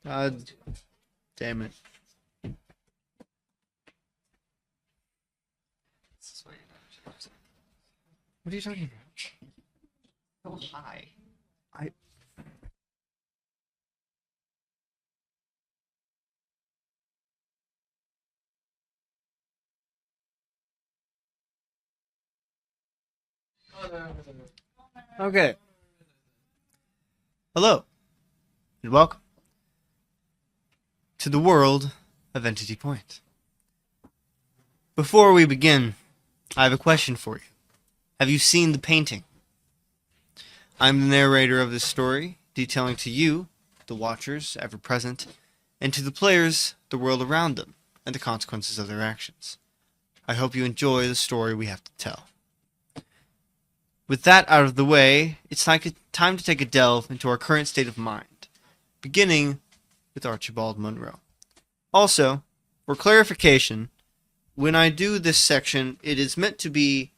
God damn it. What are you talking about? So high. Okay. Hello, and welcome to the world of Entity Point. Before we begin, I have a question for you. Have you seen the painting? I'm the narrator of this story, detailing to you, the watchers ever present, and to the players, the world around them, and the consequences of their actions. I hope you enjoy the story we have to tell. With that out of the way, it's time to take a delve into our current state of mind, beginning with Archibald Monroe. Also, for clarification, when I do this section, it is meant to be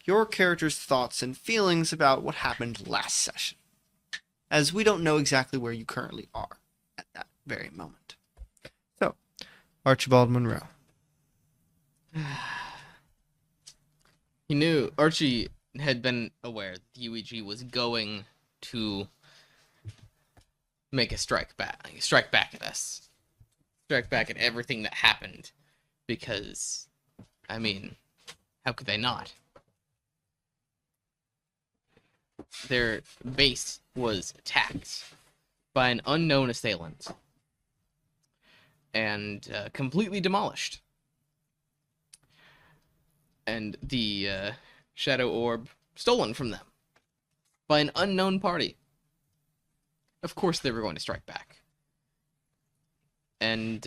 your character's thoughts and feelings about what happened last session, as we don't know exactly where you currently are at that very moment. So, Archibald Monroe. Archie had been aware that the UEG was going to make a strike back at us. Strike back at everything that happened. Because, I mean, how could they not? Their base was attacked by an unknown assailant. And completely demolished. And the Shadow Orb stolen from them by an unknown party. Of course they were going to strike back. And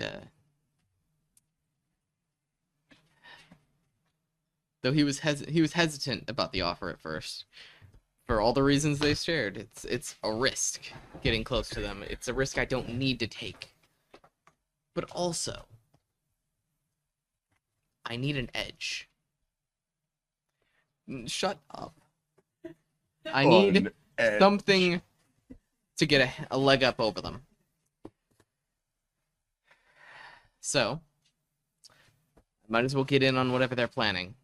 though he was hesitant about the offer at first, for all the reasons they shared, it's a risk getting close to them. It's a risk I don't need to take. But also, I need an edge. Shut up. I need something to get a leg up over them. So, might as well get in on whatever they're planning.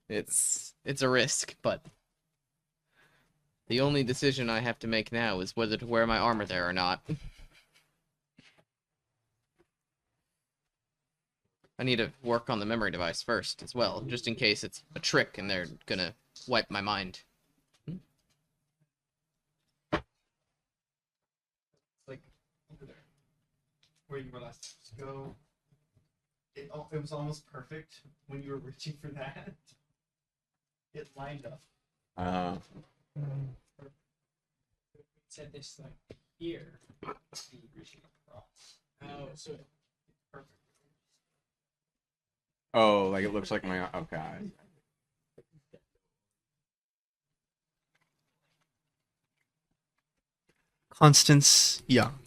It's a risk, but the only decision I have to make now is whether to wear my armor there or not. I need to work on the memory device first as well, just in case it's a trick and they're gonna wipe my mind. Like over there, where you were last go. It was almost perfect when you were reaching for that. It lined up. Said this like here, be reaching across. Oh, so perfect. Oh, like it looks like my... Okay. Constance Young.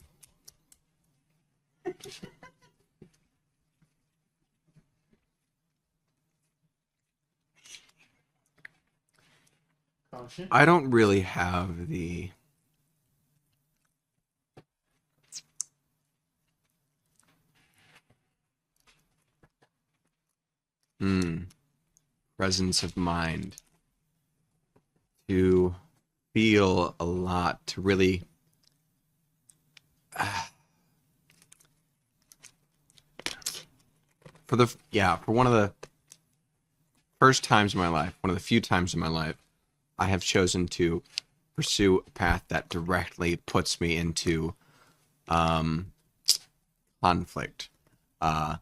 I don't really have the... presence of mind to feel a lot, to really for one of the first times in my life, one of the few times in my life, I have chosen to pursue a path that directly puts me into conflict. I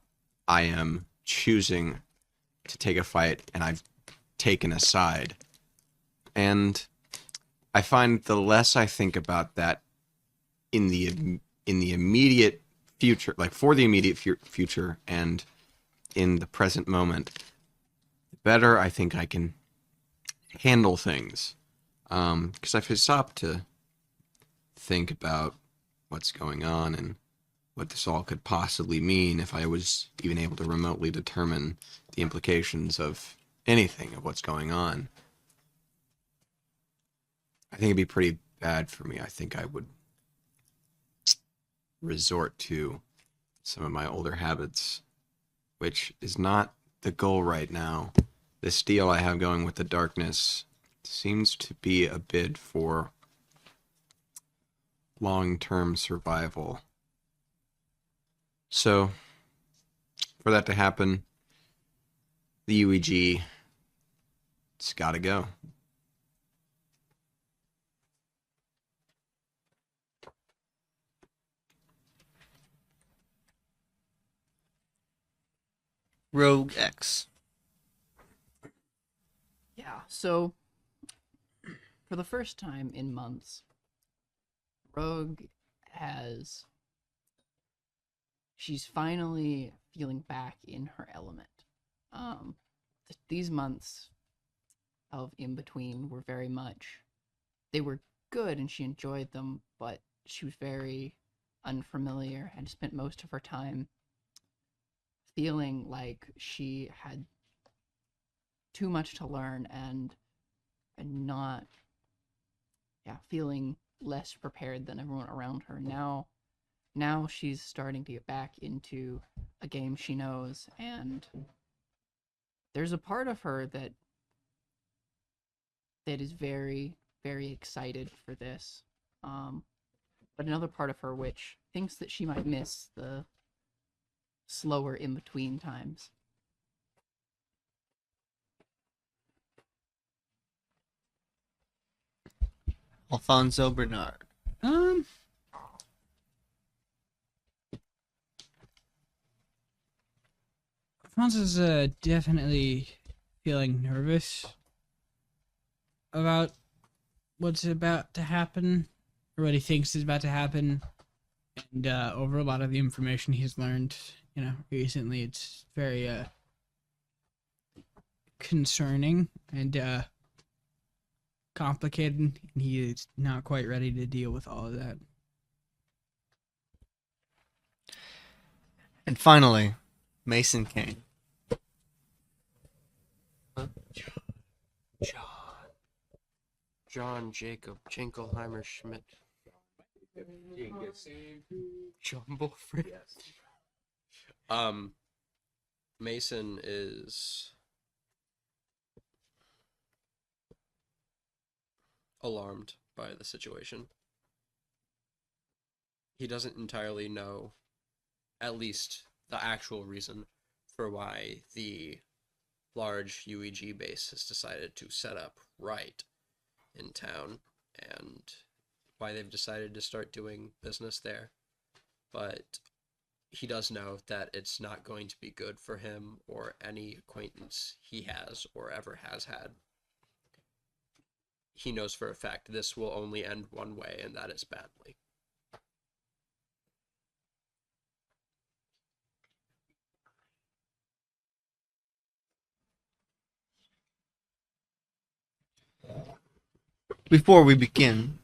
am choosing to take a fight, and I've taken a side. And I find the less I think about that in the immediate future, like for the immediate future and in the present moment, the better I think I can handle things. Because if I stop to think about what's going on and what this all could possibly mean, if I was even able to remotely determine the implications of anything of what's going on, I think it'd be pretty bad for me. I think I would resort to some of my older habits, which is not the goal right now. This deal I have going with the darkness seems to be a bid for long-term survival. So, for that to happen, the UEG, it's gotta go. Rogue X. Yeah, so for the first time in months, Rogue she's finally feeling back in her element. These months of in between were very much, they were good and she enjoyed them, but she was very unfamiliar and spent most of her time feeling like she had too much to learn and not feeling less prepared than everyone around her. Now she's starting to get back into a game she knows, and there's a part of her that is very, very excited for this, but another part of her which thinks that she might miss the slower in between times. Alfonso Bernard. Alfonso's definitely feeling nervous about what's about to happen, or what he thinks is about to happen, and over a lot of the information he's learned, recently, it's very concerning and complicated, and he is not quite ready to deal with all of that. And finally, Mason Kane. John Jacob Jinkelheimer Schmidt. John Bulford. Mason is alarmed by the situation. He doesn't entirely know, at least, the actual reason for why the large UEG base has decided to set up right in town and why they've decided to start doing business there. But he does know that it's not going to be good for him or any acquaintance he has or ever has had. He knows for a fact this will only end one way, and that is badly. Before we begin,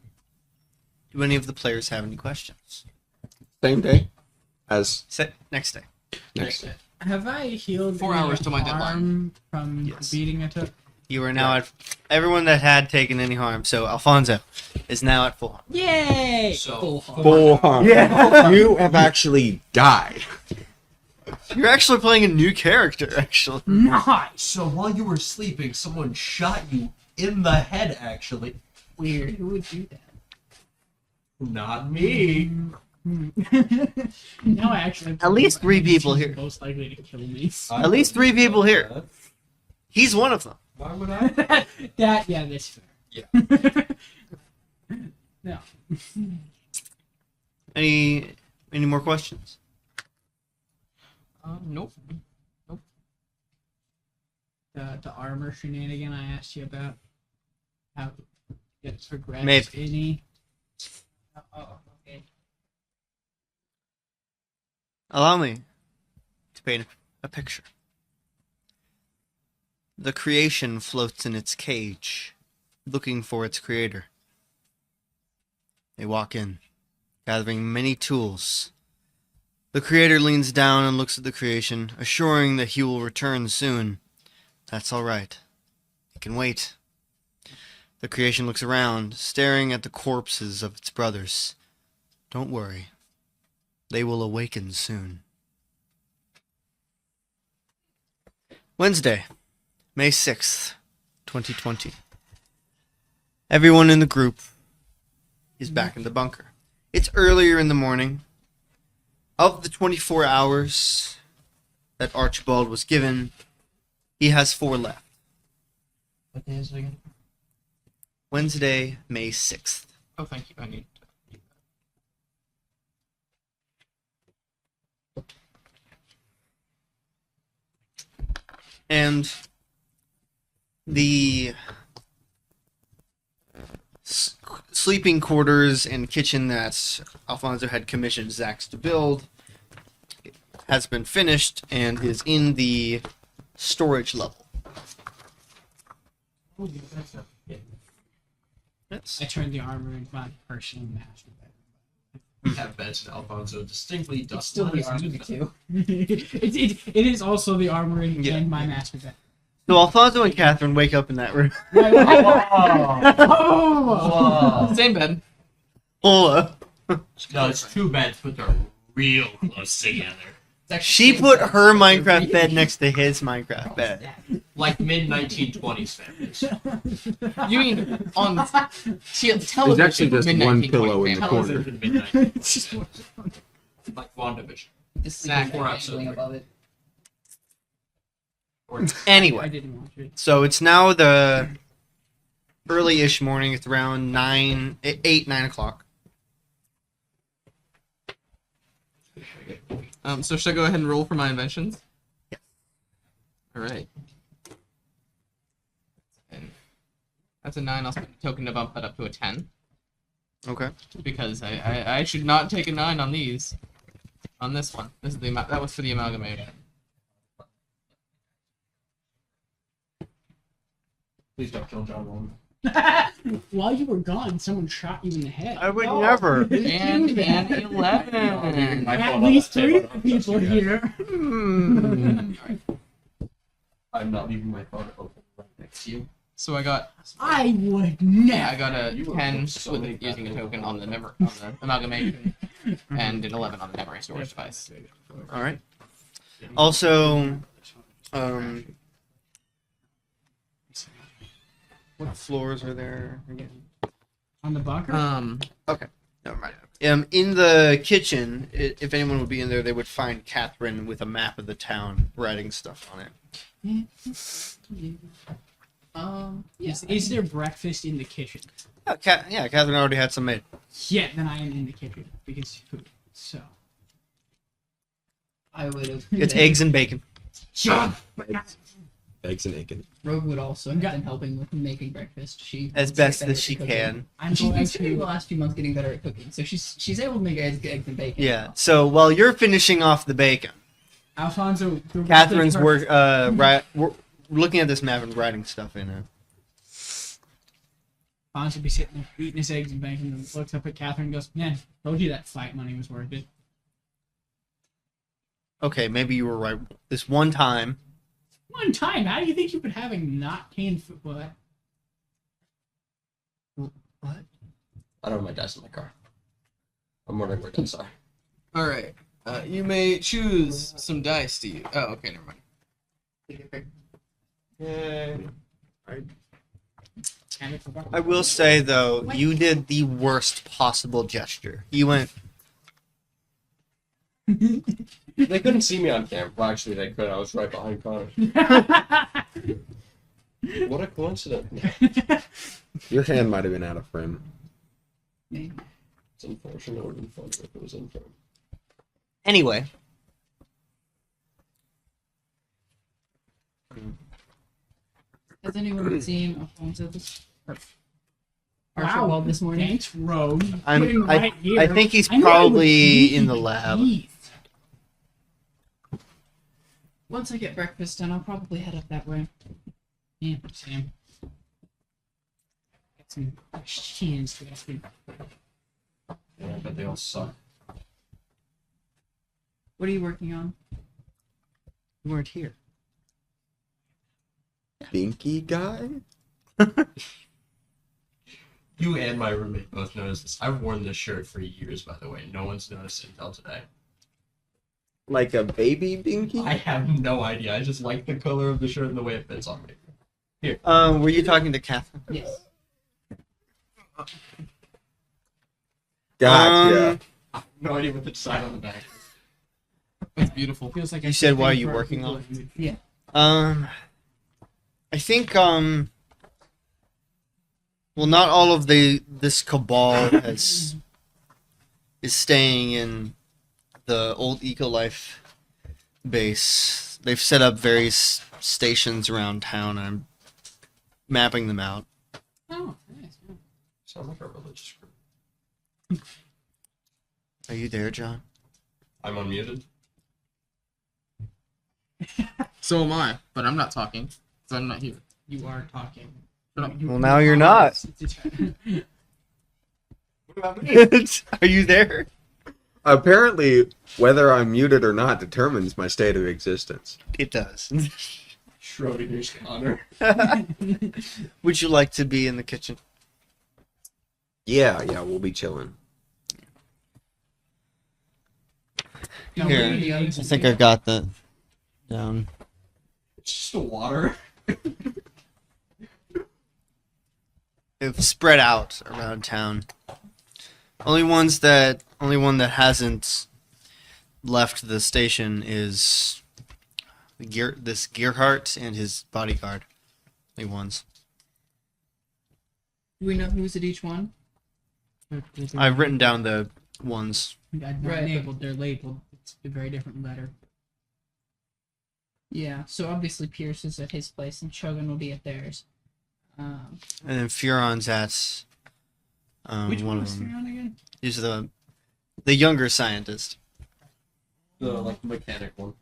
do any of the players have any questions? Same day as Next day. next day. Have I healed 4 any hours to my deadline. harm from Yes. the beating I took? You are now at everyone that had taken any harm. So Alfonso is now at full harm. Yay! So- Full harm. Full harm. Yeah. You have actually died. You're actually playing a new character. Actually, Nice! So while you were sleeping, someone shot you in the head, actually. Weird. Who would do that? Not me. No, actually. At least 3 people she's here. Most likely to kill me. At least 3 people here. He's one of them. Why would I? That's fair. Yeah. No. Any more questions? Nope. The armor shenanigan I asked you about. How it's progressed Maybe. any. Oh, okay. Allow me to paint a picture. The creation floats in its cage, looking for its creator. They walk in, gathering many tools. The creator leans down and looks at the creation, assuring that he will return soon. That's all right. He can wait. The creation looks around, staring at the corpses of its brothers. Don't worry. They will awaken soon. Wednesday, May 6th, 2020. Everyone in the group is back in the bunker. It's earlier in the morning. Of the 24 hours that Archibald was given, he has 4 left. What day is it again? Wednesday, May 6th. Oh, thank you. I need. And the sleeping quarters and kitchen that Alfonso had commissioned Zax to build has been finished and is in the storage level. Yes. I turned the armor into my personal master We have beds in Alfonso distinctly does It's still not the use army them. too. it is also the armor and, Yeah. and my master bed. So Alfonso and Catherine wake up in that room. Oh! Same bed. Hola. No, it's 2 beds, but they're real close together. She put her Minecraft bed next to his Minecraft bed. Like mid 1920s families. You mean on television? There's actually just midnight one King pillow Twenty in the family. corner. Television midnight. Like WandaVision. The Snack sleeping or bag episode dangling three. above it. Or I Anyway, didn't watch it. so it's now the early-ish morning. It's around 9 o'clock. So should I go ahead and roll for my inventions? Yeah. All right. And that's a 9. I'll spend a token to bump that up to a 10 Okay. because I should not take a 9 on these. On this one, this is the that was for the amalgamation. please don't kill John Wall. While you were gone, someone shot you in the head. I would never. And an 11. At least 3 people here. I'm not leaving my phone open right next to you. So I got I would I never. got a You were 10 so with bad. using a token on the amalgamation, and an 11 on the memory storage device. All right. Also, what floors are there again? On the bunker? Never mind. In the kitchen, if anyone would be in there, they would find Catherine with a map of the town, writing stuff on it. Yeah. Is there breakfast in the kitchen? Yeah, Catherine already had some made. Yeah, then I am in the kitchen because food. So. I would have. It's eggs and bacon. John. Eggs and bacon. Rogue would also have been helping with making breakfast. She As wants to get best better as at she cooking. can. I'm She's been going spending the to. last few months getting better at cooking, so she's able to make eggs and bacon. Yeah. So while you're finishing off the bacon, Alfonso. Catherine's we're looking at this map and writing stuff in it. Alfonso would be sitting there eating his eggs and bacon and looks up at Catherine and goes, "Man, told you that flight money was worth it." Okay, maybe you were right. This one time. One time, how do you think you've been having not canned food? What? What? I don't have my dice in my car. I'm wondering where dice are. All right. You may choose some dice to use. Oh, okay, never mind. Yay. Damn it, forgot. I will say though, you did the worst possible gesture. You went. They couldn't see me on camera. Well, actually, they could. I was right behind Connor. What a coincidence. Your hand might have been out of frame. Maybe. It's unfortunate. It would have been fun if it was in frame. Anyway. Has anyone seen Alfonso this? Wow, Archibald this morning? Thanks, Rogue. I'm- Putting I- right here. I think he's I knew I would probably need in the to lab. eat. Once I get breakfast done, I'll probably head up that way. Yeah, Sam. Got some chins to this one. Yeah, but they all suck. What are you working on? You weren't here. Binky guy? You and my roommate both noticed this. I've worn this shirt for years, by the way. No one's noticed it until today. Like a baby binky? I have no idea. I just like the color of the shirt and the way it fits on me. Were you talking to Catherine? Yes. Gotcha. No idea what the design on the back is. It's beautiful. Feels like You I said, should "What are think you for working people on?" that would- Yeah. I think well, not all of this cabal is staying in the old Ecolife base. They've set up various stations around town. I'm mapping them out. Oh, nice. Sounds like a religious group. Are you there, John? I'm unmuted. So am I, but I'm not talking, so I'm not here. You are talking. Well, now you're not. What about me? Are you there? Apparently, whether I'm muted or not determines my state of existence. It does. Schrodinger's honor. Would you like to be in the kitchen? Yeah, we'll be chilling. No, Here, we're the I others. think I got that down. It's just a water. It's spread out around town. Only one that hasn't left the station is this Gearhart and his bodyguard. Only ones. Do we know who's at each one? I've written down the ones. I'm not Right, but- labeled. They're labeled. It's a very different letter. Yeah. So obviously Pierce is at his place, and Shogun will be at theirs. And then Furon's at Which one one was of them. Theon again? He's the younger scientist. The mechanic one.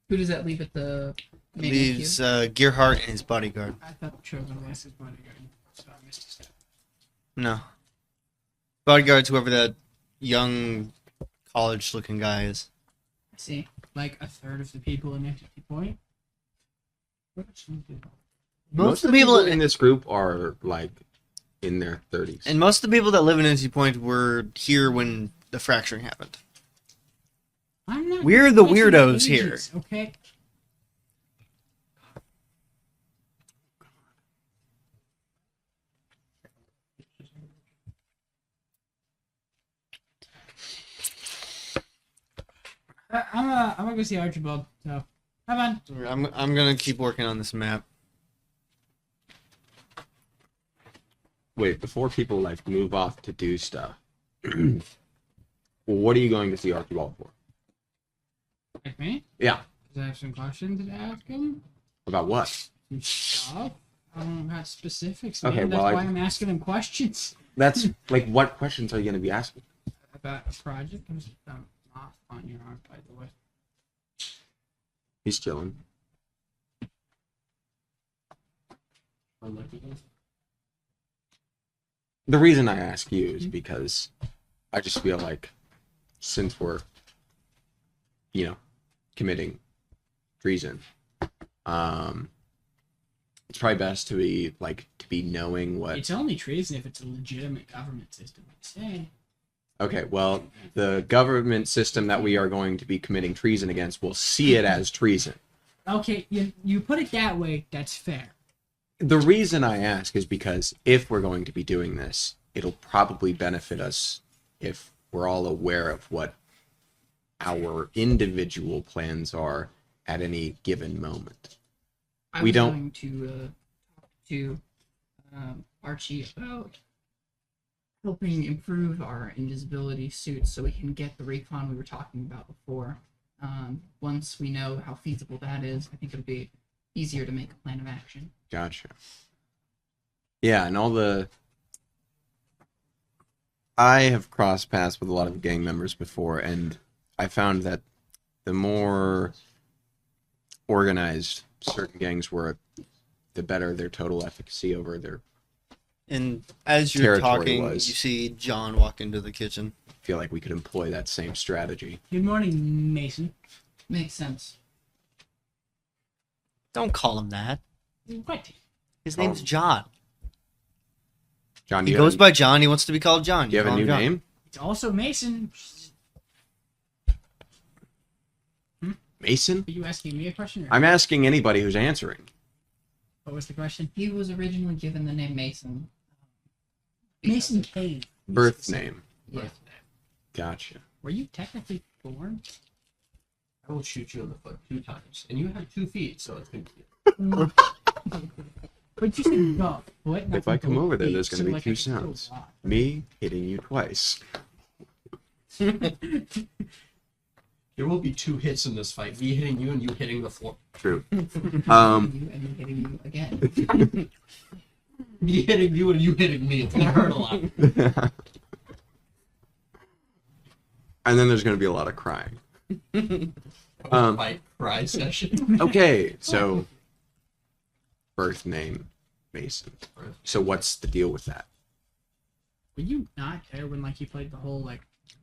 Who does that leave at the main Leaves HQ? Gearhart and his bodyguard. I thought Shogun was his bodyguard, so I missed a step. No. Bodyguard's whoever that young college-looking guy is. I see. Like a third of the people in Entity Point. Most of the people in this group are like in their 30s. And most of the people that live in NC Point were here when the fracturing happened. I'm not. We're the touching weirdos ages, okay. I'm gonna go see Archibald. So, have fun. I'm gonna keep working on this map. Wait, before people like move off to do stuff, well, what are you going to see Archibald for? Like me? Yeah. Does I have some questions to ask him? About what? Some stuff? I don't got specifics. Okay, Man. That's well, why I'm asking him questions That's like, what questions are you going to be asking? about a project. There's moth on your arm, by the way. He's chilling. The reason I ask you is because I just feel like since we're, committing treason, it's probably best to be knowing what. It's only treason if it's a legitimate government system. I'm saying. Okay, well, the government system that we are going to be committing treason against will see it as treason. Okay, you put it that way. That's fair. The reason I ask is because if we're going to be doing this, it'll probably benefit us if we're all aware of what our individual plans are at any given moment. I we was don't- going to talk to Archie about helping improve our invisibility suits so we can get the recon we were talking about before. Once we know how feasible that is, I think it'll be easier to make a plan of action. Gotcha. Yeah, and I have crossed paths with a lot of gang members before, and I found that the more organized certain gangs were, the better their total efficacy over their. And as you're Territory talking, was. you see John walk into the kitchen. Feel like we could employ that same strategy. Good morning, Mason. Makes sense. Don't call him that. What? His name's John. John, do He you goes have, by John. He wants to be called John. do you have a Call him new John. name? It's also Mason. Mason? Are you asking me a question? Or I'm asking anybody who's answering. what was the question? He was originally given the name Mason. Mason Kane. Birth name. Yeah. Gotcha. Were you technically born? I will shoot you in the foot 2 times, and you have 2 feet, so it's good. But you said the foot. If I come over there, there's going to be like 2 I could still sounds. walk. Me hitting you twice. There will be 2 hits in this fight: me hitting you and you hitting the floor. True. You and me hitting you again. Me hitting you and you hitting me. It's gonna hurt a lot. And then there's going to be a lot of crying. Fight cry session. Okay, so birth name Mason. So what's the deal with that? Would you not care when like you played the whole like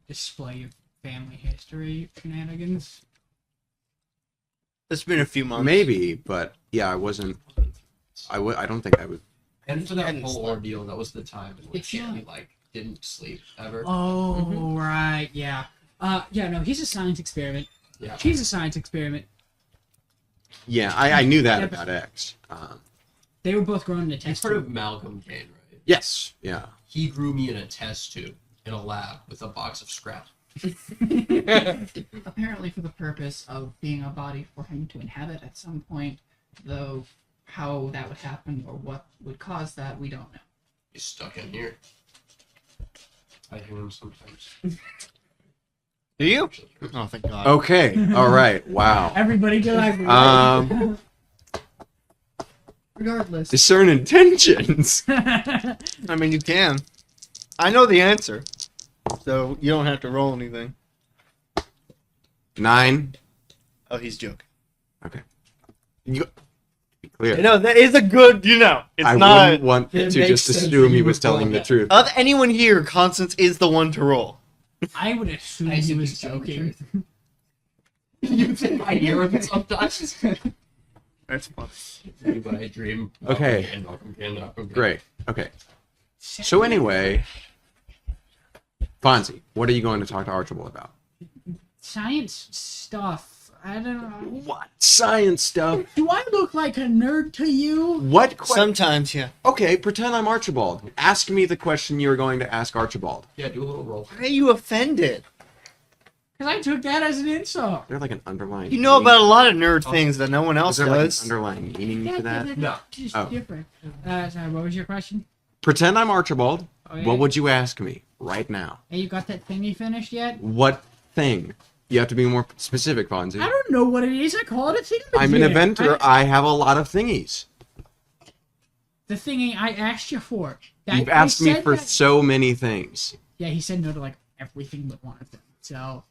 display of family history shenanigans? It's been a few months. Maybe, but yeah, I wasn't. I don't think I would. And for that And whole sleep. ordeal, that was the time in which It's he not- like didn't sleep ever. Oh right, yeah. Yeah, no, he's a science experiment. Yeah. She's a science experiment. Yeah, I knew that Yeah, about X. They were both grown in a You've test heard tube. of Malcolm Kane, right? Yes. Yeah. He grew me in a test tube in a lab with a box of scrap. Apparently for the purpose of being a body for him to inhabit at some point, though how that would happen or what would cause that, we don't know. He's stuck in here. I hear him sometimes. Do you? Oh, thank God. Okay. All right. Wow. Everybody go like Regardless, Discern intentions. I mean, you can. I know the answer, so you don't have to roll anything. 9. Oh, he's joking. Okay. You, be clear. No, that is a good. It's I not. wouldn't want to It just makes sense assume that he you was would telling roll the that. truth. Of anyone here, Constance is the one to roll. I would assume I he assume was he's telling the joking. truth. You think I hear him sometimes? That's funny. But I dream. Okay. Malcolm Kane. Great. Okay. So anyway, Fonzie, what are you going to talk to Archibald about? Science stuff. I don't know. What science stuff? Do I look like a nerd to you? What? Sometimes, yeah. Okay, pretend I'm Archibald. Ask me the question you're going to ask Archibald. Yeah, do a little roll. Why are you offended? Because I took that as an insult. Is there like an underlying? You know meaning? about a lot of nerd things that no one Is else there like an does. underlying meaning to that? No. Just Oh. different. Sorry, what was your question? Pretend I'm Archibald. Oh, yeah. What would you ask me right now? Hey, you got that thingy finished yet? What thing? You have to be more specific, Fonzie. I don't know what it is. I call it a thingy. I'm an inventor. I have a lot of thingies. The thingy I asked you for. That- You've I asked me said for that- so many things. Yeah, he said no to like everything but one of them. So,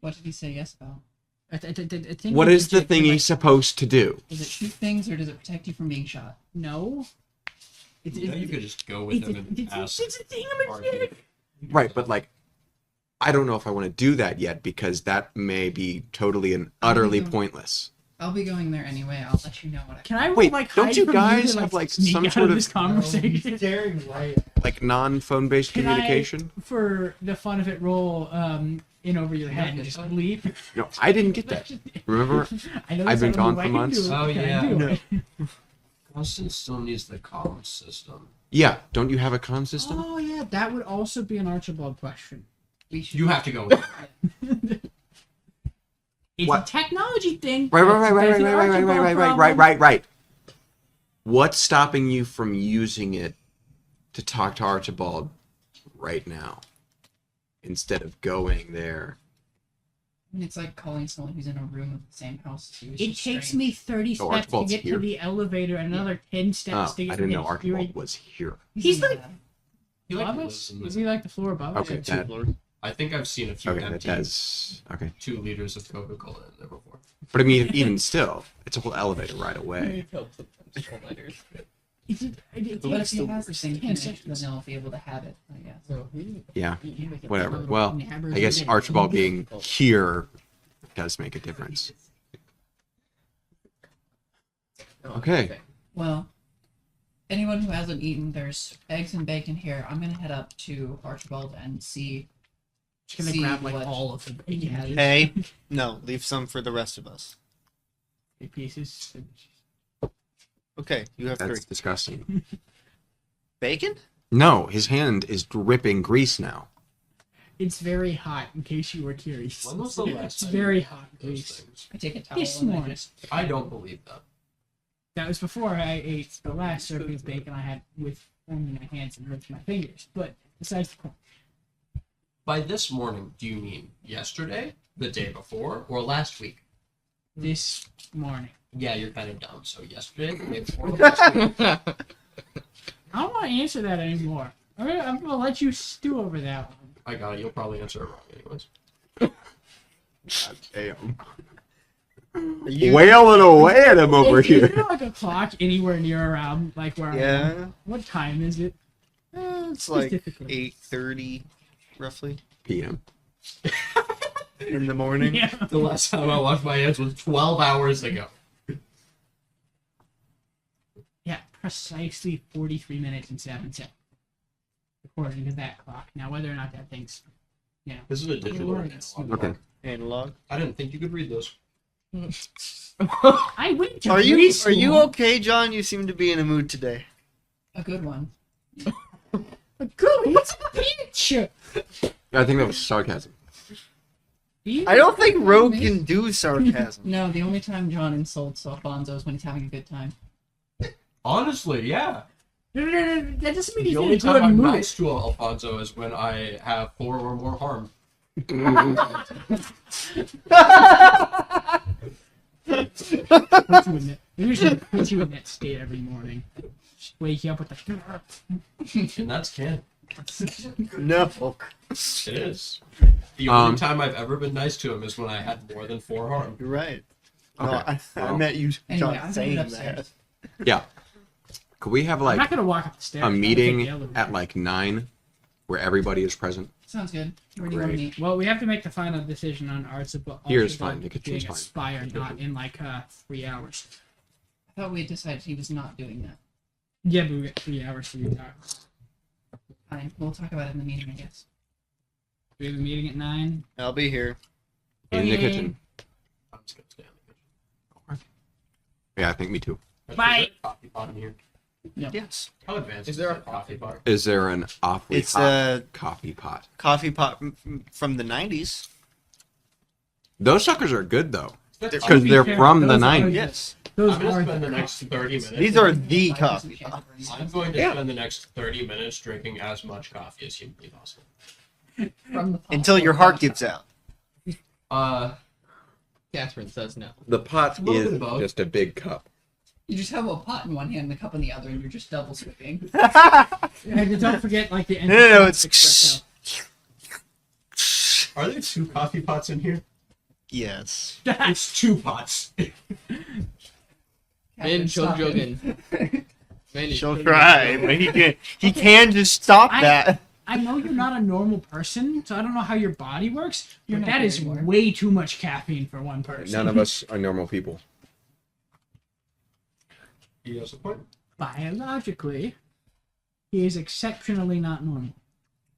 What did he say yes about? I think What we is the should check, thingy like, supposed to do? Does it shoot things or does it protect you from being shot? No. It's, Yeah, you could just go with him and ask. it's a thingamajig. Right, but like, I don't know if I want to do that yet because that may be totally and utterly pointless. I'll be going there anyway. I'll let you know what I Can I Wait, like don't hide you from guys and, have, like, sneak some out sort of- this conversation? Staring right. Like non-phone based Can communication? For the fun of it, roll in over your head and just leap. No, I didn't get that. Remember? I know I've that's been not gone the for way I months. do it, Oh, but I yeah. do No. it. Constance still needs the comm system. Yeah, don't you have a comm system? Oh yeah, that would also be an Archibald question. we should. You have to go with it. It's What? a technology thing. Right. That's an Archibald problem. What's stopping you from using it to talk to Archibald right now instead of going there? It's like calling someone who's in a room of the same house as you. It's It just takes strange. me 30 Oh, steps to Archibald's get here? to the elevator, and another 10 Oh, steps to I get didn't to know the Archibald was here. He's like He above like us? lives in Is the- he like the floor above us? Okay, that, I think I've seen a few okay, that empty does. Okay. 2 liters of Coca-Cola in there before. But I mean, even still, it's a whole elevator right away. Is it, it But if takes he has the same 10 connection, seconds. then he'll be able to have it. I guess. Yeah, You make it whatever. a little Well, nabbers I guess with it. Archibald being here does make a difference. Okay. Well, anyone who hasn't eaten, there's eggs and bacon here. I'm gonna head up to Archibald and see. Just gonna See grab like what- all of the bacon. Hey, no, leave some for the rest of us. 3 pieces. Okay, you have 3. That's disgusting. Bacon? No, his hand is dripping grease now. It's very hot, in case you were curious. When was the last It's time very you hot those grease. things? I take a towel This and I morning. just. I don't believe that. That was before I ate the last serving of bacon I had with only my hands and hurts my fingers. But besides the point, By this morning, do you mean yesterday, the day before, or last week? this morning. Yeah, you're kind of dumb. So yesterday, the day before, last week. I don't want to answer that anymore. I'm gonna let you stew over that one. I got it. You'll probably answer it wrong anyways. Damn. You, Wailing away at him over Is here. there like a clock anywhere near around like where I am? yeah, What time is it? it's like Specifically. 8:30, roughly, PM. in the morning. Yeah. The last time I washed my hands was 12 hours ago. Yeah, precisely 43 minutes and 7 seconds. According to that clock. Now, whether or not that thing's, This is a digital Words. analog. Okay. Analog. I didn't think you could read those. I went to Are you preschool. okay, John? You seem to be in a mood today. A good one. Good, what's a bitch? I think that was sarcasm. I don't think Rogue can do sarcasm. No, the only time John insults Alfonso is when he's having a good time. Honestly, yeah. That doesn't mean he's The in only a time good I'm mood. nice to Alfonso is when I have 4 or more harm. Usually puts you in that state every morning. Just wake you up with the. And that's canon. No. It is. The Um, only time I've ever been nice to him is when I had more than 4 harm. You're right. No, Okay. I Well. meant you, Anyway, John, I'm saying headed that. upstairs. Yeah. Could we have I'm like not gonna walk up the stairs. a I'm gonna meeting take the elevator. at like 9 where everybody is present? Sounds good. Where do you want to Great. meet? Well, we have to make the final decision on Archibald. Here's fine, the kitchen's being a fine. spy or not in like 3 hours. I thought we had decided he was not doing that. Yeah, but we got 3 hours to talk. Fine. We'll talk about it in the meeting, I guess. We have a meeting at 9. I'll be here. In the Okay. kitchen. I'm just gonna stay in the kitchen. Yeah, I think me too. Bye. Is there a coffee pot in here? Yes. How advanced Is there a coffee pot? Is there an awfully It's hot a coffee pot? coffee pot from the 90s. Those suckers are good though, They're- because be they're fair, from the those are 90s. Yes. Those I'm gonna are spend the the next 30 minutes. These are the I coffee guess we pots. can't I'm going to Yeah. spend the next 30 minutes drinking as much coffee as humanly possible. From the pot. Until your heart gives out. Catherine says no. The pot A little bit is of both. just a big cup. You just have a pot in one hand and the cup in the other, and you're just double sipping. And don't forget like the No, it's- espresso. Are there 2 coffee pots in here? Yes. It's 2 pots. Man, Catherine, chill stop it. joking. Man, She'll chill try, joking. but he can just stop I- that. I know you're not a normal person, so I don't know how your body works. You're But not that is anymore. way too much caffeine for one person. None of us are normal people. He has a point. Biologically, he is exceptionally not normal.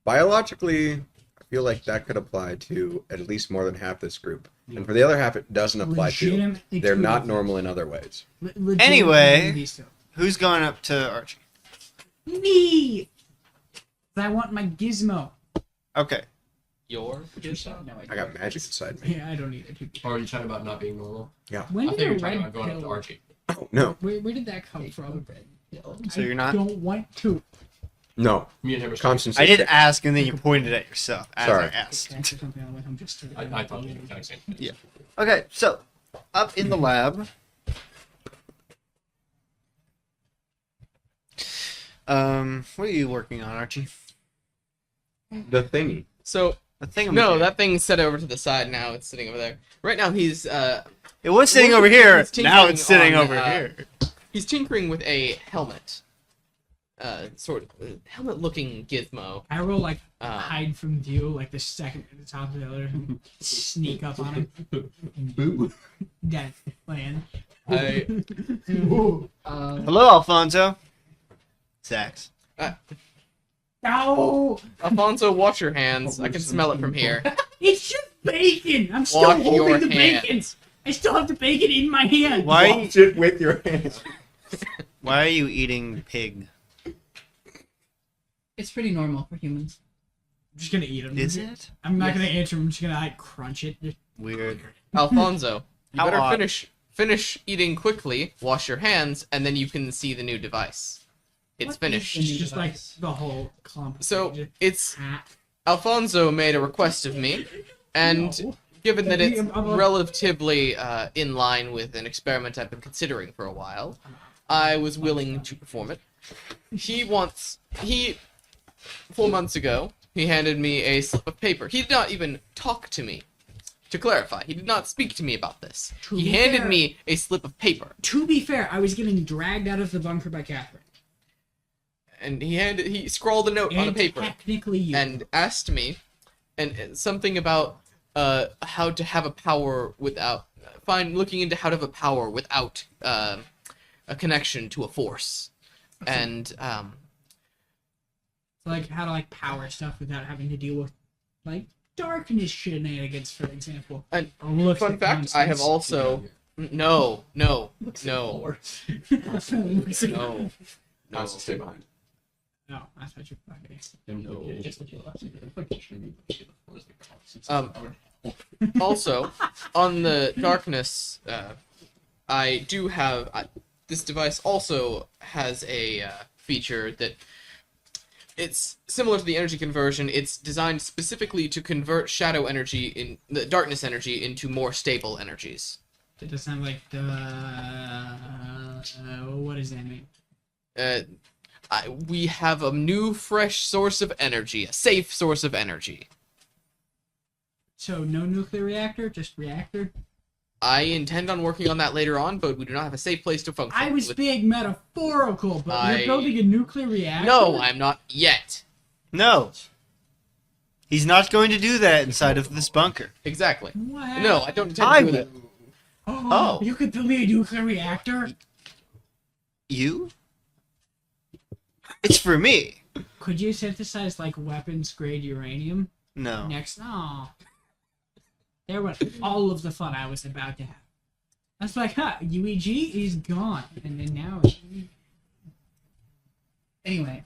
Biologically, I feel like that could apply to at least more than half this group. And for the other half, it doesn't apply to. Legitimately They're two not of them. normal in other ways. Legitimately Anyway. these two. Who's going up to Archie? Me! I want my gizmo. Okay. Your No, I got magic inside me. Yeah, I don't need it. Or are you talking about not being normal? When I did think you're the talking red about going up to pill... Archie. Oh, no. Where did that come from? So you're not. I don't want to. No. Me and him are Constance. I is did sick. ask, and then you pointed at yourself as Sorry. I asked. Okay, something I want him just to... I thought the exact same thing. Yeah. Okay, so up in the lab. What are you working on, Archie? The thingy. So The thing. no, that thing's set over to the side now. It's sitting over there. Right now he's It was sitting over here. He's Now it's sitting tinkering over on, here. he's tinkering with a helmet. Sort of helmet-looking gizmo. I roll like Um, hide from view, like the second at the top of the other, sneak up on him. Boo. That's the plan. I Um, Hello, Alfonso. Zax. No! Alfonso, wash your hands. I can smell it from here. It's just bacon! I'm still Wash your holding the hand. bacons! I still have the bacon in my hand! Why? Wash it with your hands. Why are you eating pig? It's pretty normal for humans. I'm just gonna eat them. Is it I'm not Yes. gonna answer them. I'm just gonna like crunch it. weird? Alfonso, you How better odd. finish eating quickly, wash your hands, and then you can see the new device. It's What is finished. It's just like the whole clump. So Just- it's Ah, Alfonso made a request of me, and no. given that it's I'm like- relatively in line with an experiment I've been considering for a while, I was willing to perform it. 4 months ago, he handed me a slip of paper. He did not even talk to me. To clarify, he did not speak to me about this. To He be handed fair- me a slip of paper, To be fair, I was getting dragged out of the bunker by Catherine. and he scrawled a note on a And paper technically you. and asked me, and something about how to have a power without looking into how to have a power without a connection to a force, and like how to like power stuff without having to deal with like darkness shenanigans, for example. And Or looks fun at fact, I have constants. also no. Looks No, Constance, stay behind. No, I thought you were fucking. Also, on the darkness, I do have this device. Also has a feature that it's similar to the energy conversion. It's designed specifically to convert shadow energy in the darkness energy into more stable energies. It does sound like the. What does that mean? We have a new, fresh source of energy, a safe source of energy. So no nuclear reactor, just reactor. I intend on working on that later on, but we do not have a safe place to function. I was with- being metaphorical, but I- you're building a nuclear reactor. No, I'm not yet. No. He's not going to do that inside of this bunker. Exactly. What? No, I don't intend I to do that. Oh, you could build me a nuclear reactor. You? It's for me. Could you synthesize like weapons grade uranium? No. Next, no. There went all of the fun I was about to have. That's like, UEG is gone, and then now. Anyway,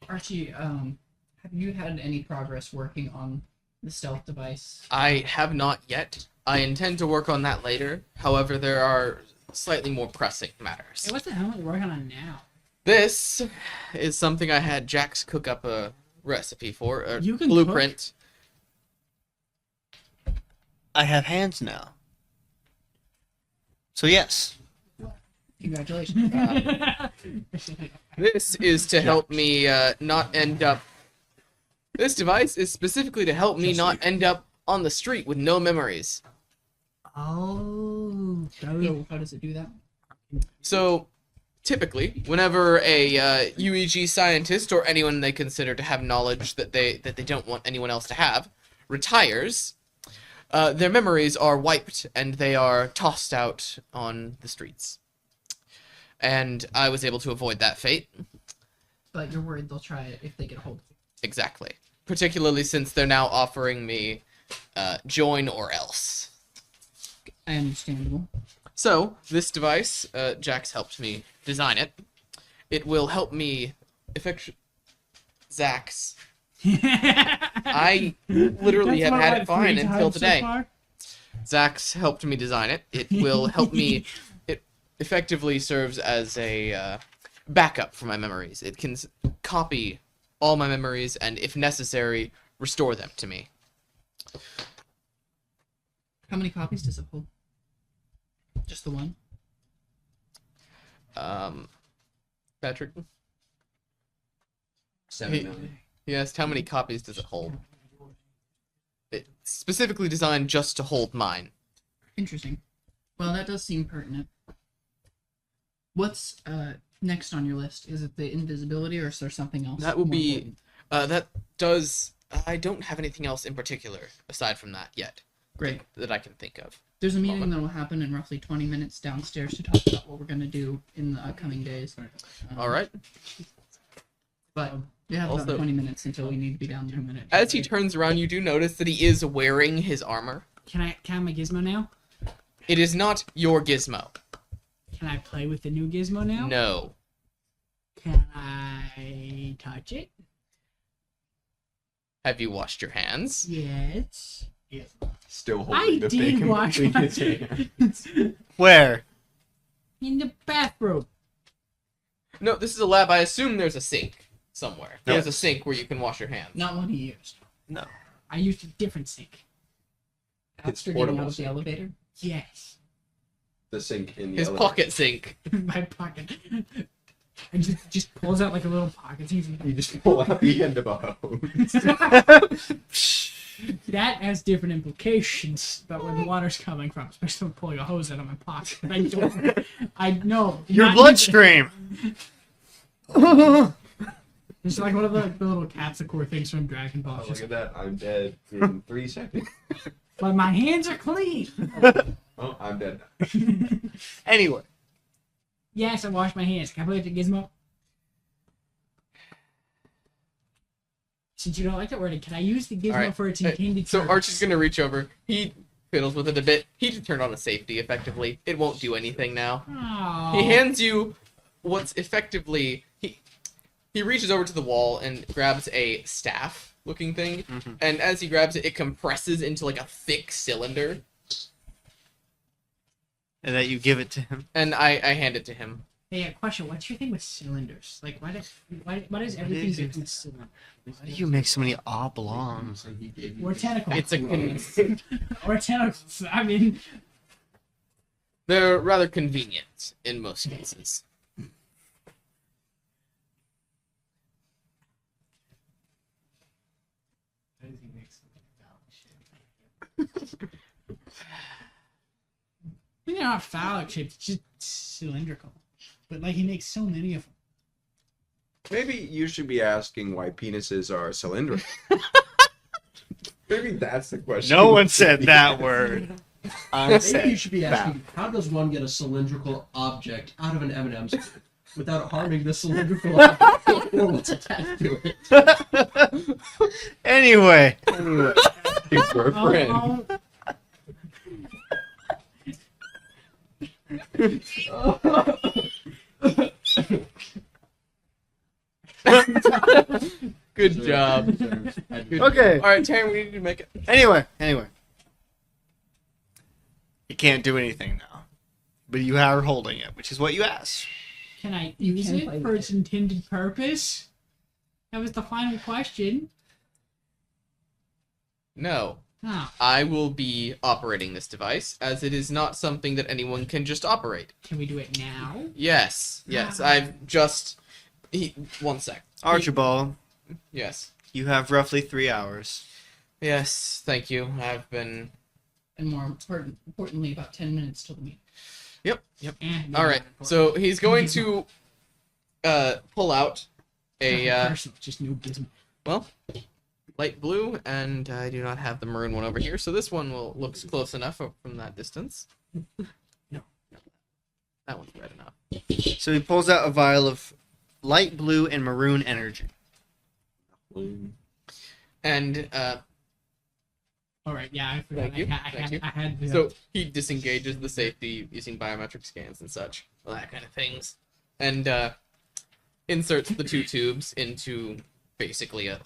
Archie, have you had any progress working on the stealth device? I have not yet. I intend to work on that later. However, there are slightly more pressing matters. Hey, what the hell are you working on now? This is something I had Jax cook up a recipe for, a You can blueprint. I have hands now. So yes. Congratulations. This is to help me not end up. This device is specifically to help me not end up on the street with no memories. Oh, So how does it do that? So, typically, whenever a UEG scientist or anyone they consider to have knowledge that they don't want anyone else to have retires, their memories are wiped and they are tossed out on the streets. And I was able to avoid that fate. But you're worried they'll try it if they get a hold of it. Exactly. Particularly since they're now offering me join or else. Understandable. So, this device, Jax helped me design it. It will help me Zax. I literally have had it fine until today. Zax helped me design it. It will help me. It effectively serves as a backup for my memories. It can copy all my memories and, if necessary, restore them to me. How many copies does it hold? Just the one? Patrick, 7 million. you asked how many copies does it hold? It's specifically designed just to hold mine. Interesting. Well, that does seem pertinent. What's next on your list? Is it the invisibility, or is there something else? That will more be. important? I don't have anything else in particular aside from that yet. Great. That I can think of. There's a meeting that will happen in roughly 20 minutes downstairs to talk about what we're going to do in the upcoming days. All right. But we have Also- about 20 minutes until we need to be down there. 2 minutes. As he turns around, you do notice that he is wearing his armor. Can I have my gizmo now? It is not your gizmo. Can I play with the new gizmo now? No. Can I touch it? Have you washed your hands? Yes. Still I holding the did bacon wash between my his hands. hands. Where? In the bathroom. No, this is a lab. I assume there's a sink somewhere. No. There's a sink where you can wash your hands. Not one he used. No. I used a different sink. After getting portable out of the sink. elevator. Yes. The sink in the His elevator. pocket sink. My pocket. And just pulls out like a little pocket. You just pull out the end of a hose. That has different implications about where the water's coming from, especially when pulling a hose out of my pocket. I know. Your not- bloodstream. It's like one of the little Capsicore things from Dragon Ball. Oh, look at that. I'm dead in 3 seconds. But my hands are clean. Oh, I'm dead. Anyway, Yes, I washed my hands. Can I play with the gizmo? Since you don't like that wording, can I use the gizmo All right. for its intended So purpose? Archie's gonna reach over. He fiddles with it a bit. He just turned on a safety effectively. It won't do anything now. Oh. He hands you what's effectively he reaches over to the wall and grabs a staff looking thing, Mhm. and as he grabs it, it compresses into like a thick cylinder, and that you give it to him. and I hand it to him. Hey, a question. What's your thing with cylinders? Like, why does everything is get it? in cylinder? Why do you make so many oblongs? Or tentacles. It's a Or tentacles. I mean, they're rather convenient in most cases. they're not phallic shaped, it's just cylindrical. But, like, he makes so many of them. Maybe you should be asking why penises are cylindrical. Maybe that's the question. No one said that word. I Maybe you said should be asking, how does one get a cylindrical object out of an M&M's without harming the cylindrical object or what's attached to it? Anyway. We're friends. Oh, Good job. Good- Okay. All right, Taryn, we need to make it. Anyway. You can't do anything now. But you are holding it, which is what you asked. can I You use can it play for with its intended purpose? That was the final question. No, Oh, I will be operating this device, as it is not something that anyone can just operate. can we do it now? Yes, I've just. One sec. Archibald, Yes. you have roughly 3 hours. Yes, thank you. I've been. And more importantly, about 10 minutes till the meeting. Yep. All Alright, so he's going to pull out a just new gizmo. light blue, and I do not have the maroon one over here, so this one looks close enough from that distance. No. That one's red enough. So he pulls out a vial of light blue and maroon energy. And All right, yeah, I forgot. Thank you, I thank you. had the, so he disengages the safety using biometric scans and such, all that kind of things, and inserts the two tubes into basically a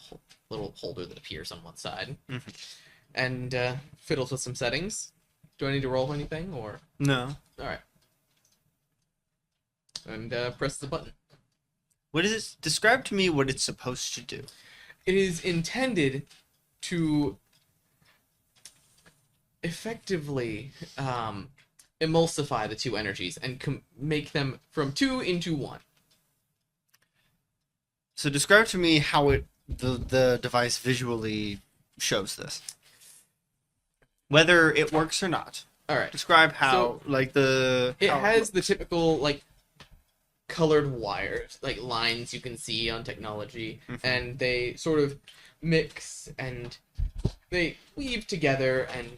little holder that appears on one side, and fiddles with some settings. Do I need to roll anything, or No. all right? And press the button. What is it? Describe to me what it's supposed to do. It is intended to effectively emulsify the two energies and make them from two into one. So describe to me how the device visually shows this. Whether it works or not. All right. Describe how, It how has the typical like colored wires, like lines you can see on technology, and they sort of mix and they weave together, and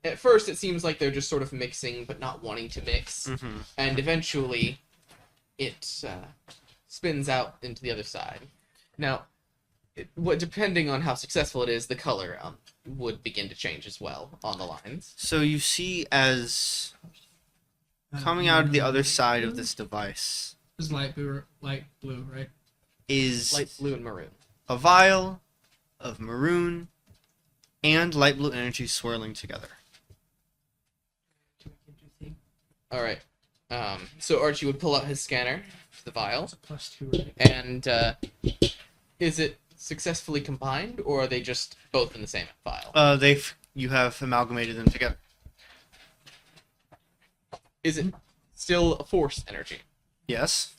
at first it seems like they're just sort of mixing but not wanting to mix, and eventually it spins out into the other side. Now, depending on how successful it is, the color would begin to change as well on the lines. So you see as coming out of the other side of this device It's light blue, right? is Light blue and maroon. a vial of maroon and light blue energy swirling together. All right. So Archie would pull out his scanner to the vial, +2, right? and is it successfully combined, or are they just both in the same vial? You have amalgamated them together. Is it still a force energy? Yes.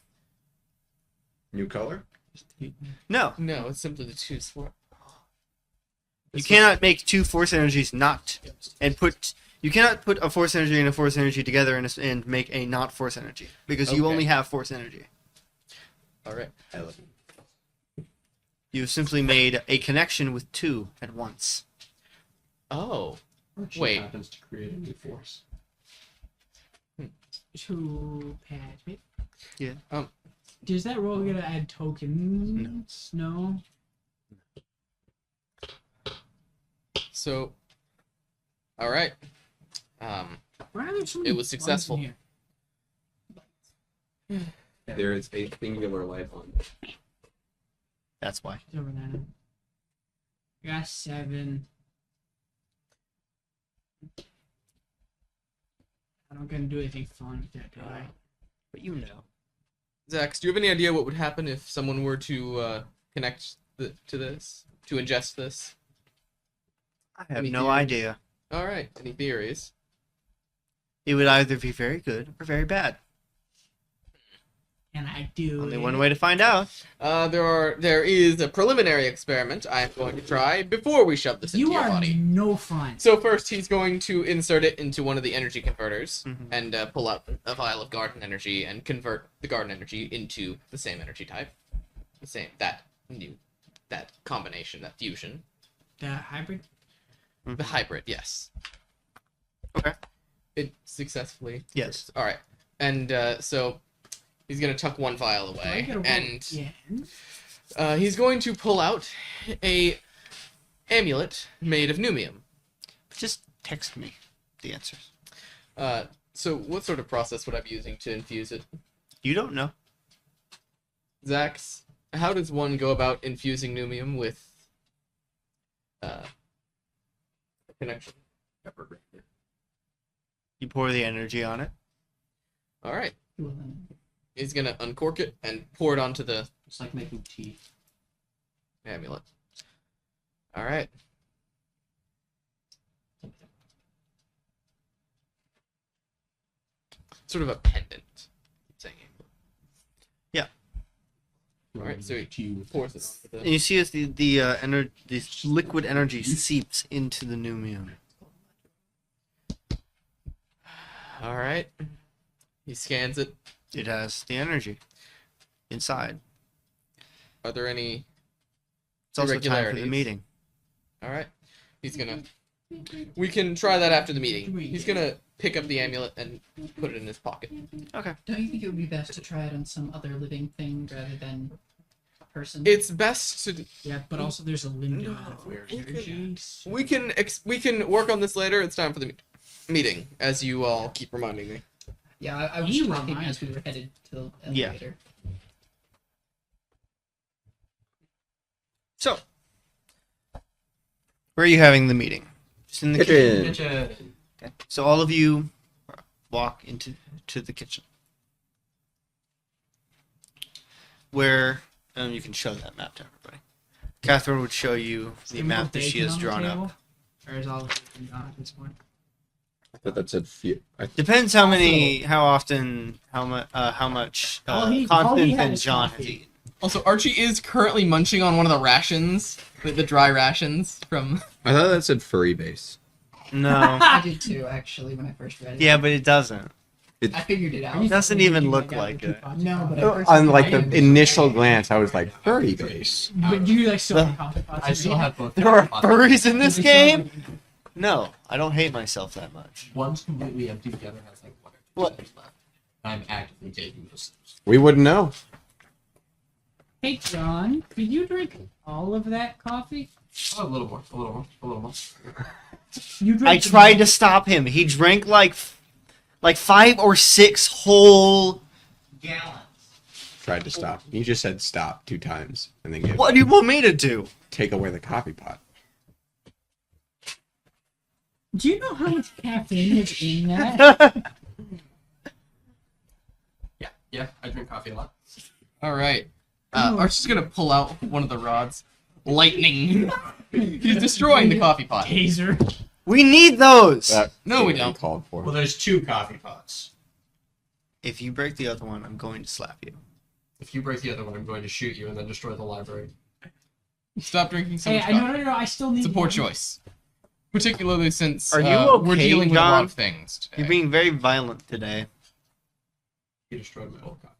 New color? No. No, it's simply the two swirl. You cannot make two force energies you cannot put a force energy and a force energy together and make a not force energy because you Okay. only have force energy. All right. You've simply made a connection with two at once. Oh, Archie Wait. happens to create a new force. 2 pads, right? Yeah. Does that roll gonna add tokens? No. so. All right. Why are there so It many was bugs in successful. here? There is a singular light on. That's why. It's over there. I got 7. I don't gonna do anything fun with that, do I? But you know. Zax, do you have any idea what would happen if someone were to connect to this, to ingest this? I have Any no theories? idea. All right. Any theories? It would either be very good or very bad. And I do. Only one way to find out. There is a preliminary experiment I am going to try before we shove this into You your are body. no fun. So first, he's going to insert it into one of the energy converters Mhm. and pull out a vial of garden energy and convert the garden energy into the same energy type, that combination, that fusion, The hybrid. the hybrid. Yes. Okay. It successfully. Yes. All right, and so he's gonna tuck one vial Do I away, get a roll and again? he's going to pull out a amulet made of numium. Just text me the answers. So what sort of process would I be using to infuse it? You don't know. Zax, how does one go about infusing numium with a connection? You pour the energy on it. All right. Well, then, He's gonna uncork it and pour it onto the It's like making tea. amulet. All right. Sort of a pendant. Keep saying amulet. All right, so he pours it onto And the. you see as the liquid energy seeps into the numium. All right. He scans it. It has the energy inside. Are there any? It's also time for the Irregularities. meeting. All right. He's gonna. We can try that after the meeting. He's gonna pick up the amulet and put it in his pocket. Okay. don't you think it would be best to try it on some other living thing rather than a person? It's best to. Yeah, but also there's a limit No, of we energy. we can work on this later. It's time for the meeting, as you all keep reminding me. Yeah, I was You talking remind as we were headed to the Yeah. elevator. So, where are you having the meeting? Just in the kitchen. Okay. So all of you walk into the kitchen, where you can show that map to everybody. Catherine would show you the Can we map put that she bacon has on the drawn table? up. Or is all of it gone at this point? I thought that said few. Depends how many, how often, how much All he Constance had and is John coffee. has eaten. Also, Archie is currently munching on one of the rations, the dry rations from. I thought that said furry base. No. I did too, actually, when I first read it. Yeah, but it doesn't. I figured it out. It doesn't even look like it. No, but at first On I like the didn't. initial glance, I was like furry base. But you like so The- many coffee pots. I still have both. There are furries in this game? No, I don't hate myself that much. One's completely empty, the other has like one or two What? steps left. I'm actively taking those steps. We wouldn't know. Hey, John, could you drink all of that coffee? Oh, a little more. A little more. A little more. You I drank tried to stop him. He drank like 5 or 6 whole gallons. Tried to stop. You just said stop 2 times and then What do you want me to do? take away the coffee pot. Do you know how much caffeine is in that? Yeah, I drink coffee a lot. All right. Archie's gonna pull out one of the rods. Lightning. He's destroying the coffee pot. Taser. We need those. No, we What don't. Called for. Well, there's 2 coffee pots. If you break the other one, I'm going to slap you. If you break the other one, I'm going to shoot you and then destroy the library. Stop drinking so Hey, much I coffee. no, I still need. It's a poor one. choice. Particularly since Are you we're okay, dealing with a lot John? of things today. You're being very violent today. You destroyed my old coffee.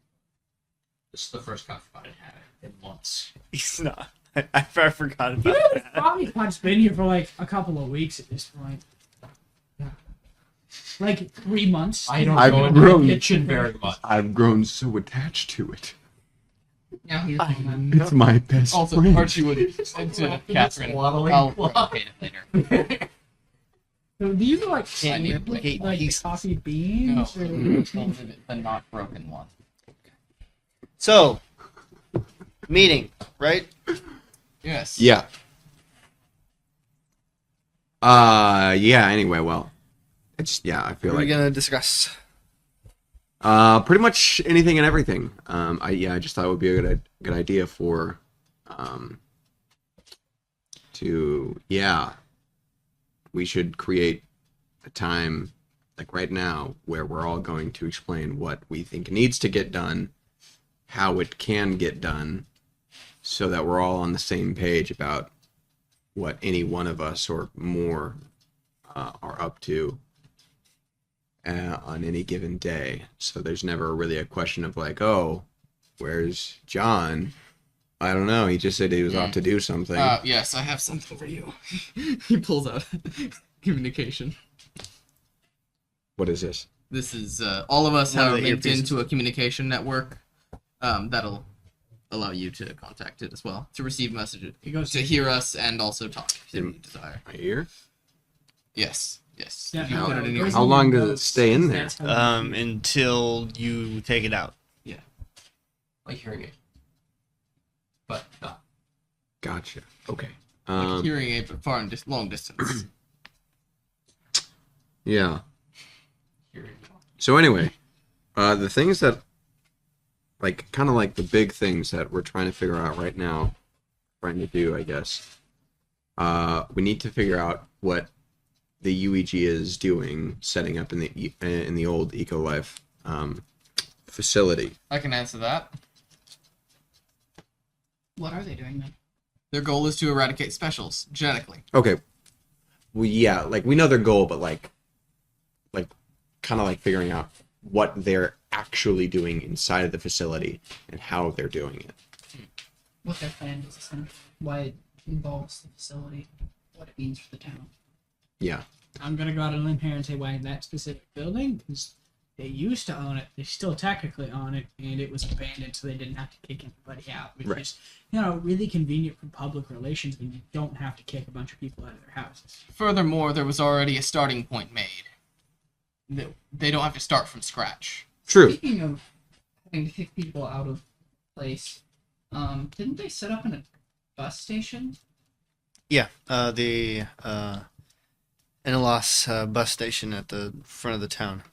This is the first coffee pot I had in months. He's not. I forgot about You know, the that. coffee pot's been here for like a couple of weeks at this point. Like 3 months. I don't I've go into grown- the kitchen very much. I've grown so attached to it. Now he's It's my best Also, friend. Archie would said to Catherine, Waddling I'll block. replicate it later. So do you like Can't replicate like the pieces. coffee No, beans? Or... the not broken one. So, meeting, right? Yes. Yeah. Yeah, anyway, well. I feel What are we like gonna discuss? pretty much anything and everything. I just thought it would be a good idea for we should create a time like right now where we're all going to explain what we think needs to get done, how it can get done, so that we're all on the same page about what any one of us or more are up to on any given day. So there's never really a question of like, oh, where's John? I don't know. He just said he was off to do something. Yes, I have something for you. He pulls out communication. What is this? This is all of us One of have the linked earpieces. into a communication network. That'll allow you to contact it as well, to receive messages, It goes to hear us, and also talk if you desire. My ear? Yes, yes. Yeah, If you no, put it in your goes How in long your does it notes, stay in because there? that's how you- Until you take it out. Like hearing aid. But not. Gotcha. Okay. like a hearing aid, but far and long distance. Yeah. Hearing. So anyway, the things that, like, kind of like the big things that we're trying to figure out right now, trying to do, I guess. We need to figure out what the UEG is doing, setting up in the old EcoLife facility. I can answer that. What are they doing then? Their goal is to eradicate specials genetically. Okay. Well, yeah, like we know their goal, but like kind of like figuring out what they're actually doing inside of the facility and how they're doing it. What their plan is, and why it involves the facility, what it means for the town. Yeah. I'm gonna go out on a limb here and say why that specific building, because they used to own it. They still technically own it, and it was abandoned, so they didn't have to kick anybody out, which Right. is, really convenient for public relations when you don't have to kick a bunch of people out of their houses. Furthermore, there was already a starting point made. They don't have to start from scratch. True. Speaking of having to kick people out of place, didn't they set up in a bus station? Yeah, the Inalos bus station at the front of the town.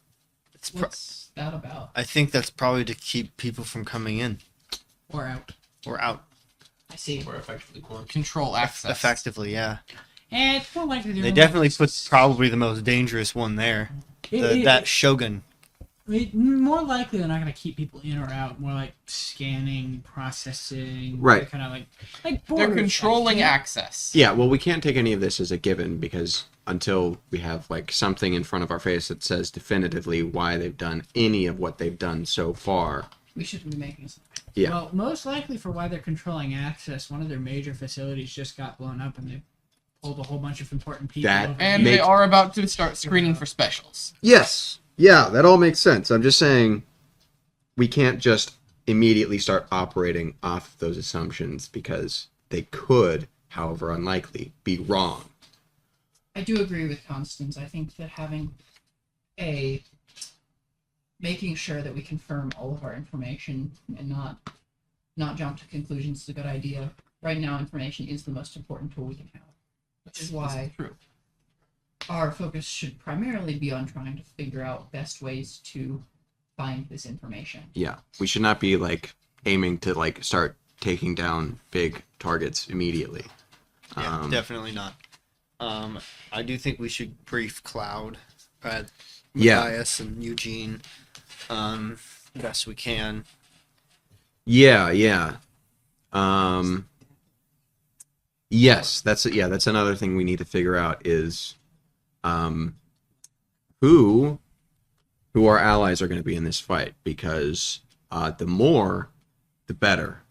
It's What's that about? I think that's probably to keep people from coming in Or out? or out I see. Or effectively quarantined. Control access. effectively. Yeah, And it's more likely they definitely put probably the most dangerous one there. That Shogun. More likely they're not going to keep people in or out. More like scanning, processing, Right. Kind of like They're border controlling stuff, access. Yeah, well, we can't take any of this as a given because until we have like something in front of our face that says definitively why they've done any of what they've done so far. We shouldn't be making this. Yeah. Well, most likely for why they're controlling access, one of their major facilities just got blown up, and they pulled a whole bunch of important people. That- over. And they Make- are about to start screening for specials. Yes. Yeah, that all makes sense. I'm just saying we can't just immediately start operating off those assumptions because they could, however unlikely, be wrong. I do agree with Constance. I think that making sure that we confirm all of our information and not jump to conclusions is a good idea. Right now, information is the most important tool we can have, which is why True. our focus should primarily be on trying to figure out best ways to find this information. Yeah, we should not be like aiming to like start taking down big targets immediately. Yeah, definitely not. I do think we should brief Cloud, Yeah. Matthias, and Eugene, best we can. Yeah. Yes, that's another thing we need to figure out is who our allies are going to be in this fight, because the more the better,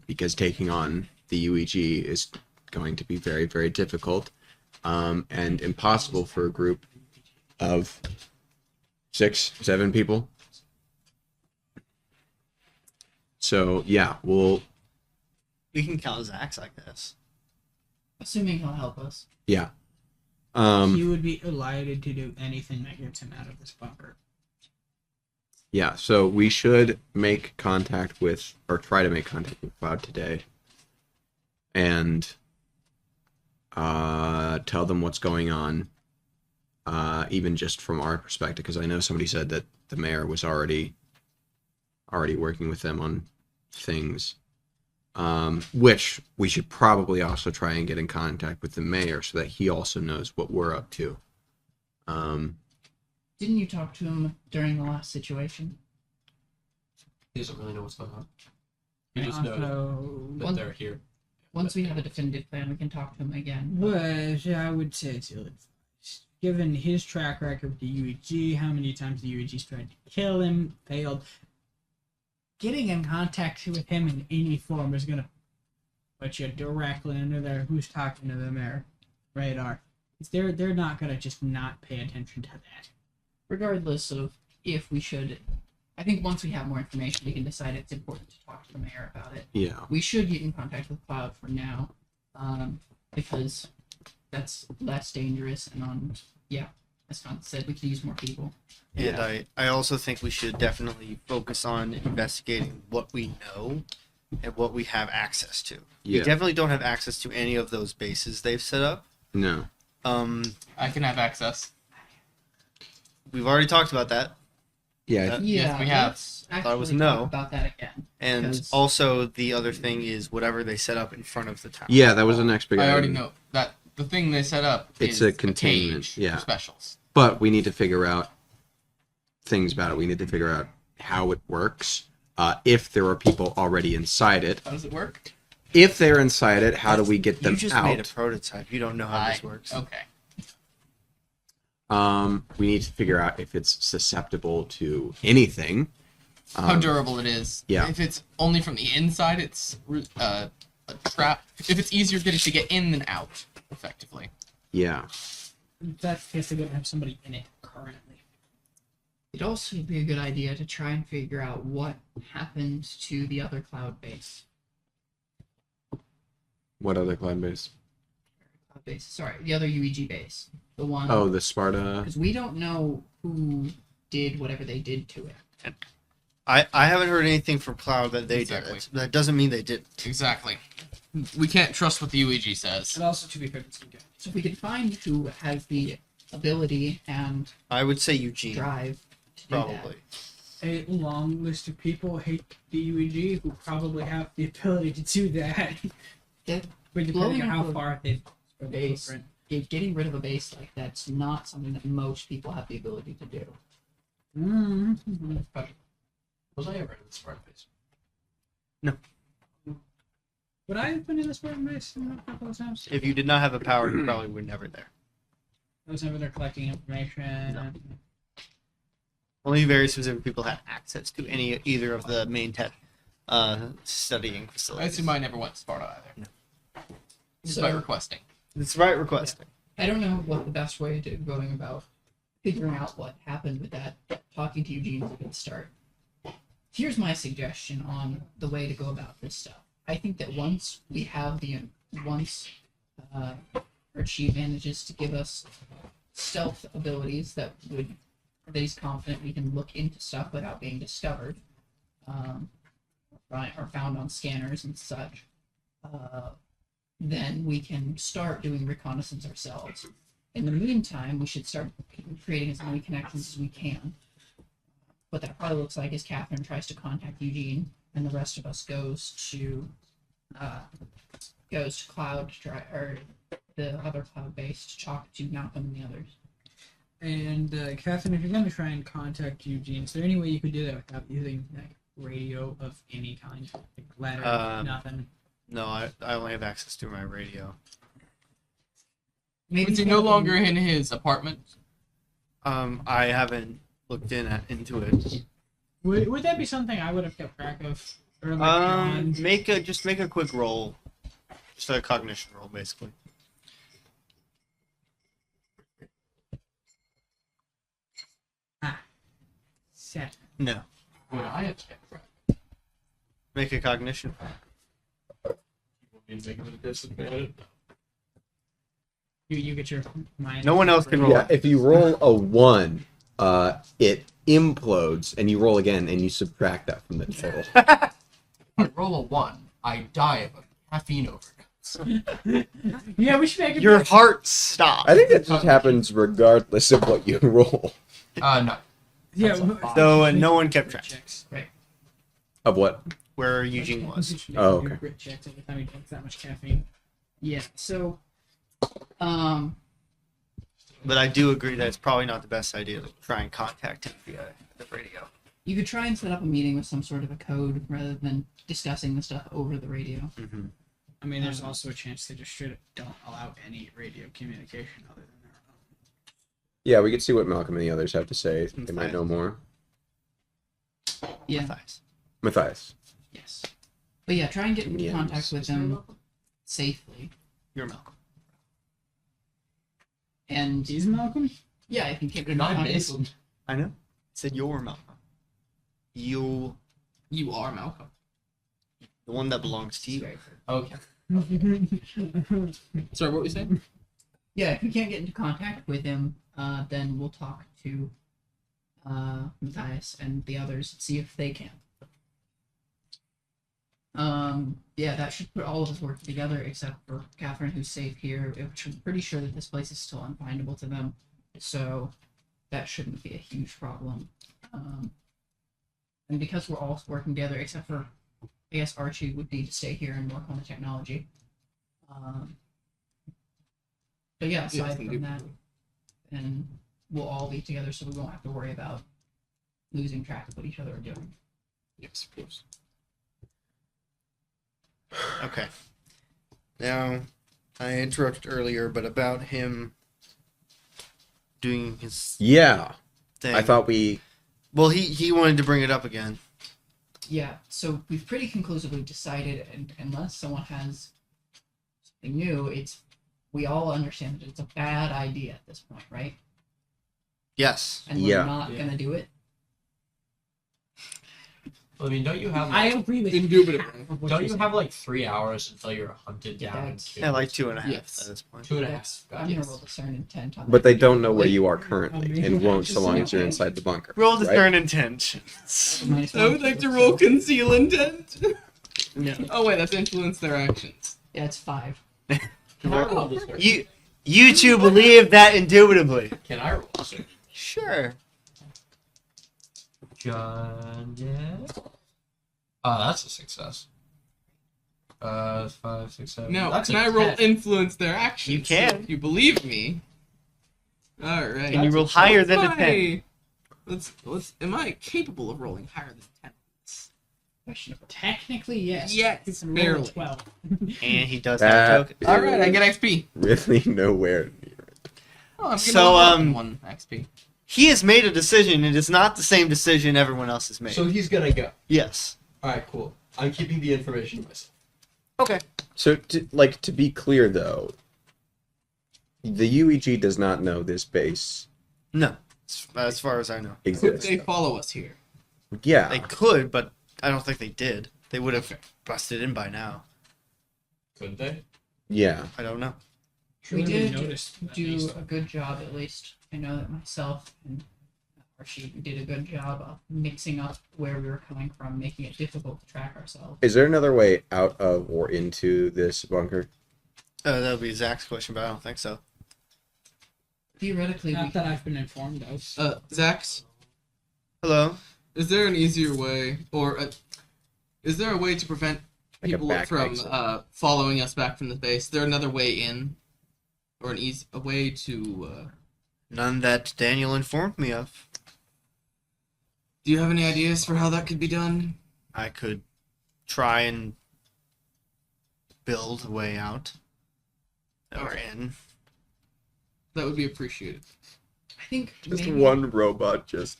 because taking on the UEG is going to be very, very difficult and impossible for a group of 6-7 people. So yeah, We can count Zach's, I guess. Assuming he'll help us. yeah. He would be delighted to do anything that gets him out of this bunker. Yeah, so we should make contact with, or try to make contact with Cloud today, and tell them what's going on, even just from our perspective, because I know somebody said that the mayor was already working with them on things, which we should probably also try and get in contact with the mayor so that he also knows what we're up to. Didn't you talk to him during the last situation? He doesn't really know what's going on. He And just knows also, that they're here. Once we have a definitive plan, we can talk to him again. was I would say to given his track record with the UEG, how many times the UEG's tried to kill him, failed. Getting in contact with him in any form is gonna put you directly under there. Who's talking to the mayor radar? They're not gonna just not pay attention to that. Regardless of if we should, I think once we have more information, we can decide it's important to talk to the mayor about it. Yeah. We should get in contact with Cloud for now, because that's less dangerous. And as Con said, we can use more people. And I also think we should definitely focus on investigating what we know and what we have access to. We Yeah. definitely don't have access to any of those bases they've set up. No. I can have access. We've already talked about that. Yeah. Yes, we have. Let's Thought it was actually no. talk about that again. And Because- also the other thing is whatever they set up in front of the town. Yeah, that was the next big I already item. know that the thing they set up It's is a containment, cage yeah. for specials. But we need to figure out things about it. We need to figure out how it works. If there are people already inside it. How does it work? If they're inside it, how do we get them You just out? made a prototype. You don't know how this works. Okay. We need to figure out if it's susceptible to anything. How durable it is. yeah. If it's only from the inside, it's a trap. If it's easier to get in than out, effectively. Yeah. That's because they're gonna have somebody in it currently. It'd also be a good idea to try and figure out what happened to the other cloud base. What other cloud base? Sorry, the other UEG base. The one. Oh, the Sparta. Because we don't know who did whatever they did to it. I haven't heard anything from Cloud that they did Exactly. it. That doesn't mean they didn't. Exactly. We can't trust what the UEG says. And also, to be fair, it's good. So if we can find who has the ability and I would say Eugene, drive to do probably. A long list of people hate the UEG who probably have the ability to do that. that, But Blowing depending on how up a far they've spread the base, footprint. getting rid of a base like that's not something that most people have the ability to do. Mm-hmm. Was I ever in the Sparta base? Would I have been in the Spartan base a couple of times? If you did not have a power, you probably were never there. I was never there collecting information. No. Only very specific people had access to either of the main studying I facilities. assume I never went to Sparta either. Just So- by requesting. It's right requesting. I don't know what the best way to going about figuring out what happened with that. Talking to Eugene is a good start. here's my suggestion on the way to go about this stuff. I think that once Archie manages to give us stealth abilities that he's confident we can look into stuff without being discovered, or found on scanners and such, then we can start doing reconnaissance ourselves. In the meantime, we should start creating as many connections as we can. What that probably looks like is Catherine tries to contact Eugene, and the rest of us goes to Cloud to try, or the other Cloud base to talk to Malcolm and the others. And Catherine, if you're going to try and contact Eugene, is there any way you could do that without using like radio of any kind, like ladder, nothing? No, I only have access to my radio. Maybe Is he no longer in his apartment? I haven't looked into it. Would that be something I would have kept track of earlier on? Make a quick roll, just a cognition roll, basically. Set. No, Would I have kept track? make a cognition. You make it a disadvantage. You get your mind. No one else can roll. Yeah, if you roll a 1, it implodes, and you roll again, and you subtract that from the total. I roll a 1. I die of a caffeine overdose. Yeah, we should make it. Your heart stops. I think that just happens regardless of what you roll. No. Yeah. So no one kept track Checks. Of what? where Eugene was. Oh, okay. Grit checks every time he drinks that much caffeine. Yeah. So, But I do agree that it's probably not the best idea to try and contact him via the radio. you could try and set up a meeting with some sort of a code rather than discussing the stuff over the radio. Mm-hmm. I mean, there's also a chance they just straight up don't allow any radio communication other than their own. Yeah, we could see what Malcolm and the others have to say. They might know more. Yeah. Matthias. Matthias. Yes. But yeah, try and get into Yes. contact with them safely. You're Malcolm. And He's Malcolm? yeah, if you can't get And into I'm contact, Mason. I know. I said you're Malcolm. You, You are Malcolm. the one that belongs to you. Very Okay. Sorry, what were we saying? yeah, if you can't get into contact with him, then we'll talk to Matthias and the others and see if they can. Yeah, that should put all of us working together except for Catherine, who's safe here. Which I'm pretty sure that this place is still unfindable to them, so that shouldn't be a huge problem. And because we're all working together, except for, I guess Archie would need to stay here and work on the technology. But yeah, aside from that, and we'll all be together, so we won't have to worry about losing track of what each other are doing. Yes, of course. Okay. Now, I interrupted earlier, but about him doing his Yeah, thing. I thought we. Well, he wanted to bring it up again. Yeah, so we've pretty conclusively decided, and unless someone has something new, we all understand that it's a bad idea at this point, right? Yes. And we're Yeah. not gonna do it. I mean, don't you have? I Like, agree with Indubitably. what don't you're you have like 3 hours until you're hunted down? and That's- Yeah, like 2.5 Yes. at this point. 2.5. That's, I'm Gotcha. gonna roll discern intent on But that. they don't know where you are currently, and won't so long as you're inside the bunker. Roll right? discern intentions. Minus I would one. like to roll conceal intent. No. Oh wait, that's influence their actions. Yeah, it's 5. Can I roll this? You two believe that indubitably. Can I roll this? Sure. John, yeah. That's a success. 5, 6, 7. No, that's can a I roll 10. influence their actions? You can. If you believe me. All right. Can you roll higher than a 10? Why? Let's. Am I capable of rolling higher than 10? Questionable. Technically, yes. Yes, You can roll a barely. 12. And he does That have tokens. All right, I get XP. Really nowhere near it. Oh, I'm gonna So, level up in 1 XP. He has made a decision. It is not the same decision everyone else has made. So he's gonna go. Yes. Alright, cool. I'm keeping the information to myself. Okay. So, to be clear though, the UEG does not know this base No. As far as I know. Could exists. they follow us here? Yeah. They could, but I don't think they did. They would have busted in by now. Couldn't they? Yeah. I don't know. Sure We we did noticed at do least. a good job, at least. I know that myself and Archie did a good job of mixing up where we were coming from, making it difficult to track ourselves. Is there another way out of or into this bunker? That would be Zach's question, but I don't think so. Theoretically, we Not that I've been informed of. Zax, Hello? is there an easier way, or is there a way to prevent Like a people back from exit. following us back from the base? Is there another way in, or a way to? None that Daniel informed me of. Do you have any ideas for how that could be done? I could try and build a way out. Or in. That would be appreciated. I think Just maybe one robot just...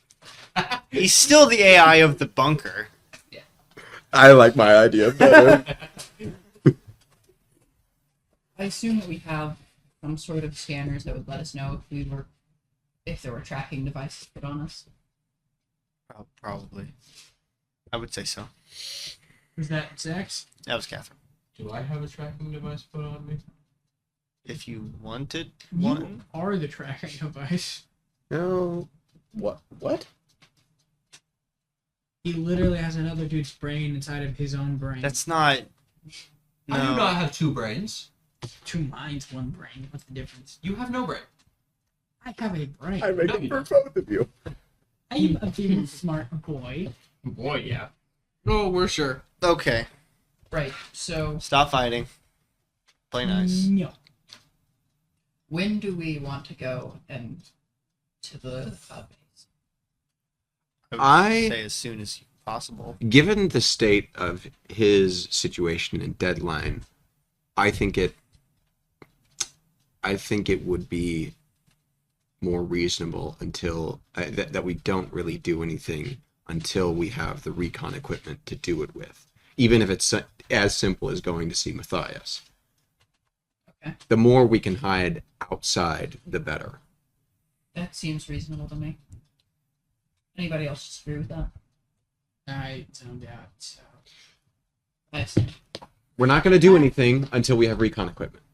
He's still the AI of the bunker. I like my idea better. I assume that we have some sort of scanners that would let us know if there were tracking devices put on us. Probably. I would say so. Was that Zax? That was Catherine. Do I have a tracking device put on me? If you wanted You one. are the tracking device. No. What? He literally has another dude's brain inside of his own brain. That's not. No. I do not have two brains. two minds, one brain. What's the difference? You have no brain. I have a brain. I make it for both of you. I'm a big smart boy. Boy, yeah. Oh, we're sure. Okay. Right. So Stop fighting. Play nice. No. when do we want to go and to the base? I would say as soon as possible. Given the state of his situation and deadline, I think it would be more reasonable until that we don't really do anything until we have the recon equipment to do it with, even if it's as simple as going to see Matthias. Okay. The more we can hide outside, the better. That seems reasonable to me. Anybody else disagree with that? I zoned out. So. I see. We're not going to do anything until we have recon equipment.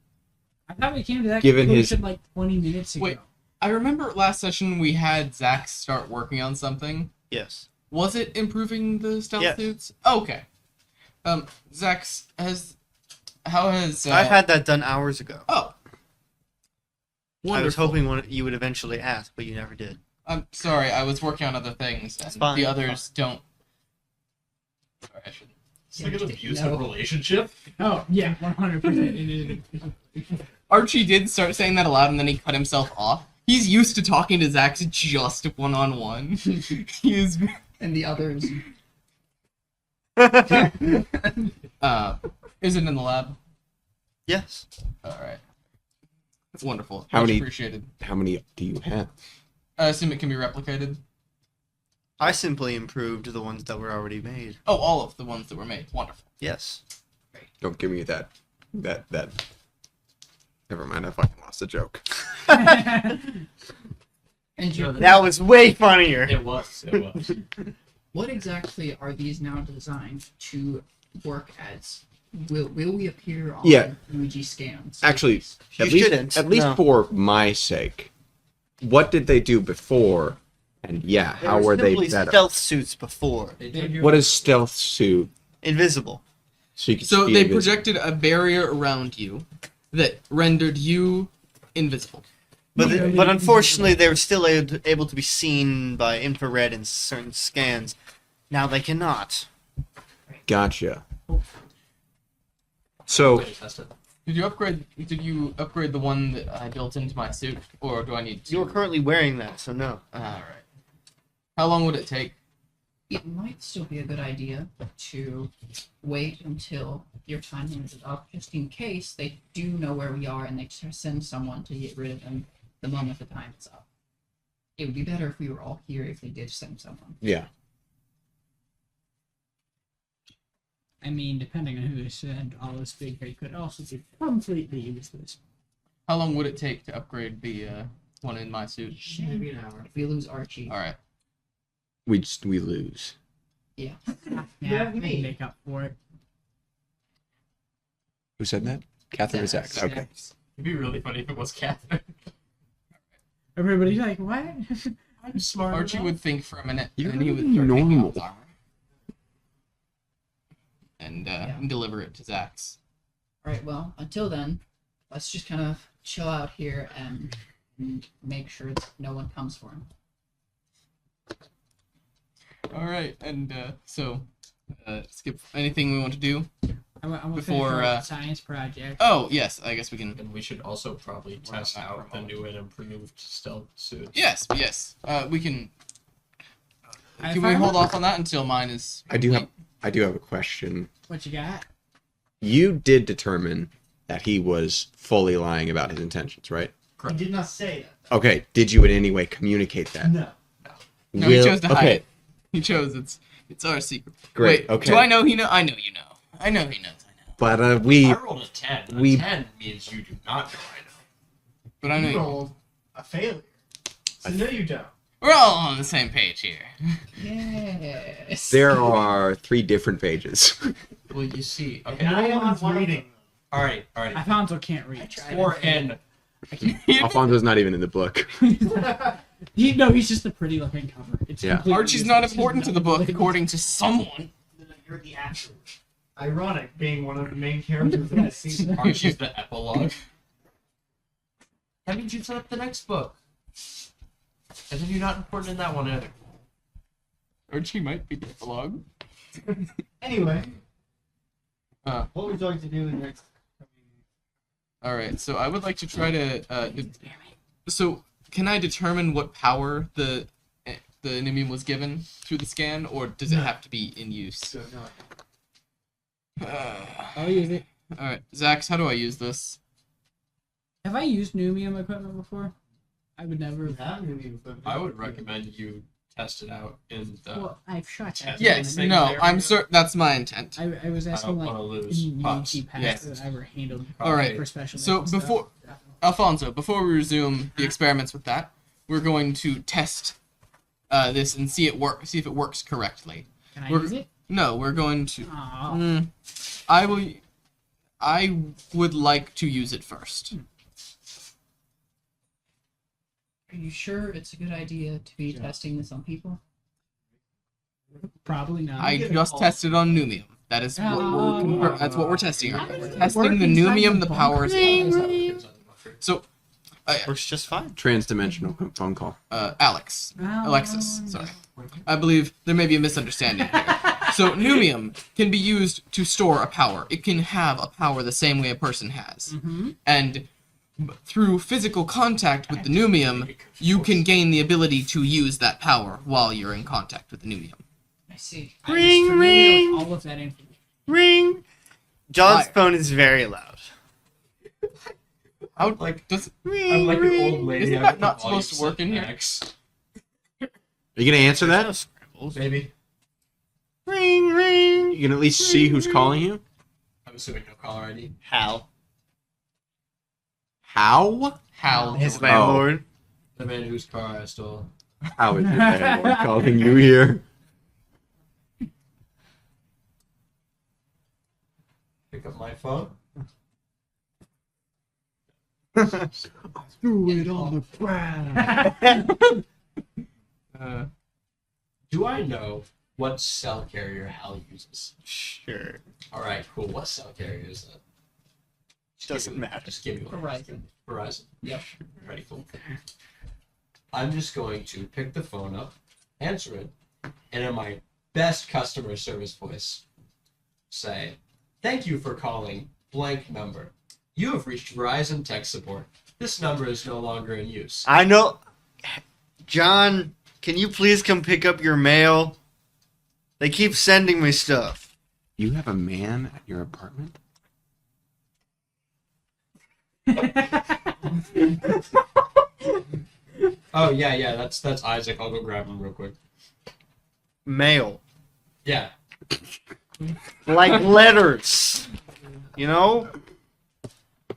I thought we came to that Given conclusion like 20 minutes ago. Wait. I remember last session we had Zach start working on something. Yes. Was it improving the stealth Yes. suits? Okay. Zach, how has... I had that done hours ago. Oh. I was Wonderful. hoping you would eventually ask, but you never did. I'm sorry, I was working on other things, and fine, the it's others don't... Sorry, I shouldn't. It's like an abusive relationship. Oh, yeah, 100%. It is. Archie did start saying that aloud, and then he cut himself off. He's used to talking to Zach just one-on-one. He is... And the others. Is it in the lab? Yes. Alright. That's wonderful. How Much many- appreciated. How many do you have? I assume it can be replicated. I simply improved the ones that were already made. Oh, all of the ones that were made. Wonderful. Yes. Don't give me that. Never mind, I fucking lost the joke. And you, That was way funnier. It was. It was. what exactly are these now designed to work as? Will we appear on Yeah. UEG scans? Actually, You at least, shouldn't, at least no. for my sake, what did they do before? And yeah, how were they simply better? stealth suits before. What is stealth suit? Invisible. So you can So see they invisible. projected a barrier around you that rendered you invisible. But unfortunately, they were still able to be seen by infrared in certain scans. Now they cannot. Gotcha. So Did you upgrade the one that I built into my suit, or do I need to? You're currently wearing that, so no. All right. How long would it take? It might still be a good idea to wait until your time limit is up, just in case they do know where we are and they send someone to get rid of them the moment the time is up. It would be better if we were all here if they did send someone. yeah, I mean, depending on who said all this big, they could also be completely useless. How long would it take to upgrade the one in my suit? Maybe an hour. If we lose Archie, All right. we lose. Yeah. Yeah, I can make up for it. Who said that? Catherine or Zach? Okay. It'd be really funny if it was Catherine. Everybody's like, what? I'm smart. Archie would think for a minute, You're and then he would start taking normal. off his armor. And deliver it to Zax. All right. Well, until then, let's just kind of chill out here and make sure that no one comes for him. All right, and so skip anything we want to do. I want Before, to finish our science project. Oh yes, I guess we can. And we should also probably test that for a out the moment. new and improved stealth suit. Yes. We can. I Can we found- hold off on that until mine is? I do have a question. What you got? You did determine that he was fully lying about his intentions, right? I did not say that. Okay. Did you in any way communicate that? No. No, he chose to hide okay. it. He chose it's our secret. Great. Wait, okay. do I know he know? I know you know. I know he knows. I know. But we I rolled a 10. we- A 10 means you do not know I know. But I know You you. rolled a failure. So no, you don't. We're all on the same page here. Yes. there are 3 different pages. Well, you see. Okay. And no I one's want reading. Alrighty. Alfonso can't read. Or N. Alfonso's not even in the book. He's just a pretty looking cover. It's Yeah. completely Archie's not useless. important to the book, according to someone. You're the actor. Ironic, being one of the main characters of this season. Archie's the epilogue. That means you set up the next book. And then you're not important in that one either. Archie might be the epilogue. Anyway, Uh. what we're going to do next. All right, so I would like to try to. So can I determine what power the Nimium was given through the scan, or does it No. have to be in use? So, no. I'll use it. All right, Zax, how do I use this? Have I used Numium equipment before? I would never. I would recommend you test it out in the. Well, I've shot that. Test Yes, thing no, there. I'm certain that's my intent. I was I asking don't like want to lose any pots. key packs Yes. that I ever handled. All right, For special. so mission before- stuff. Alfonso, before we resume the experiments with that, we're going to test this and see if it works correctly. Can I we're- use it? No, we're going to. Aw. I would like to use it first. Are you sure it's a good idea to be testing this on people? Probably not. I just tested on Numium. That is what that's what we're testing. How We're does it testing work the inside Numium, the the powers. So, Works just fine. Transdimensional phone call. Alex, Oh. Alexis, sorry. I believe there may be a misunderstanding here. So, Numium can be used to store a power. It can have a power the same way a person has. Mm-hmm. And through physical contact with the Numium, you can gain the ability to use that power while you're in contact with the Numium. I see. Ring, With ring, all of that information. ring. John's Fire. phone is very loud. How does I'm like an old lady. Isn't I that put not the volume supposed to work set in here? max. Are you gonna answer that? Maybe. Ring, ring. You can at least see who's calling you. I'm assuming no caller ID. Hal. How? Hal? His Oh. landlord. The man whose car I stole. How is your landlord calling you here? Pick up my phone. Threw it on the ground. Do I know what cell carrier Hal uses? Sure. All right, cool. What cell carrier is that? Doesn't matter. Just give me one. Verizon. Verizon. Yep. Pretty cool. I'm just going to pick the phone up, answer it, and in my best customer service voice, say, "Thank you for calling blank number. You have reached Verizon tech support. This number is no longer in use." I know. John, can you please come pick up your mail? They keep sending me stuff. You have a man at your apartment? Oh yeah, that's Isaac. I'll go grab him real quick. Mail. Yeah. Like letters. You know?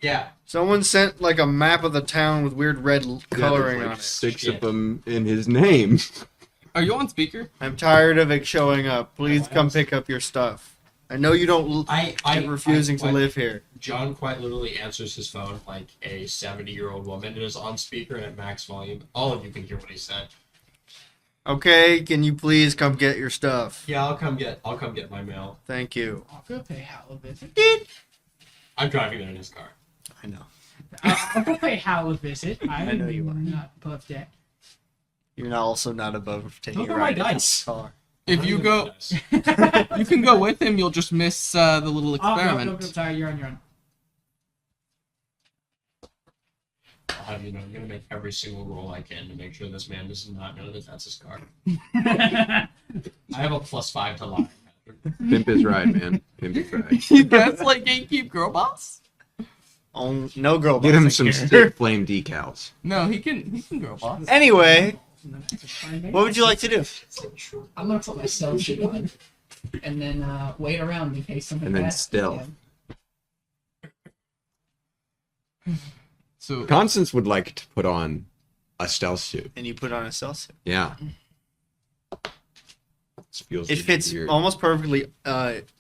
Yeah. Someone sent like a map of the town with weird red coloring Yeah, on there's like it. 6 Shit. of them in his name. Are you on speaker? I'm tired of it showing up. Please come pick up your stuff. I know you don't. Keep refusing to live here. John quite literally answers his phone like a 70-year-old woman. It is on speaker and at max volume. All of you can hear what he said. Okay, can you please come get your stuff? Yeah, I'll come get my mail. Thank you. I'll go pay Hal a visit. I'm driving there in his car. I know. I'll go pay Hal a visit. I know you are. Not above deck. You're not also not above taking Look a at my ride in dice. his car. If you go, Nice. you can go with him. You'll just miss the little Oh, experiment. no, sorry, you're on. I'll have you know, I'm gonna make every single roll I can to make sure this man does not know that that's his car. I have a +5 to lie. Pimp is right, man. Pimp is right. That's like Gatekeep Girl Boss. Oh, no girl. Get him boss some here. stick flame decals. No, he can Girl Boss. Anyway, what would you like to do? I'm gonna put my stealth shit on, and then wait around in case something. And then bad stealth. happens. So Constance would like to put on a stealth suit. And you put on a stealth suit. Yeah. This feels It fits weird. almost perfectly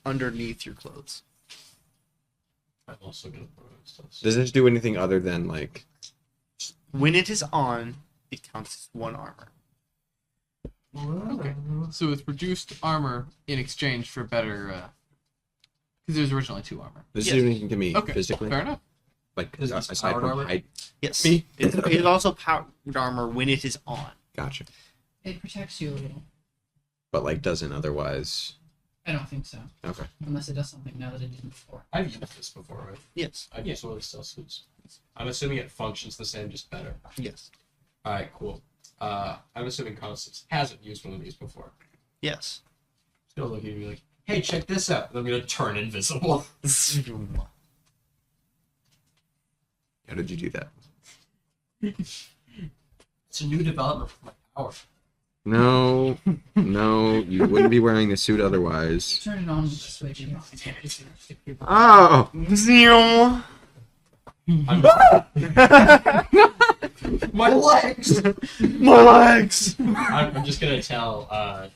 underneath your clothes. I'm also gonna put on stuff. Does this do anything other than like? When it is on, it counts as 1 armor. okay, so it's reduced armor in exchange for better. Because there's originally 2 armor. Does Yes. it do anything to me Okay, physically? fair enough. Like Is this aside powered from armor? height? Yes. Me? It is also powered armor when it is on. Gotcha. It protects you a little. But like doesn't otherwise. I don't think so, Okay. unless it does something now that it didn't before. I've used this before, right? Yes. I've used one of the stealth suits. I'm assuming it functions the same, just better. Yes. Alright, cool. I'm assuming Constance hasn't used one of these before. Yes. She's gonna look at you and be like, hey, check this out. And I'm gonna turn invisible. How did you do that? It's a new development for my power. No, no, you wouldn't be wearing the suit otherwise. Turn it on with the switch. Oh, Zero. My legs! My legs. I'm just gonna tell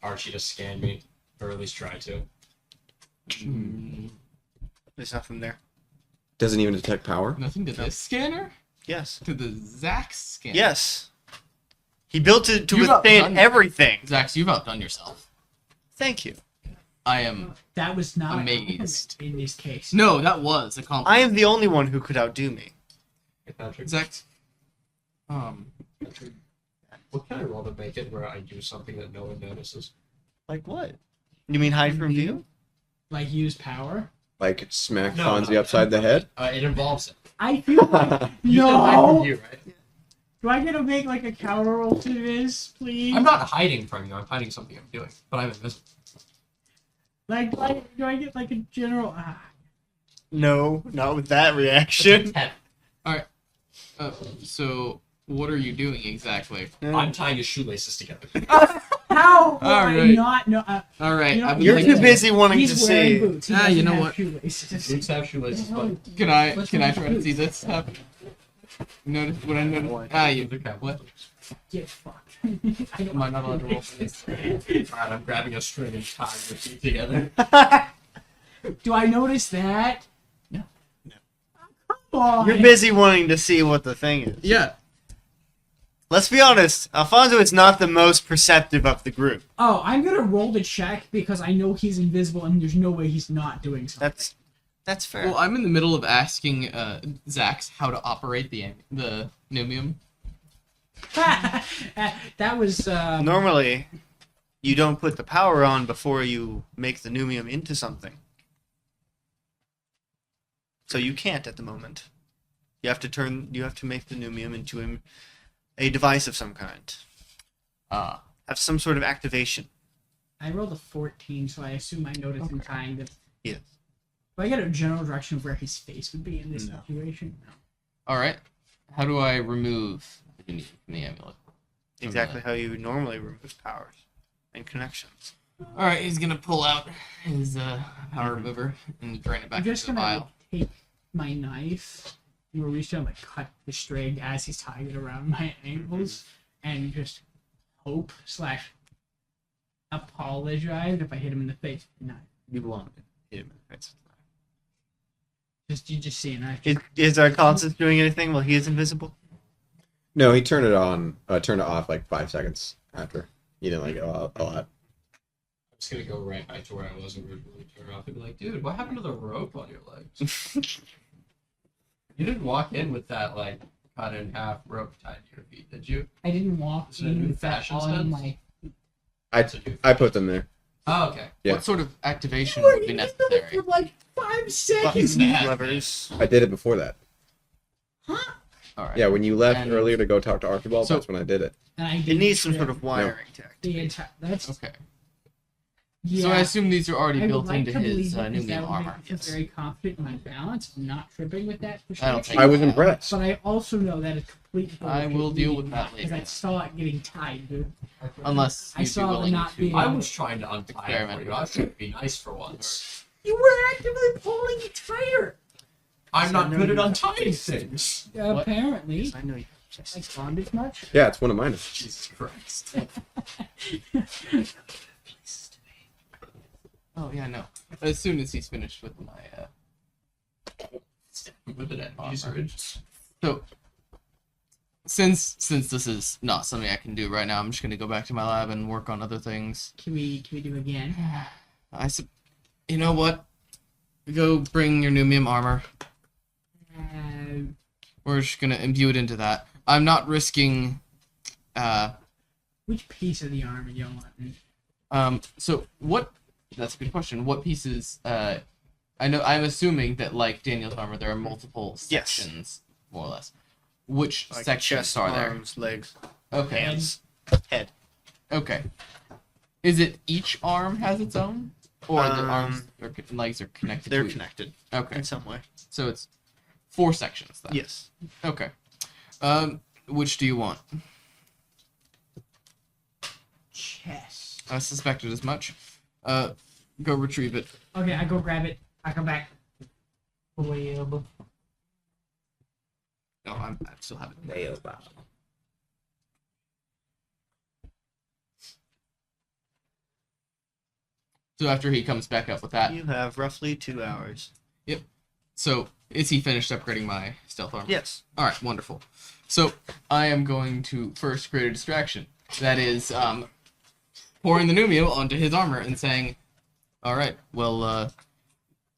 Archie to scan me, or at least try to. There's nothing there. doesn't even detect power. Nothing to this scanner? Yes. To the Zax scanner? Yes. He built it to You've withstand outdone- everything. Zax, you've outdone yourself. Thank you. I am. That was not Amazed. in this case. No, that was a I compliment. am the only one who could outdo me. Hey, Patrick, Zax. what can I roll to make it where I do something that no one notices? Like what? You mean hide from view? Like use power. Like smack No, Fonzie no. upside the head. It involves it. I feel like You said hide from no. you, right? Do I get to make like a counter roll to this, please? I'm not hiding from you. I'm hiding something I'm doing, but I'm invisible. Like, do I get like a general? No, not with that reaction. So, what are you doing exactly? I'm tying his shoelaces together. How will I Alright. not know? Alright, You know, I would You're like too to- busy wanting to He's wearing see. boots. He Ah, you doesn't know have what? shoelaces. Boots have shoelaces, but Can I What's can I wrong try with to see boots? this happen? Notice what I noticed? Ah, you. What? Get fucked. I don't Am I not allowed to roll for this? Alright, I'm grabbing a string and tying your feet together. Do I notice that? No. Come on. You're busy wanting to see what the thing is. Yeah. Let's be honest. Alfonso is not the most perceptive of the group. Oh, I'm gonna roll the check because I know he's invisible and there's no way he's not doing something. That's fair. Well, I'm in the middle of asking Zax how to operate the Numium. That was Normally, you don't put the power on before you make the Numium into something. So you can't at the moment. You have to make the Numium into a device of some kind. Have some sort of activation. I rolled a 14, so I assume I noticed him tying the. Yes. Do I get a general direction of where his face would be in this No. situation? All right. How do I remove the amulet? Exactly how you would normally remove powers and connections. All right. He's gonna pull out his power remover and drain it back I'm into just the gonna vial. take my knife and reach down, like cut the string as he's tying it around my ankles, and just hope / apologize if I hit him in the face. No, You won't hit him in the face. you just see a knife. Is our Constance doing anything while he is invisible? No, he turned it on. Turned it off like 5 seconds after. He didn't like it a lot. I'm just gonna go right back to where I was and really turn off and be like, dude, what happened to the rope on your legs? You didn't walk in with that like cut in half rope tied to your feet, did you? I didn't walk Is it a in new with that fashion on sense? my. I put them there. Oh, okay. Yeah. What sort of activation would be necessary? like 5 seconds. Buttons, levers. I did it before that. All right. Yeah, when you left And- earlier to go talk to Archibald, So- that's when I did it. And I It didn't needs some trip sort of wiring tech. the entire. That's Okay. yeah. So I assume these are already I would built like into to his believe it, 'cause Numium that would armor. make me feel very confident in my balance, not tripping with that. I don't think- I was impressed. But I also know that it's complete. I will deal with that because I later. saw it getting tied, dude. Unless I you'd be saw it willing not to. being- I was trying to untie it Experiment. for you. I was trying to be nice for once. You were actively pulling it tighter. I'm not know good at you- untying things. Apparently, I know you. like bondage much. Yeah, it's one of mine. Jesus Christ. Oh yeah, no. As soon as he's finished with my With an end Armor. user. So, since this is not something I can do right now, I'm just gonna go back to my lab and work on other things. Can we do again? You know what? Go bring your Numium armor. We're just gonna imbue it into that. I'm not risking. Which piece of the armor you want? So what? That's a good question. What pieces? I know. I'm assuming that like Daniel's armor, there are multiple Yes. sections, more or less. Which Like sections chest, are there? arms, legs, Okay. hands, head. Okay. Is it each arm has its own, or the arms or legs are connected? They're to each? connected Okay. in some way. So it's 4 sections then. Yes. Okay. Which do you want? Chest. I suspected as much. Go retrieve it. Okay, I go grab it. I come back. No, I still have it. So after he comes back up with that, You have roughly 2 hours. so is he finished upgrading my stealth armor? Yes. All right, wonderful. So I am going to first create a distraction. That is, pouring the Numium onto his armor and saying, "All right, well,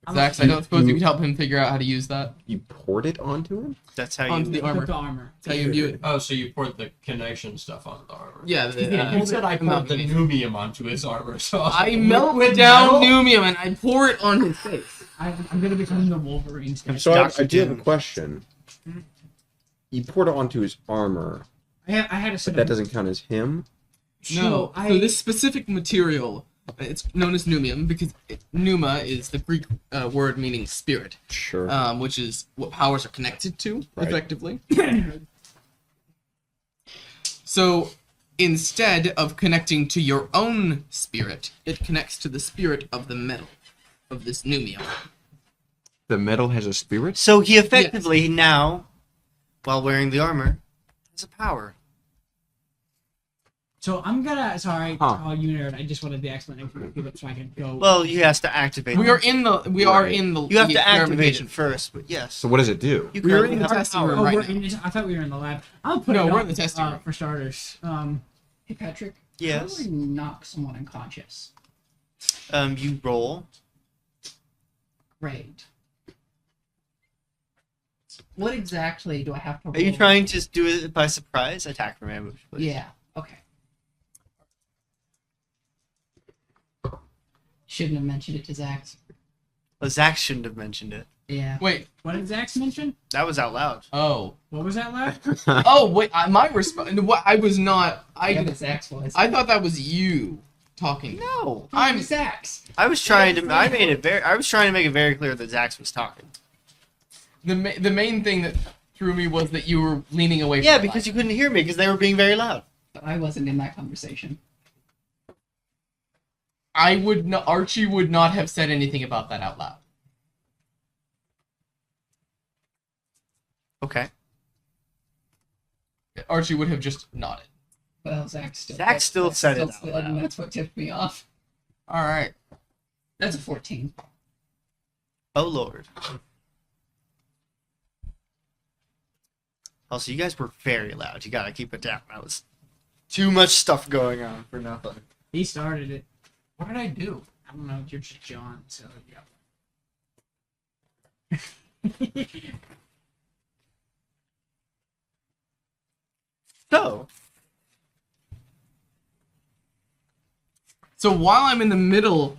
Zax, I don't suppose you could help him figure out how to use that You poured it onto him? That's how onto you. the armor. Put the armor. That's how you imbue it." Oh, so you poured the connection stuff onto the armor. Yeah, You said I poured the amalgamate. Numium onto his armor, so I melt down Numium and I pour it on his face. I'm gonna become the Wolverine. Step. So Dr. I did have a Doom. question. You poured it onto his armor, I had a but set that of. doesn't count as him? No, so this specific material, it's known as Numium because Pneuma is the Greek word meaning spirit, Sure. which is what powers are connected to, Right. effectively. So instead of connecting to your own spirit, it connects to the spirit of the metal, of this Numium. The metal has a spirit? So he effectively now, while wearing the armor, has a power. So I'm gonna. Sorry, Huh. oh, you nerd. I just wanted the explanation to give it so I can go. Well, he has to activate. We are in the. You have the to activate experimentation. it first, but yes. So what does it do? You We're currently in the have testing power. room oh, right we're now. in. I thought we were in the lab. I'll put No, it we're up, in the testing room. for starters. Hey Patrick. Yes. How do I knock someone unconscious? You roll. Great. What exactly do I have to roll? Are you trying to do it by surprise? Attack from ambush, please. Yeah. Okay. Shouldn't have mentioned it to Zax. Well, Zach shouldn't have mentioned it. Yeah. Wait. What did Zax mention? That was out loud. Oh. What was that lab? Oh wait. My response. What I was not. Yeah, but Zax was. I thought that was you talking. No. I'm. Zax. I was trying to. I was trying to make it very clear that Zax was talking. The main thing that threw me was that you were leaning away. Yeah, from the because mic. you couldn't hear me because they were being very loud. But I wasn't in that conversation. I would not. Archie would not have said anything about that out loud. Okay. Archie would have just nodded. Well, Zach still. Zach still said it out and loud. that's what tipped me off. All right. That's a 14. Oh Lord. Also, you guys were very loud. You gotta keep it down. That was too much stuff going on for nothing. He started it. What did I do? I don't know. You're just John, so yeah. So while I'm in the middle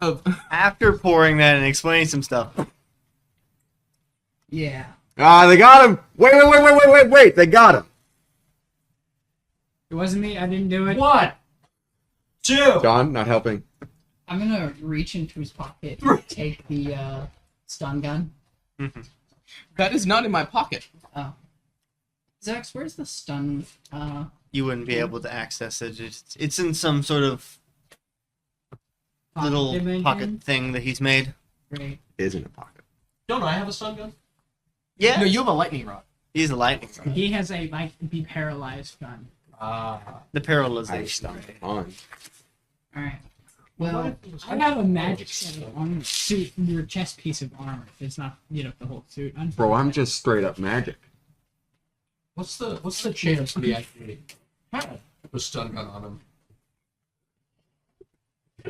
of After pouring that and explaining some stuff, Yeah. Ah, they got him! Wait! They got him! It wasn't me. I didn't do it. 1, 2. John, not helping. I'm gonna reach into his pocket, take the stun gun. that is not in my pocket. Oh. Zax, where's the stun? you wouldn't be able to access it. It's in some sort of little dimension? pocket thing that he's made. Right. Is in a pocket. Don't I have a stun gun? Yeah, No, you have a lightning rod. he's a lightning rod. He has a be paralyzed gun. The I paralyzation. stunned on. Alright. Well, I have a magic set of armor suit, your chest piece of armor. It's not, the whole suit. Bro, I'm just straight up magic. What's the chance we actually have a stun gun on him?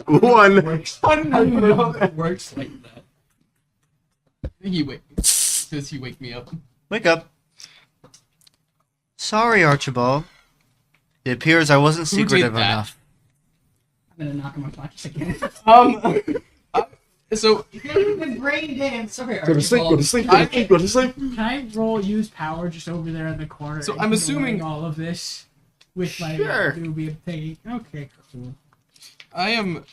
1. I don't know if it works like that. Does he wake me up? Wake up. Sorry, Archibald. It appears I wasn't Who did secretive that? enough. I'm gonna knock him unconscious again. So Brain dance. Sorry, Go to sleep, go to sleep, go to sleep, go to sleep. Can I roll use power just over there in the corner? So and I'm ignoring assuming- all of this with my Sure. doobie thingy. Okay, cool. I am.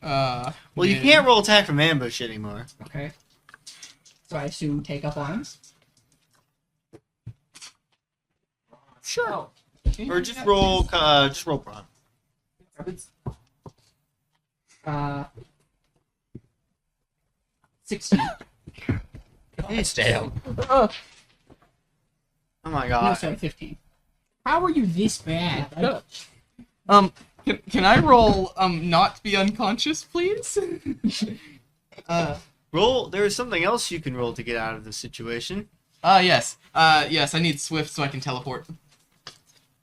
Well, you man. can't roll attack from ambush anymore. Okay. So I assume take up arms. Sure. Or just roll brawn. Uh. 16. Damn. Uh, Oh my No, god. sorry, 15. How are you this bad? Can I roll not to be unconscious, please? Roll. There is something else you can roll to get out of the situation. Yes. Yes, I need Swift so I can teleport.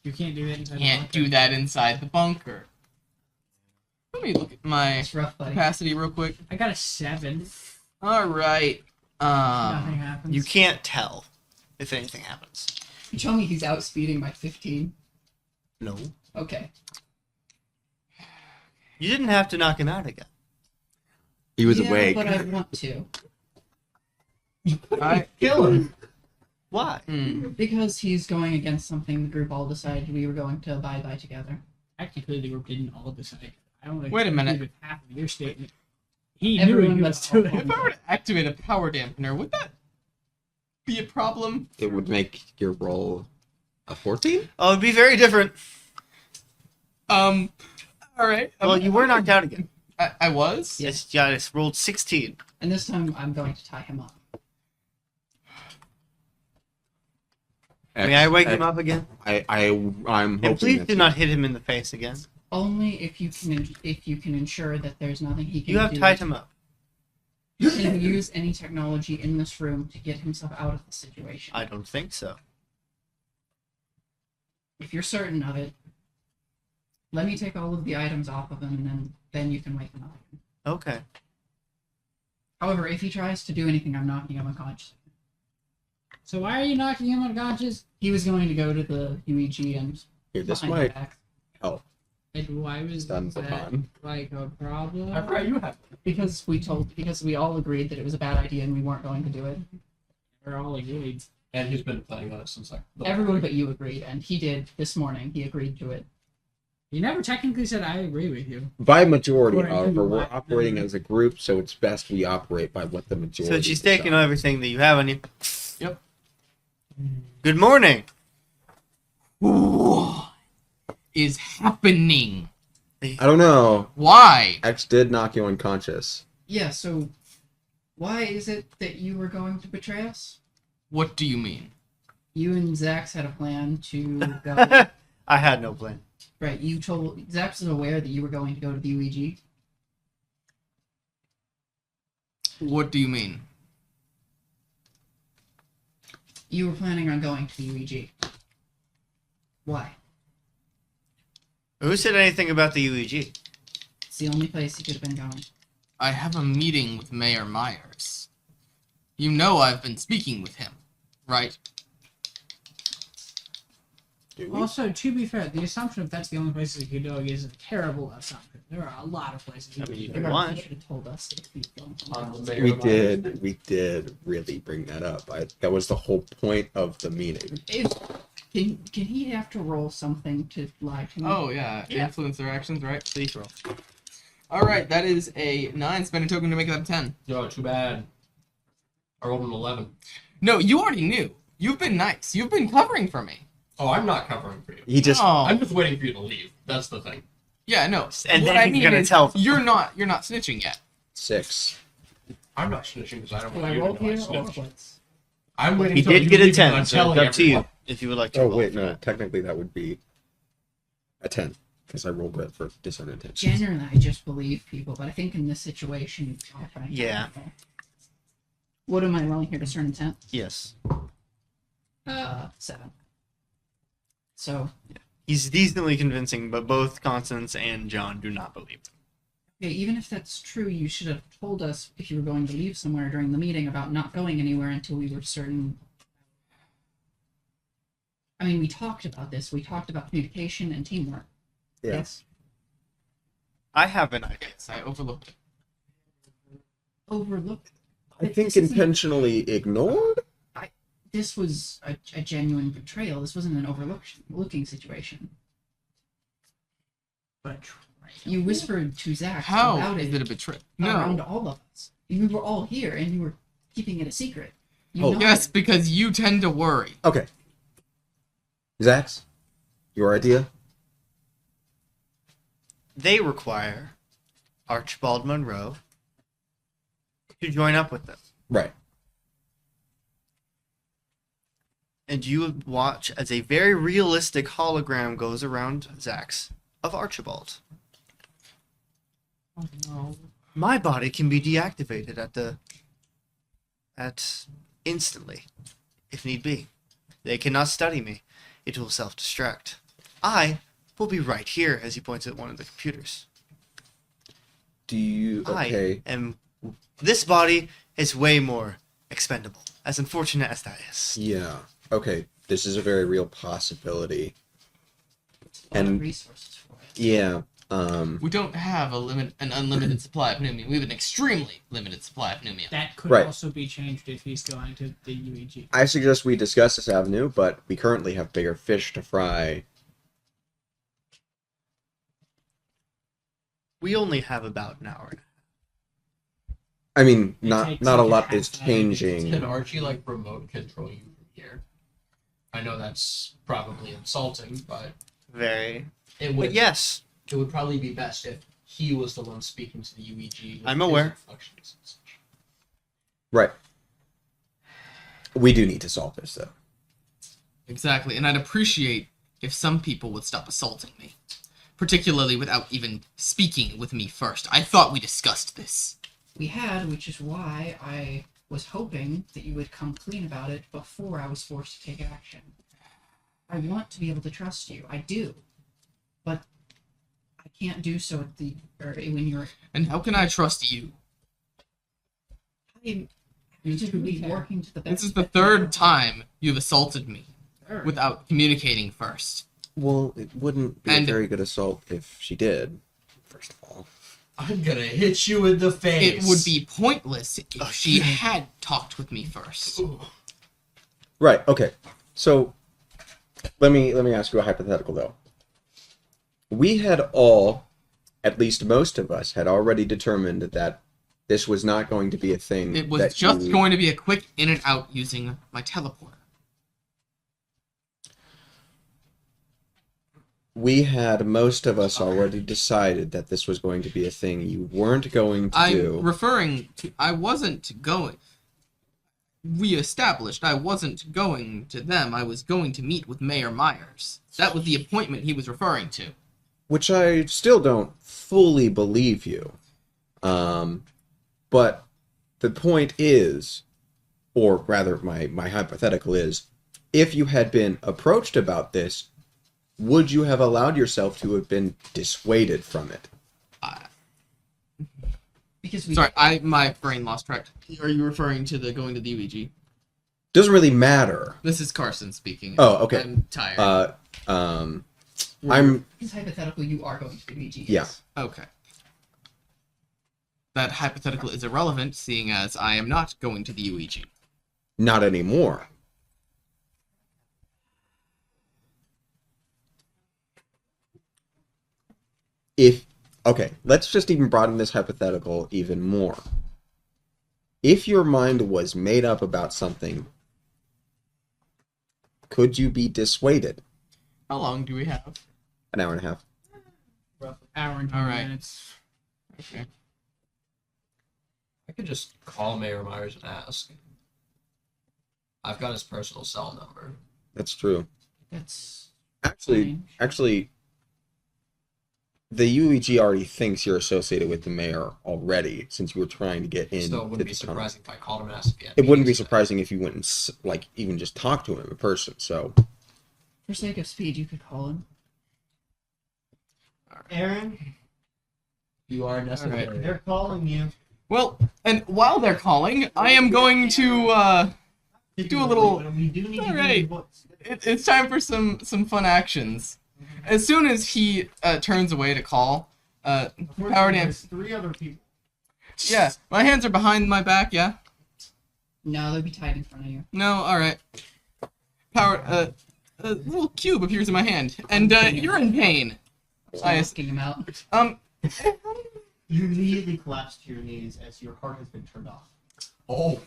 You can't do that. Inside Can't do that inside the bunker. Let me look at my It's rough, buddy. capacity real quick. I got a 7. Alright. Nothing happens. You can't tell if anything happens. You tell me he's outspeeding by 15. No. Okay. You didn't have to knock him out again. He was Yeah, awake. but I want to. Kill him. Why? Because he's going against something the group all decided we were going to abide by together. Technically, the group didn't all decide. I don't Wait a minute. agree with half of your statement. He Everyone knew he but was doing If I were to activate a power dampener, would that be a problem? It would make your roll a 14? Oh, it'd be very different. Alright. Well, you were knocked out again. I was? Yes, you guys rolled 16. And this time I'm going to tie him up. May I wake him up again? I'm hoping And please that do not hit him in the face again. Only if you can ensure that there's nothing he can You have do. tied him up. He can use any technology in this room to get himself out of the situation. I don't think so. If you're certain of it, let me take all of the items off of him, and then you can wake him up. Okay. However, if he tries to do anything, I'm knocking him unconscious. So why are you knocking him unconscious? He was going to go to the UEG and Here, this behind might your back. help. And why was Stun that baton. like a problem? I forgot you have. Because we all agreed that it was a bad idea and we weren't going to do it. We're all agreed. And he's been planning on it since like. Everyone but you agreed, and he did this morning. He agreed to it. You never technically said I agree with you. By majority, According to however, we're what? operating as a group, so it's best we operate by what the majority So she's taking decide. everything that you have on you. Yep. Good morning. What is happening? I don't know. Why? X did knock you unconscious. Yeah, so why is it that you were going to betray us? What do you mean? You and Zax had a plan to go. I had no plan. Right, you told Zax is aware that you were going to go to the UEG. What do you mean? You were planning on going to the UEG. Why? Who said anything about the UEG? It's the only place you could have been going. I have a meeting with Mayor Myers. You know I've been speaking with him, right? Also, to be fair, the assumption if that's the only places you could go is a terrible assumption. There are a lot of places you I mean, could you go. can Regardless, want. you should have told us if you don't. On the know. mayor We did really bring that up. That was the whole point of the meeting. Can he have to roll something to lie to me? Oh, yeah. Yeah. Influence their actions, right? Please roll. Alright, that is a 9. Spend a token to make it up 10. No, too bad. I rolled an 11. No, you already knew. You've been nice. You've been covering for me. Oh, I'm not covering for you. He just Oh. I'm just waiting for you to leave. That's the thing. Yeah, no. And what then I he's mean gonna is, tell- you're not snitching yet. 6. I'm not snitching because I don't Will want I you roll to know I here or snitched. what's? I'm waiting He till did you get a leave and 10, I'm so telling it's up to you everyone. if you would like to Oh roll. wait, no. Technically, that would be a 10 because I rolled it for dishonest intentions. Generally, I just believe people, but I think in this situation, it's all kind of Yeah. technical. What am I rolling here? Discern intent? Yes. 7. So, He's decently convincing, but both Constance and John do not believe him. okay, even if that's true, you should have told us if you were going to leave somewhere during the meeting about not going anywhere until we were certain. I mean, we talked about this. We talked about communication and teamwork. Yeah. Yes. I have an idea. Yes, I overlooked it. Overlooked. I think This isn't- intentionally ignored. This was a genuine betrayal. This wasn't an overlooking situation. But You whispered to Zach How about is it it a betrayal? around No. all of us. We were all here, and you were keeping it a secret. You Oh. know Yes, it. because you tend to worry. Okay. Zax, your idea? They require Archibald Monroe to join up with them. Right. And you would watch as a very realistic hologram goes around Zax of Archibald. Oh, no. My body can be deactivated at instantly, if need be. They cannot study me. It will self-destruct. I will be right here, as he points at one of the computers. Do you? Okay. This body is way more expendable, as unfortunate as that is. Yeah. Okay. This is a very real possibility. A lot of And- resources for it. Yeah. We don't have an unlimited supply of pneumium. We have an extremely limited supply of pneumium. that could Right. also be changed if he's going to the UEG. I suggest we discuss this avenue, but we currently have bigger fish to fry. We only have about an hour. I mean, It not takes not a like a lot half is hour. changing. Can Archie like remote control you from here? I know that's probably insulting, but Very. it would But yes, it would probably be best if he was the one speaking to the UEG. with I'm his aware. inflections and such. Right. We do need to solve this, though. Exactly, and I'd appreciate if some people would stop assaulting me. Particularly without even speaking with me first. I thought we discussed this. We had, which is why I was hoping that you would come clean about it before I was forced to take action. I want to be able to trust you. I do. But I can't do so when you're And how can I trust you? I'm to be working to the best. This is the third time you've assaulted me without communicating first. Well, it wouldn't be And- a very good assault if she did. First of all. I'm gonna hit you in the face. It would be pointless if she had talked with me first. Right. Okay. So, let me ask you a hypothetical though. We had all, at least most of us, had already determined that this was not going to be a thing. It was that just you- going to be a quick in and out using my teleporter. We had most of us already decided that this was going to be a thing you weren't going to I'm do. referring to. I wasn't going. we established, I wasn't going to them. I was going to meet with Mayor Myers. That was the appointment he was referring to. Which I still don't fully believe you. But the point is, or rather my hypothetical is, if you had been approached about this, would you have allowed yourself to have been dissuaded from it? Because we Sorry, my brain lost track. Are you referring to the going to the UEG? Doesn't really matter. This is Carson speaking. Oh, okay. I'm tired. I'm It's hypothetical. You are going to the BG. Yeah. Okay. That hypothetical is irrelevant, seeing as I am not going to the UEG. not anymore. Okay, let's just even broaden this hypothetical even more. If your mind was made up about something, could you be dissuaded? How long do we have? An hour and a half. Roughly hour and 20 All right. minutes. Okay. I could just call Mayor Myers and ask. I've got his personal cell number. That's true. That's Actually, fine. the UEG already thinks you're associated with the mayor already, since you were trying to get in. Still, it to wouldn't be the tunnel. surprising if I called him and asked if he had It wouldn't be meetings today. surprising if you went and like even just talked to him in person. So For sake of speed, you could call him. Aaron, You are necessary. Alright. they're calling you. Well, and while they're calling, I am going to do a little. We do need All right. It's time for some fun actions. As soon as he turns away to call, Power Dam. There's 3 other people. Yeah, my hands are behind my back. Yeah. No, they'd be tied in front of you. No. All right. Power. A little cube appears in my hand, and you're in pain. Asking him out. You immediately collapse to your knees as your heart has been turned off. Oh,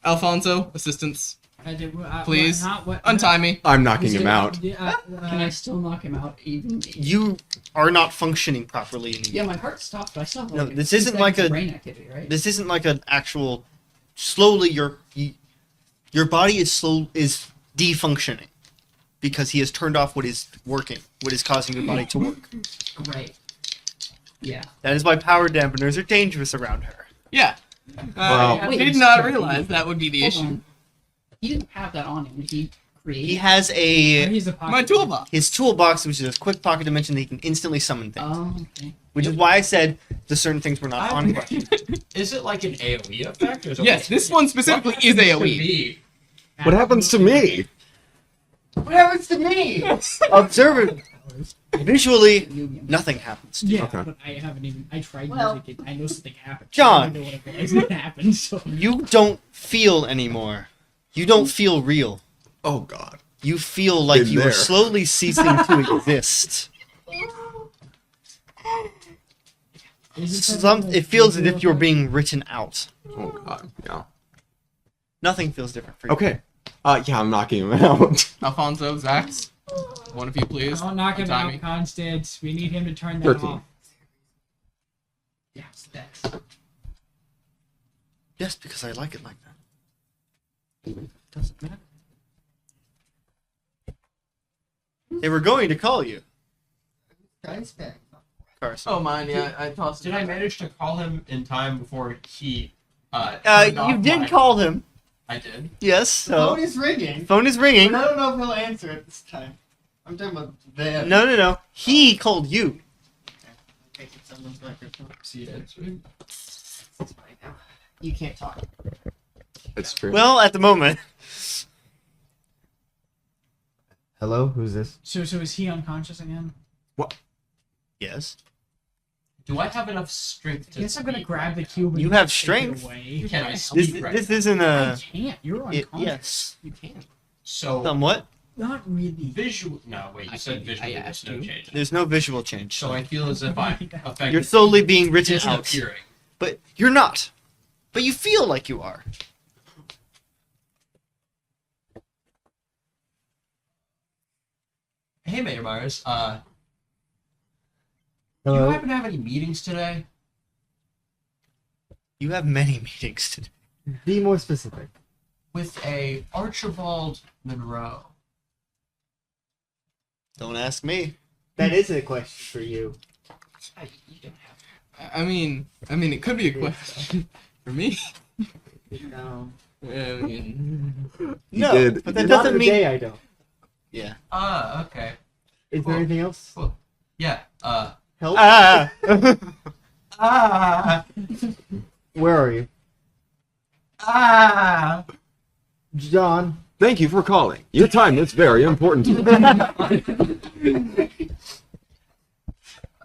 Alfonso, assistance, Please. please untie me. I'm knocking him out. Can I still knock him out? Even You are not functioning properly anymore. yeah, my heart stopped, but I still have No, like this 2 isn't like seconds of a- brain activity, right? This isn't like an actual. Slowly, your body is defunctioning because he has turned off what is working, what is causing your body to work. Great. Yeah. That is why power dampeners are dangerous around her. Yeah. Well- I Wait, did I'm not sorry. realize that would be the Hold issue. on. He didn't have that on him. Did he create? He has He's a My toolbox. his toolbox, which is a quick pocket dimension that he can instantly summon things. Oh, okay. Which is why I said the certain things were not on him. is it like an AOE effect? Or is it Yes, this one specifically is Could AOE. be. What happens to me? What happens to me? Observe it. Visually, Union. nothing happens to you. Yeah, Okay. but I haven't even. I tried Well- music and I know something happened. John. I don't know what it was that happened. So You don't feel anymore. You don't feel real. Oh God. You feel like Been you there. are slowly ceasing to exist. It feels as if you're being written out. Oh God. Yeah. Nothing feels different for you. Okay. Yeah, I'm knocking him out. Alfonso, Zax, one of you, please. don't knock him untie out, me. Constance. We need him to turn that 13. off. Yeah, that's. Yes, because I like it like that. Doesn't matter. They were going to call you. Carson. Oh, mine. Yeah, I tossed it. Did I manage to call him in time before he? turned off You did my- call him. I did. Yes. So Phone is ringing. phone is ringing. I don't know if he'll answer it this time. I'm talking about them. No. He called you. Take it, someone's microphone. See you answering. It's fine now. You can't talk. That's true. Well, at the moment. Hello, who's this? So is he unconscious again? Yes. Do I have enough strength I to? guess I'm gonna speak grab the right cube. And You have take it strength. away. Can I This speak right this now? isn't I a. can't. You're unconscious. Yes. You can. So Somewhat. Not really. visual. No, wait. You I said can- visually. I There's asked no you. change. There's no visual change. So I feel as if I'm affected. You're slowly being written out. disappearing. But you're not. But you feel like you are. Hey, Mayor Myers. Do you Hello. happen to have any meetings today? You have many meetings today. Be more specific. with a Archibald Monroe. Don't ask me. That is a question for you. You don't have I mean, it could be a question for me. No. I mean, No, did. but that Not doesn't mean. today, I don't. Yeah. Okay. Is there Well- anything else? Yeah, Help? Ah. Where are you? John. Thank you for calling. Your time is very important to me.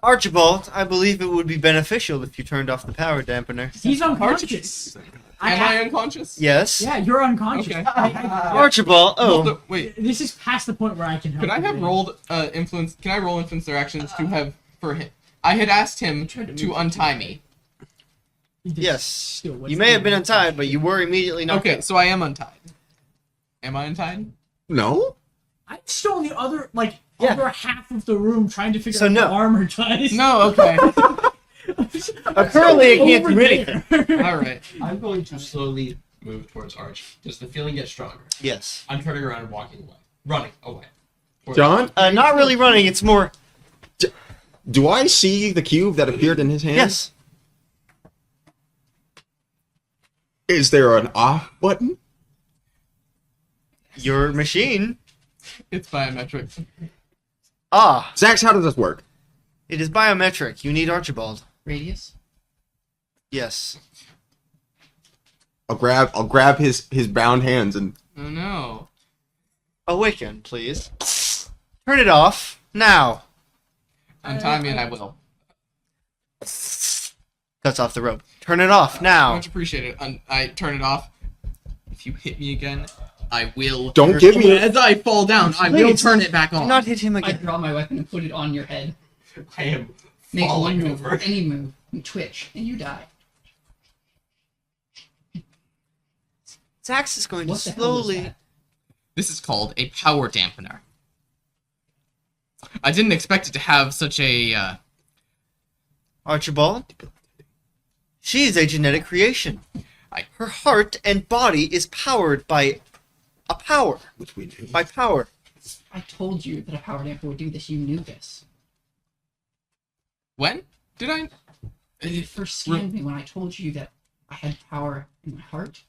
Archibald, I believe it would be beneficial if you turned off the power dampener. He's unconscious. am I unconscious? Yes. Yeah, you're unconscious. Okay. Archibald. Roll Oh. wait, This is past the point where I can help. could I have you. rolled influence? Can I roll influence their actions to have for him? I had asked him to untie me. Yes. Still, what's You may the- have been untied, but you were immediately knocked Okay, out. so I am untied. Am I untied? No? I'm still in the other, like, Yeah. other half of the room trying to figure So out no. what armor does. No. Okay. Currently, it can't Over do anything. there. All right. I'm going to slowly move towards Arch. Does the feeling get stronger? Yes. I'm turning around and walking away. Running away. Towards- John, Not really running. It's more. do I see the cube that appeared in his hand? Yes. Is there an off button? Your machine. It's biometric. Ah. Zax, how does this work? It is biometric. You need Archibald. radius. Yes. I'll grab his bound hands and Oh no. Awaken, please. Turn it off now. Untie me and I will. Cuts off the rope. Turn it off now. Much appreciated. I turn it off. If you hit me again, I will. don't give me As I fall down, I will Please, turn it back Do on. not hit him I again. draw my weapon and put it on your head. I am Make one falling move, over. or any move, you twitch, and you die. Zax is going What to the hell was slowly. that? This is called a power dampener. I didn't expect it to have such a. Archibald. She is a genetic creation. Her heart and body is powered by a power. which we do. By power. I told you that a power damper would do this. You knew this. When did I? When you first scanned me, when I told you that I had power in my heart,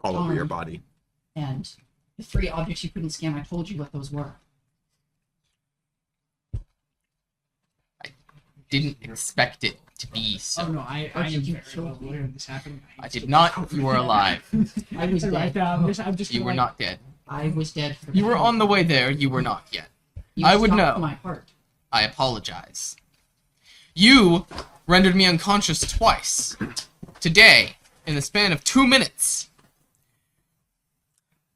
all over your body. and the three objects you couldn't scan, I told you what those were. Didn't expect it to be so. Oh no, I Archie, am you very killed well me. aware of this happening. I did not. You were alive. I was Right dead. now, I'm just You were like, not dead. I was dead. For You were on the way there. You were not yet. You I would stopped know. my heart. I apologize. You rendered me unconscious twice. Today, in the span of 2 minutes.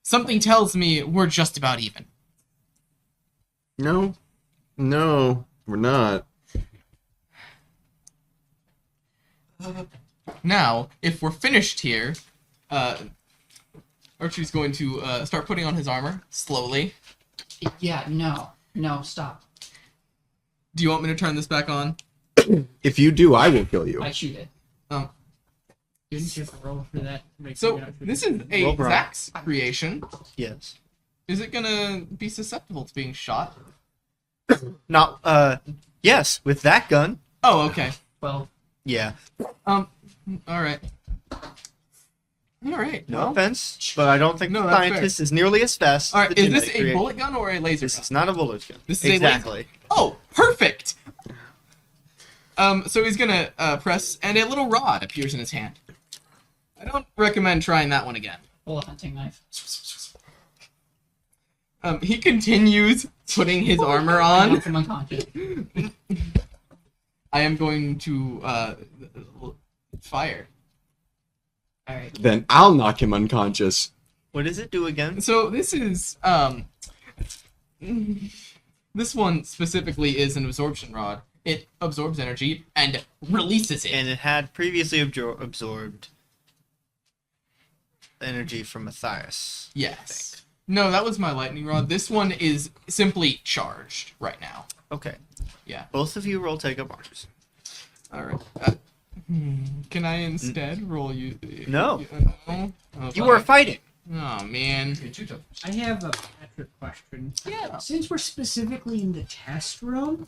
Something tells me we're just about even. No, we're not. Now, if we're finished here, Archie's going to start putting on his armor slowly. Yeah, no, stop. Do you want me to turn this back on? If you do, I will kill you. I shoot it. Didn't you have to roll for that? Make So, sure you this is a Roll, Brian. Zax creation. Yes. Is it gonna be susceptible to being shot? Not, yes, with that gun. Oh, okay. Well, Yeah. Alright. Alright. No well. offense, but I don't think No, the that's scientist is nearly as fast. as Alright, the is this genetic a creation. bullet gun or a laser This gun? is not a bullet gun. This is a laser- exactly. Oh, perfect! So he's gonna press, and a little rod appears in his hand. I don't recommend trying that one again. pull a hunting knife. He continues putting his armor I on. knock him unconscious. I am going to fire. All right. Then I'll knock him unconscious. What does it do again? So this is this one specifically is an absorption rod. It absorbs energy and releases it. And it had previously absorbed energy from Matthias. Yes. No, that was my lightning rod. This one is simply charged right now. Okay. Yeah. Both of you roll take up archers. All right. Can I instead roll you? No. Oh, You are fine. fighting. Oh man. Okay, 2 tokens. I have a Patrick question. Yeah. Since we're specifically in the test room,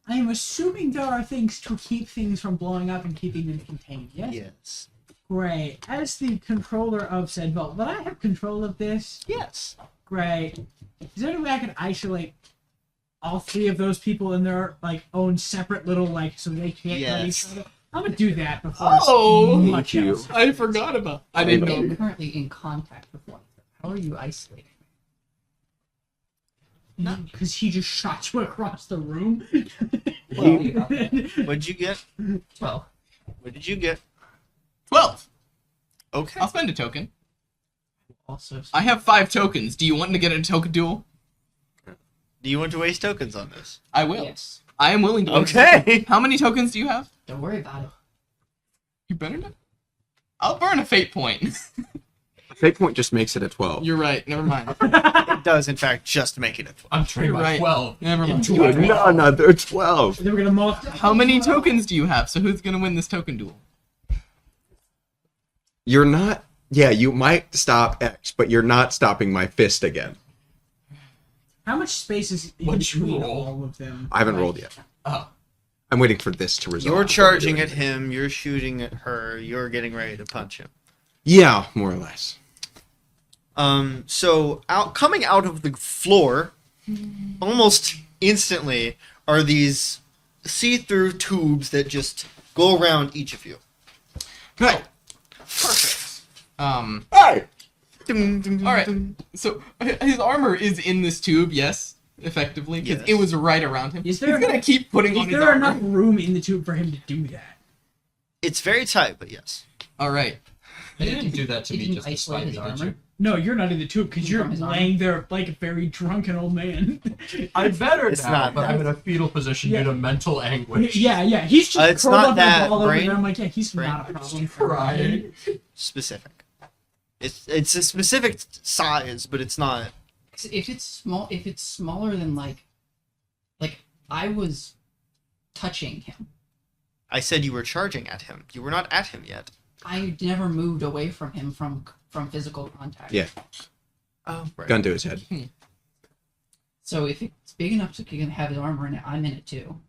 I am assuming there are things to keep things from blowing up and keeping them contained, yes? Yes. Great. As the controller of said vault, would I have control of this? Yes. Great. Is there any way I can isolate all 3 of those people in their like own separate little like so they can't hurt each Yes. other? I'm gonna do that before Oh, much you. else. I forgot about. I didn't know. I'm currently in contact with one of them. How are you isolating? Because he just shot you across the room. Well, What'd you get? 12. What did you get? 12. Okay. I'll spend a token. Also, I have 5 tokens. Do you want to get a token duel? Do you want to waste tokens on this? I will. yes. I am willing to. waste Okay. tokens. How many tokens do you have? Don't worry about it. You better not. I'll burn a fate point. Fate point just makes it a 12. You're right. Never mind. It does, in fact, just make it a 12. I'm trained You're by right. 12. Never mind. Into a Another 12. Then we're gonna multiply. How many tokens do you have? So who's gonna win this token duel? You're not. Yeah, you might stop X, but you're not stopping my fist again. How much space is in What'd you between roll? all of them? I haven't rolled yet. Oh. I'm waiting for this to resolve. You're charging at him, you're shooting at her, you're getting ready to punch him. Yeah, more or less. So coming out of the floor, almost instantly, are these see-through tubes that just go around each of you. Good. Perfect. Hey! All right. So his armor is in this tube, yes, effectively, because Yes. it was right around him. Is there He's gonna keep putting on Is his there armor. enough room in the tube for him to do that? It's very tight, but yes. All right. They didn't do that to Did me you just to isolate spite his me, did armor? you? No, you're not in the tube because you're From his arm? laying there like a very drunken old man. I'm better It's now, not but that. I'm in a fetal position Yeah. due to mental anguish. yeah, he's just It's curled not up that, and balled over brain. there. I'm like, yeah, he's Brain. not a problem. Crying. Specific. It's a specific size, but it's not. If it's smaller than like I was touching him. I said you were charging at him. You were not at him yet. I never moved away from him from physical contact. Yeah. Oh, right. Gun to his head. So if it's big enough so he can have his armor in it, I'm in it too.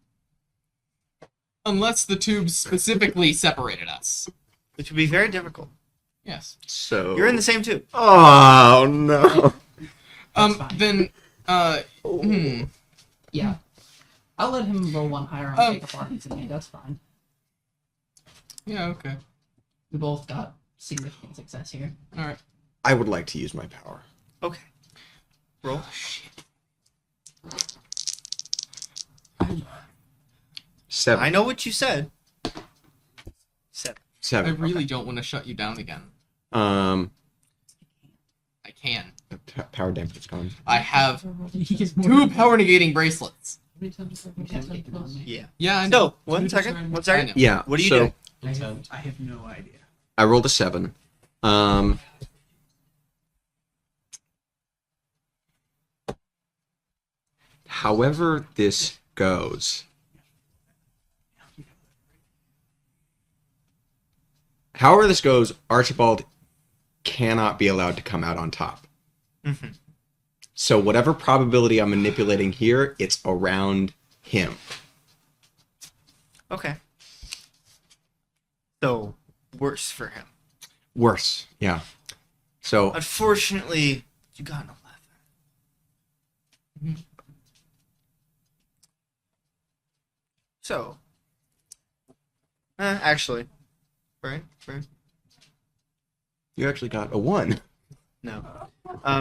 Unless the tubes specifically separated us. Which would be very difficult. Yes. So You're in the same tube. Oh no. fine. Then, Yeah. I'll let him roll one higher on take apartments than me. That's fine. Yeah. Okay. We both got significant success here. All right. I would like to use my power. Okay. Roll. Seven. I know what you said. 7. I Seven. really don't want to shut you down again. Um, I can. power damage gone. I have He gets more 2 power negating bracelets. You can't take it on me. Yeah. Yeah. I know. So, one Two second. different- One I second. know. Yeah. What are you so doing? I have no idea. I rolled a 7. However this goes. However this goes, Archibald cannot be allowed to come out on top. Mm-hmm. So whatever probability I'm manipulating here, it's around him. Okay. So, worse for him. Worse, yeah. So Unfortunately, you got an 11. So, actually, right? you actually got a 1. No.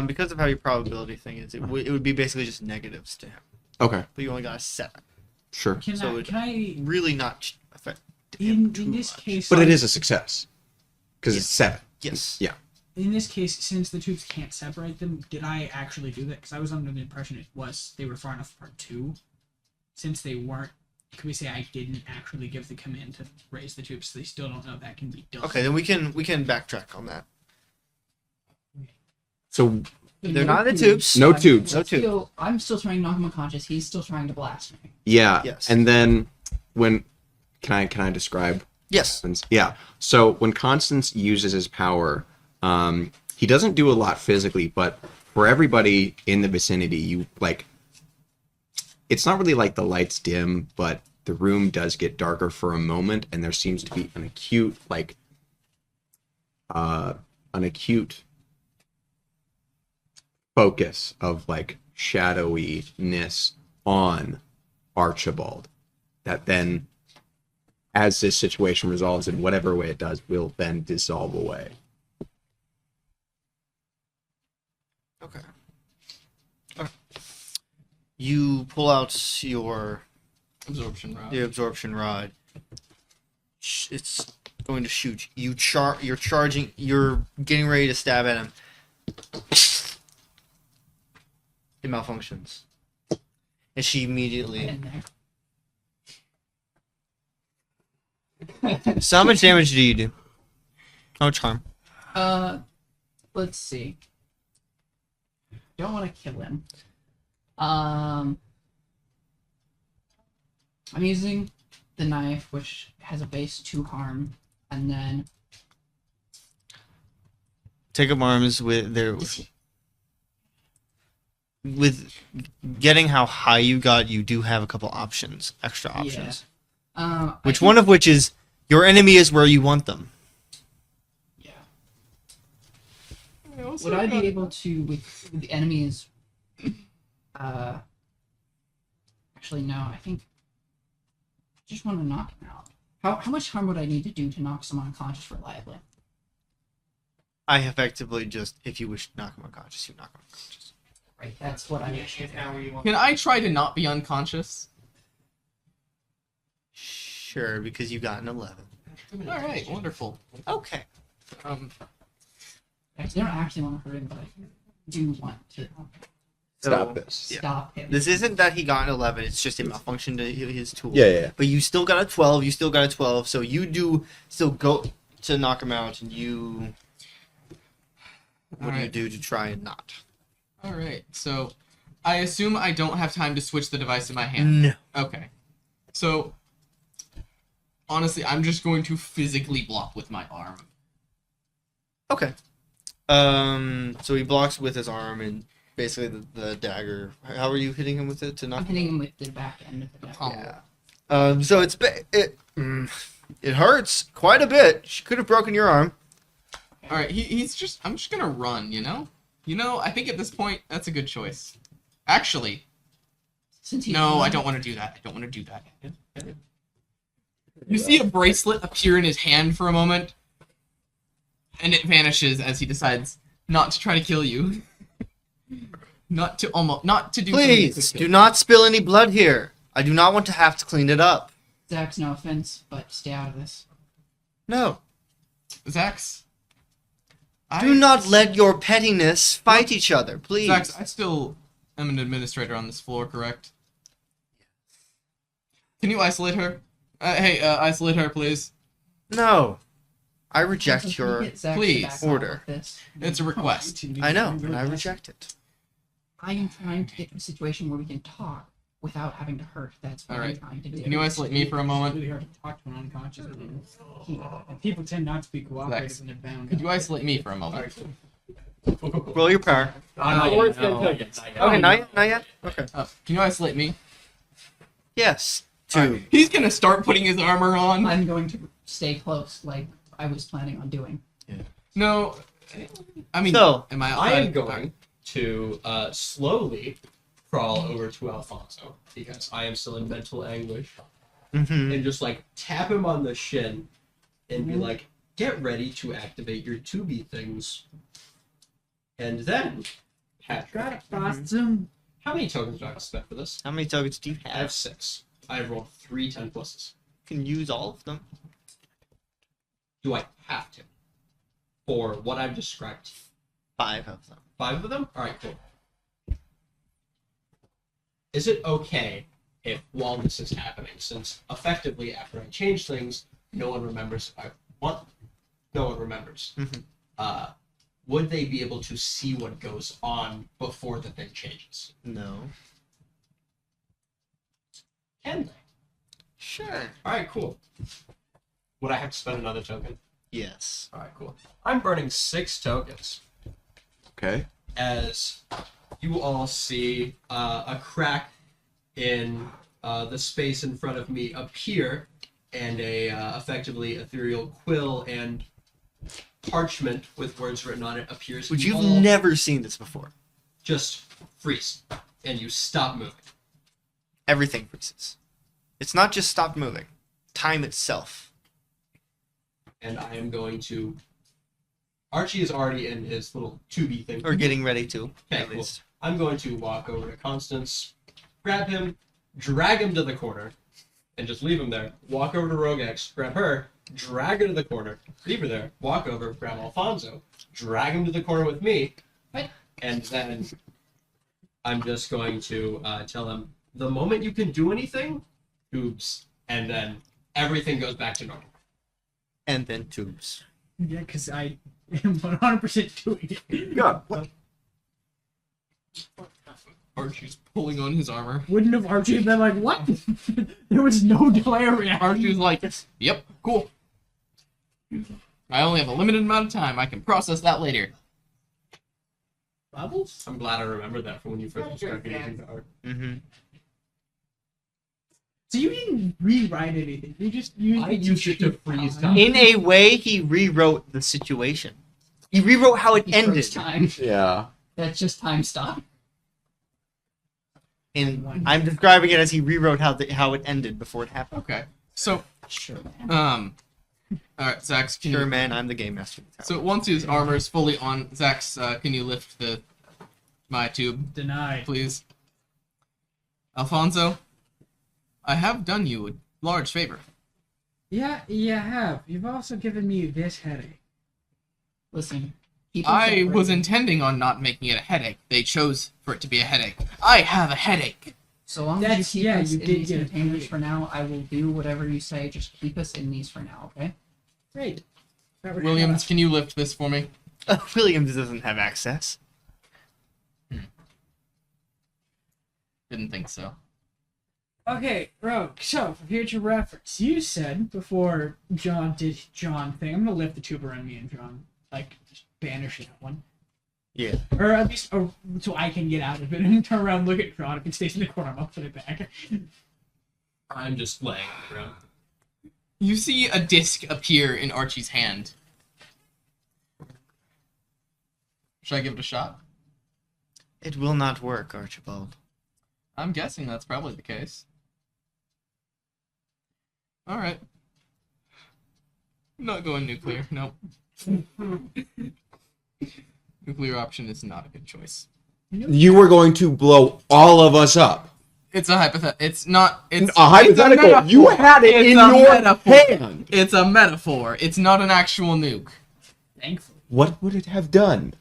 Because of how your probability thing is, it would be basically just negatives to him. Okay, But you only got a 7. sure. Can So I? it- Can I? Really not affect him In too this much. case, But it is a success. Because it's 7. Yes. Yeah. in this case, since the tubes can't separate them, did I actually do that? Because I was under the impression they were far enough apart too. Since they weren't, could we say I didn't actually give the command to raise the tubes? So they still don't know that can be done. Okay, then we can backtrack on that. So They're not in the tubes. no tubes. No tubes. I'm still trying to knock him unconscious. He's still trying to blast me. Yeah. Yes. And then when can I describe Yes. happens? Yeah. So when Constance uses his power, he doesn't do a lot physically, but for everybody in the vicinity, you like, it's not really like the lights dim, but the room does get darker for a moment, and there seems to be an acute focus of like shadowiness on Archibald that then, as this situation resolves in whatever way it does, will then dissolve away. Okay. Alright. You pull out your Absorption rod. absorption rod. It's going to shoot. You're charging. You're getting ready to stab at him. It malfunctions, and she immediately. In there. So how much damage do you do? How much harm? Let's see. Don't want to kill him. I'm using the knife, which has a base 2 harm, and then Take up arms with their. With getting how high you got, you do have a couple options, extra options. Which one of which is your enemy is where you want them. Yeah. Would I be able to, with the enemies? Actually, no. I think I just want to knock him out. How much harm would I need to do to knock someone unconscious reliably? I effectively just, if you wish to knock him unconscious, you knock him unconscious. Right. That's what I'm. Can I try to not be unconscious? Sure, because you got an 11. All right, wonderful. Okay. I don't actually want to hurt him, but I do want to Stop this. Yeah. stop him. This isn't that he got an 11, it's just a malfunction to his tool. Yeah. But you still got a 12, so you do still go to knock him out, and you... What do you Alright. do to try and not? All right, so I assume I don't have time to switch the device in my hand. No. Okay. So, honestly, I'm just going to physically block with my arm. Okay. So he blocks with his arm, and basically the dagger... How are you hitting him with it to knock I'm him hitting him with the back end of the dagger. Pommel. Yeah. So it hurts quite a bit. She could have broken your arm. All right, I'm just gonna run, you know? I think at this point, that's a good choice. Actually, Since no, I don't want to do that. I don't want to do that. You see a bracelet appear in his hand for a moment, and it vanishes as he decides not to try to kill you. Not to do something that could Please, kill do you. not spill any blood here. I do not want to have to clean it up. Zax, no offense, but stay out of this. No. Zax. Do not let your pettiness fight each other, please. Zax, I still am an administrator on this floor, correct? Can you isolate her? Isolate her, please. No. I Can reject we your... get Zax to please, back off order. of this? It's a request. I know, and I reject it. I am trying to get to a situation where we can talk without having to hurt. That's what Alright. I'm trying to do. Can you isolate me for a It's moment? really hard to talk to an unconscious man. And people tend not to be cooperative Zax, when they're bound. Could you isolate me for a moment? Roll your power. Okay, not yet, not yet? Okay. Can you isolate me? Yes. Alright, he's gonna start putting his armor on. I'm going to stay close, like I was planning on doing. No, I mean, So, am I I outside? am going to slowly crawl over to Alfonso because I am still in mental anguish Mm-hmm. and just like tap him on the shin and be like, "Get ready to activate your 2B things." And then, Patrick, how many tokens do I have to spend for this? How many tokens do you I have have? 6. I have rolled 3 10 pluses. You can use all of them. Do I have to? For what I've described. 5 of them. 5 of them? Alright, cool. Is it okay if, while this is happening, since effectively after I change things, no one remembers if I want, no one remembers, Mhm. would they be able to see what goes on before the thing changes? No. Can they? Sure. Alright, cool. Would I have to spend another token? Yes. Alright, cool. I'm burning 6 tokens Okay. as you all see a crack in the space in front of me appear, and a effectively ethereal quill and parchment with words written on it appears. Which You you've all never seen this before. just freeze, and you stop moving. Everything freezes. It's not just stopped moving. Time itself. And I am going to. Archie is already in his little 2B thing. Or getting ready to, Okay, at cool. least. I'm going to walk over to Constance, grab him, drag him to the corner, and just leave him there. Walk over to Rogex, grab her, drag her to the corner, leave her there. Walk over, grab Alfonso, drag him to the corner with me, and then I'm just going to tell him, the moment you can do anything, tubes, and then everything goes back to normal. And then tubes. Yeah, because I am 100% doing it. God, what? Archie's pulling on his armor. Wouldn't have Archie been like, what? There was no delay reaction. Archie's like, yep, cool. I only have a limited amount of time. I can process that later. Bubbles? I'm glad I remembered that from when you first started using the art. Mm-hmm. So you didn't rewrite anything. You just used I used it to freeze time. In a way, he rewrote the situation. He rewrote how it He ended. froze time. Yeah. That's just time stop. And I'm describing it as he rewrote how it ended before it happened. Okay. So, Sure, man. alright, Zax, can Sure, you... man, I'm the game master. of the tower. So once his armor is fully on, Zax, can you lift my tube, Denied. please? Alfonso, I have done you a large favor. Yeah, you have. You've also given me this headache. Listen. keep him I was separated. intending on not making it a headache. They chose for it to be a headache. I have a headache. So long That's- as you keep yeah, us you in did these get a containers headache. for now, I will do whatever you say. Just keep us in these for now, okay? Great. That would Williams, help. can you lift this for me? Williams doesn't have access. Didn't think so. Okay, Rogue. So, for future reference, you said before John did John thing, I'm gonna lift the tube around me and John, like, just banish that one. Yeah. Or at least, so I can get out of it and turn around and look at John. If it stays in the corner, I'll put it back. I'm just laying around. You see a disc appear in Archie's hand. Should I give it a shot? It will not work, Archibald. I'm guessing that's probably the case. Alright. Not going nuclear, nope. Nuclear option is not a good choice. You were going to blow all of us up. It's a hypothetical. It's not. It's A hypothetical. It's a You metaphor. had it It's in a your metaphor. hand. It's a metaphor. It's not an actual nuke. Thankfully. What would it have done?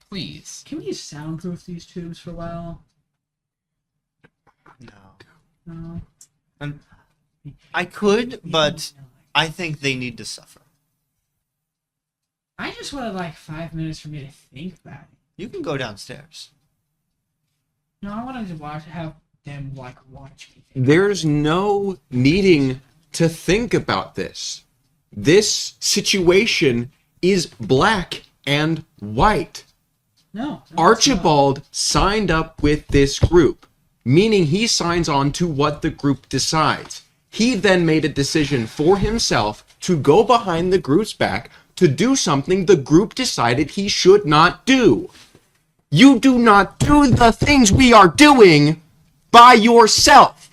Please. Can we soundproof these tubes for a while? No. No. I could, but I think they need to suffer. I just wanted like 5 minutes for me to think about it. You can go downstairs. No, I wanted to have them like watch me think. There's no needing to think about this. This situation is black and white. No. Archibald signed up with this group, meaning he signs on to what the group decides. He then made a decision for himself to go behind the group's back to do something the group decided he should not do. You do not do the things we are doing by yourself.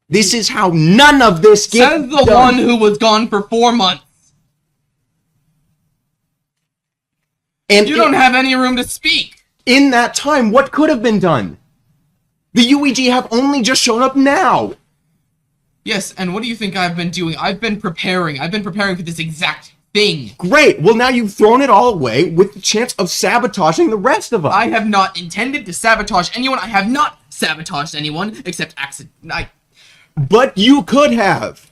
This is how none of this gets Says the done. one who was gone for 4 months. And You don't have any room to speak. in that time, what could have been done? The UEG have only just shown up now. Yes, and what do you think I've been doing? I've been preparing. I've been preparing for this exact thing. Great. Well, now you've thrown it all away with the chance of sabotaging the rest of us. I have not intended to sabotage anyone. I have not sabotaged anyone except accident. But you could have.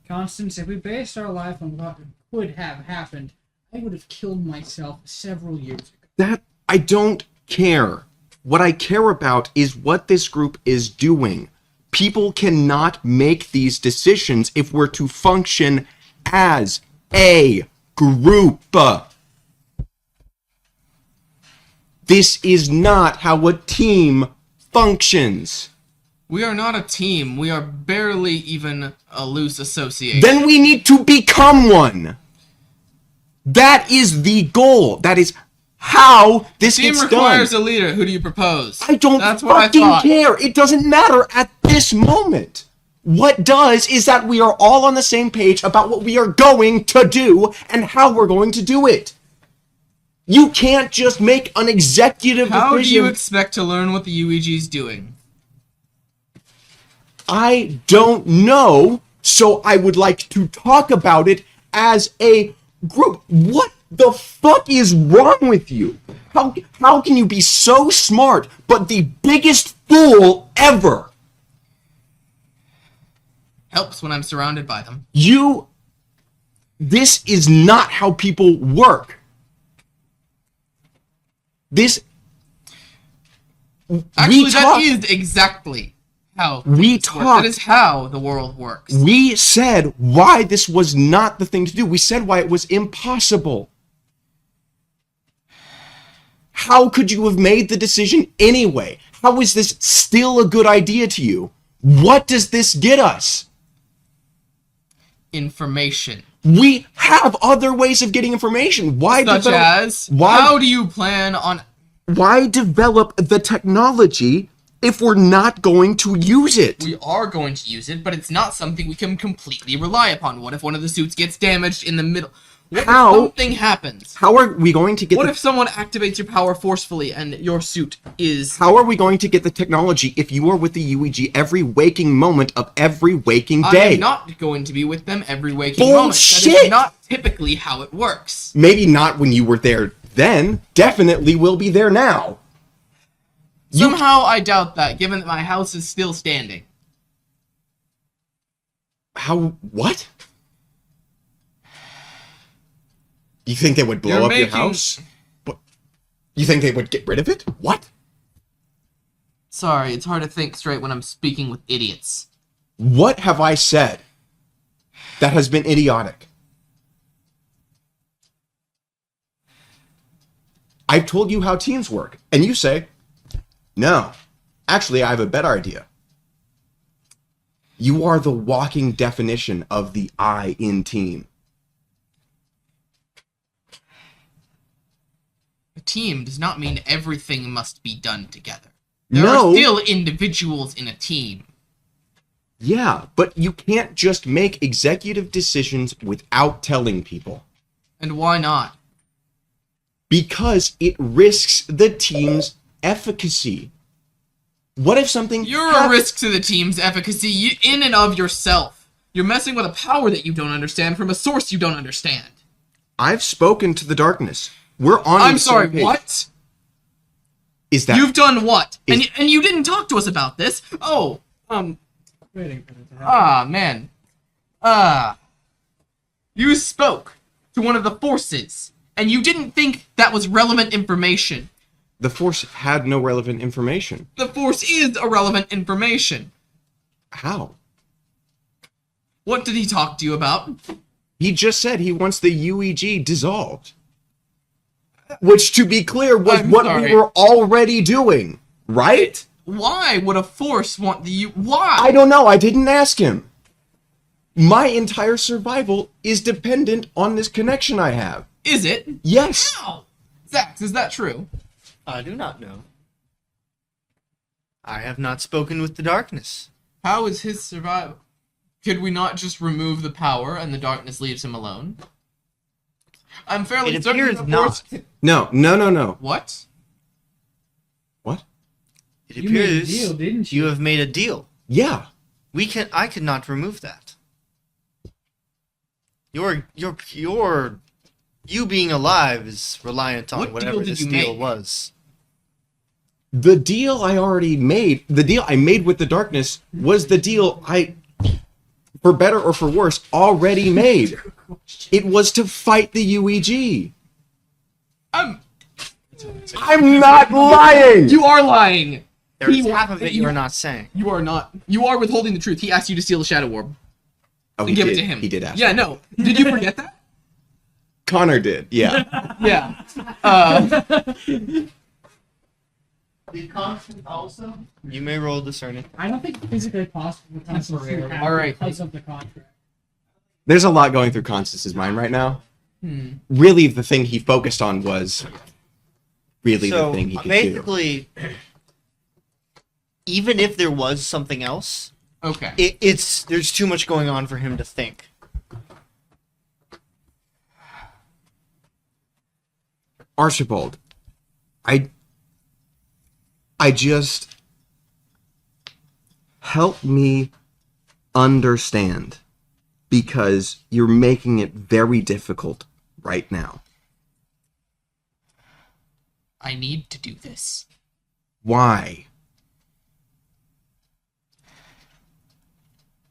Constance, if we based our life on what could have happened, I would have killed myself several years ago. That I don't care. What I care about is what this group is doing. People cannot make these decisions if we're to function as a group. This is not how a team functions. We are not a team. We are barely even a loose association. Then we need to become one. That is the goal. That is how this team gets requires done. a leader. Who do you propose? I don't That's what I fucking thought. care. It doesn't matter at this moment. What does is that we are all on the same page about what we are going to do and how we're going to do it. You can't just make an executive How do decision. you expect to learn what the UEG's doing? I don't know, so I would like to talk about it as a group. What the fuck is wrong with you? How can you be so smart but the biggest fool ever? Helps when I'm surrounded by them. This is not how people work. Actually, that is exactly how things work. That is how the world works. We said why this was not the thing to do. We said why it was impossible. How could you have made the decision anyway? How is this still a good idea to you? What does this get us? Information. We have other ways of getting information. Why how do you plan on... Why develop the technology if we're not going to use it? We are going to use it, but it's not something we can completely rely upon. What if one of the suits gets damaged in the middle? What if something happens? How are we going to get What if someone activates your power forcefully and your suit is... How are we going to get the technology if you are with the UEG every waking moment of every waking day? I am not going to be with them every waking moment. That is not typically how it works. Maybe not when you were there then. Definitely will be there now. Somehow I doubt that, given that my house is still standing. What? You think they would blow up your house? What? You think they would get rid of it? What? Sorry, it's hard to think straight when I'm speaking with idiots. What have I said that has been idiotic? I've told you how teams work, and you say, no, actually, I have a better idea. You are the walking definition of the I in team. A team does not mean everything must be done together. There No. are still individuals in a team. Yeah, but you can't just make executive decisions without telling people. And why not? Because it risks the team's efficacy. What if something... You're a risk to the team's efficacy in and of yourself. You're messing with a power that you don't understand from a source you don't understand. I've spoken to the darkness. We're on I'm the sorry, same page. what? Is that... You've done what? And you didn't talk to us about this. Oh, man. You spoke to one of the forces, and you didn't think that was relevant information. The Force had no relevant information. The Force is irrelevant information. How? What did he talk to you about? He just said he wants the UEG dissolved. Which, to be clear, was what we were already doing, right? Why would a Force want the Why? I don't know. I didn't ask him. My entire survival is dependent on this connection I have. Is it? Yes. How? Zax, is that true? I do not know. I have not spoken with the darkness. How is his survival? Could we not just remove the power and the darkness leaves him alone? I'm fairly It certain appears the not. Force... No. What? What? It You made a appears deal, didn't you have made a deal. Yeah. I could not remove that. You being alive is reliant on What whatever deal did this you deal make? was. The deal I already made, the deal I made with the darkness was the deal I, for better or for worse, already made. It was to fight the UEG. I'm not lying! You are lying! There's half of it you are not saying. You are not. You are withholding the truth. He asked you to steal the Shadow Orb Oh, and give it to him. He did ask. Yeah, no. Did you forget that? Connor did. Yeah. Yeah. The constant also? You may roll discerning. I don't think it's physically possible to Temporarily. All right. because of the contract. There's a lot going through Constance's mind right now. Hmm. Really, the thing he focused on was really So the thing he could do. basically, even if there was something else, Okay. it's there's too much going on for him to think. Archibald, I just help me understand, because you're making it very difficult right now. I need to do this. Why?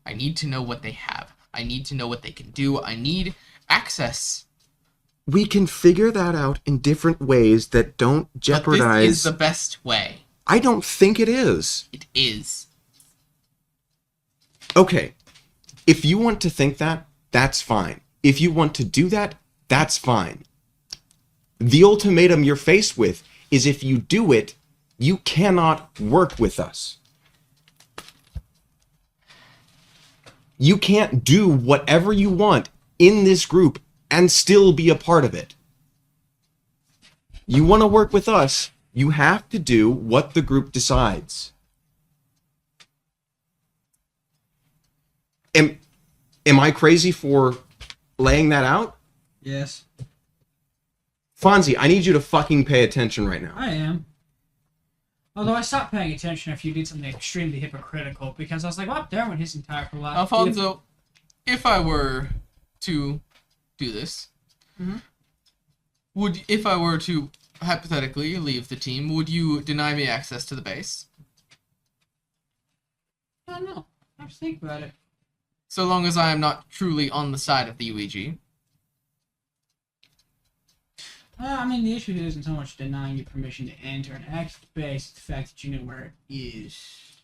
I need to know what they have. I need to know what they can do. I need access. We can figure that out in different ways that don't But jeopardize. this is the best way. I don't think it is. It is. Okay, if you want to think that, that's fine. If you want to do that, that's fine. The ultimatum you're faced with is if you do it, you cannot work with us. You can't do whatever you want in this group and still be a part of it. You want to work with us, you have to do what the group decides. Am I crazy for laying that out? Yes, Fonzie, I need you to fucking pay attention right now. I am. Although I stopped paying attention if you did something extremely hypocritical, because I was like, well, there went his entire philosophy. Alfonso, if I were to do this, Mhm. if I were to hypothetically leave the team, would you deny me access to the base? I don't know. I have to think about it. So long as I am not truly on the side of the UEG. I mean, the issue isn't so much denying you permission to enter an active base, it's the fact that you know where it is.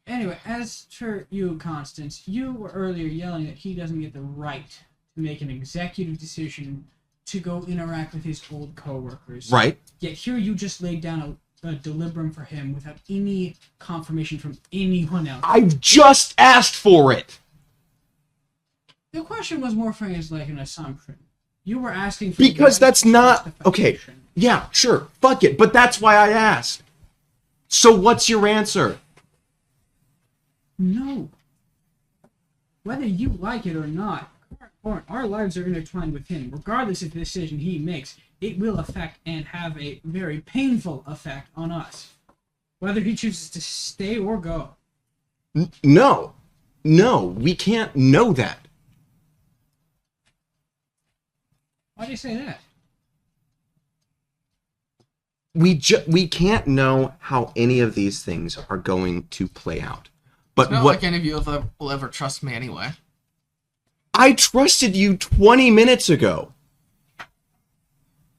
Anyway, as for you, Constance, you were earlier yelling that he doesn't get the right to make an executive decision to go interact with his old coworkers. Right? Yet here you just laid down a delibrum for him without any confirmation from anyone else. I've just asked for it. The question was more framed as like an assumption. You were asking for Because the right that's not okay. justification. Yeah, sure. Fuck it. But that's why I asked. So what's your answer? No. Whether you like it or not, our lives are intertwined with him. Regardless of the decision he makes, it will affect and have a very painful effect on us. Whether he chooses to stay or go. No. No, we can't know that. Why do you say that? We can't know how any of these things are going to play out. But It's not what like any of you will ever trust me anyway. I trusted you 20 minutes ago.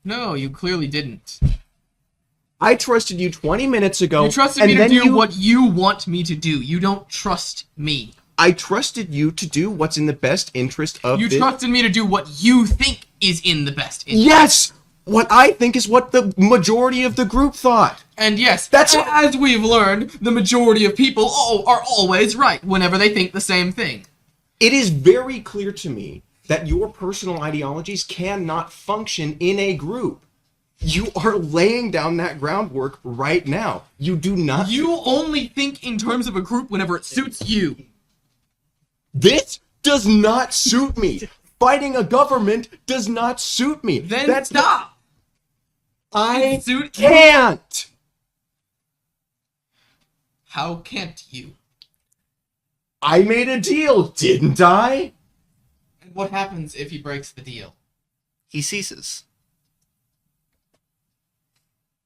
No, you clearly didn't. I trusted you 20 minutes ago. You trusted and me to then do what you want me to do. You don't trust me. I trusted you to do what's in the best interest of You this. trusted me to do what you think is in the best interest. Yes! What I think is what the majority of the group thought. And yes, That's- as we've learned, the majority of people are always right whenever they think the same thing. It is very clear to me that your personal ideologies cannot function in a group. You are laying down that groundwork right now. You do not. You only think in terms of a group whenever it suits you. This does not suit me. Fighting a government does not suit me. Then That's stop. I Suit you. can't. How can't you? I made a deal, didn't I? And what happens if he breaks the deal? He ceases.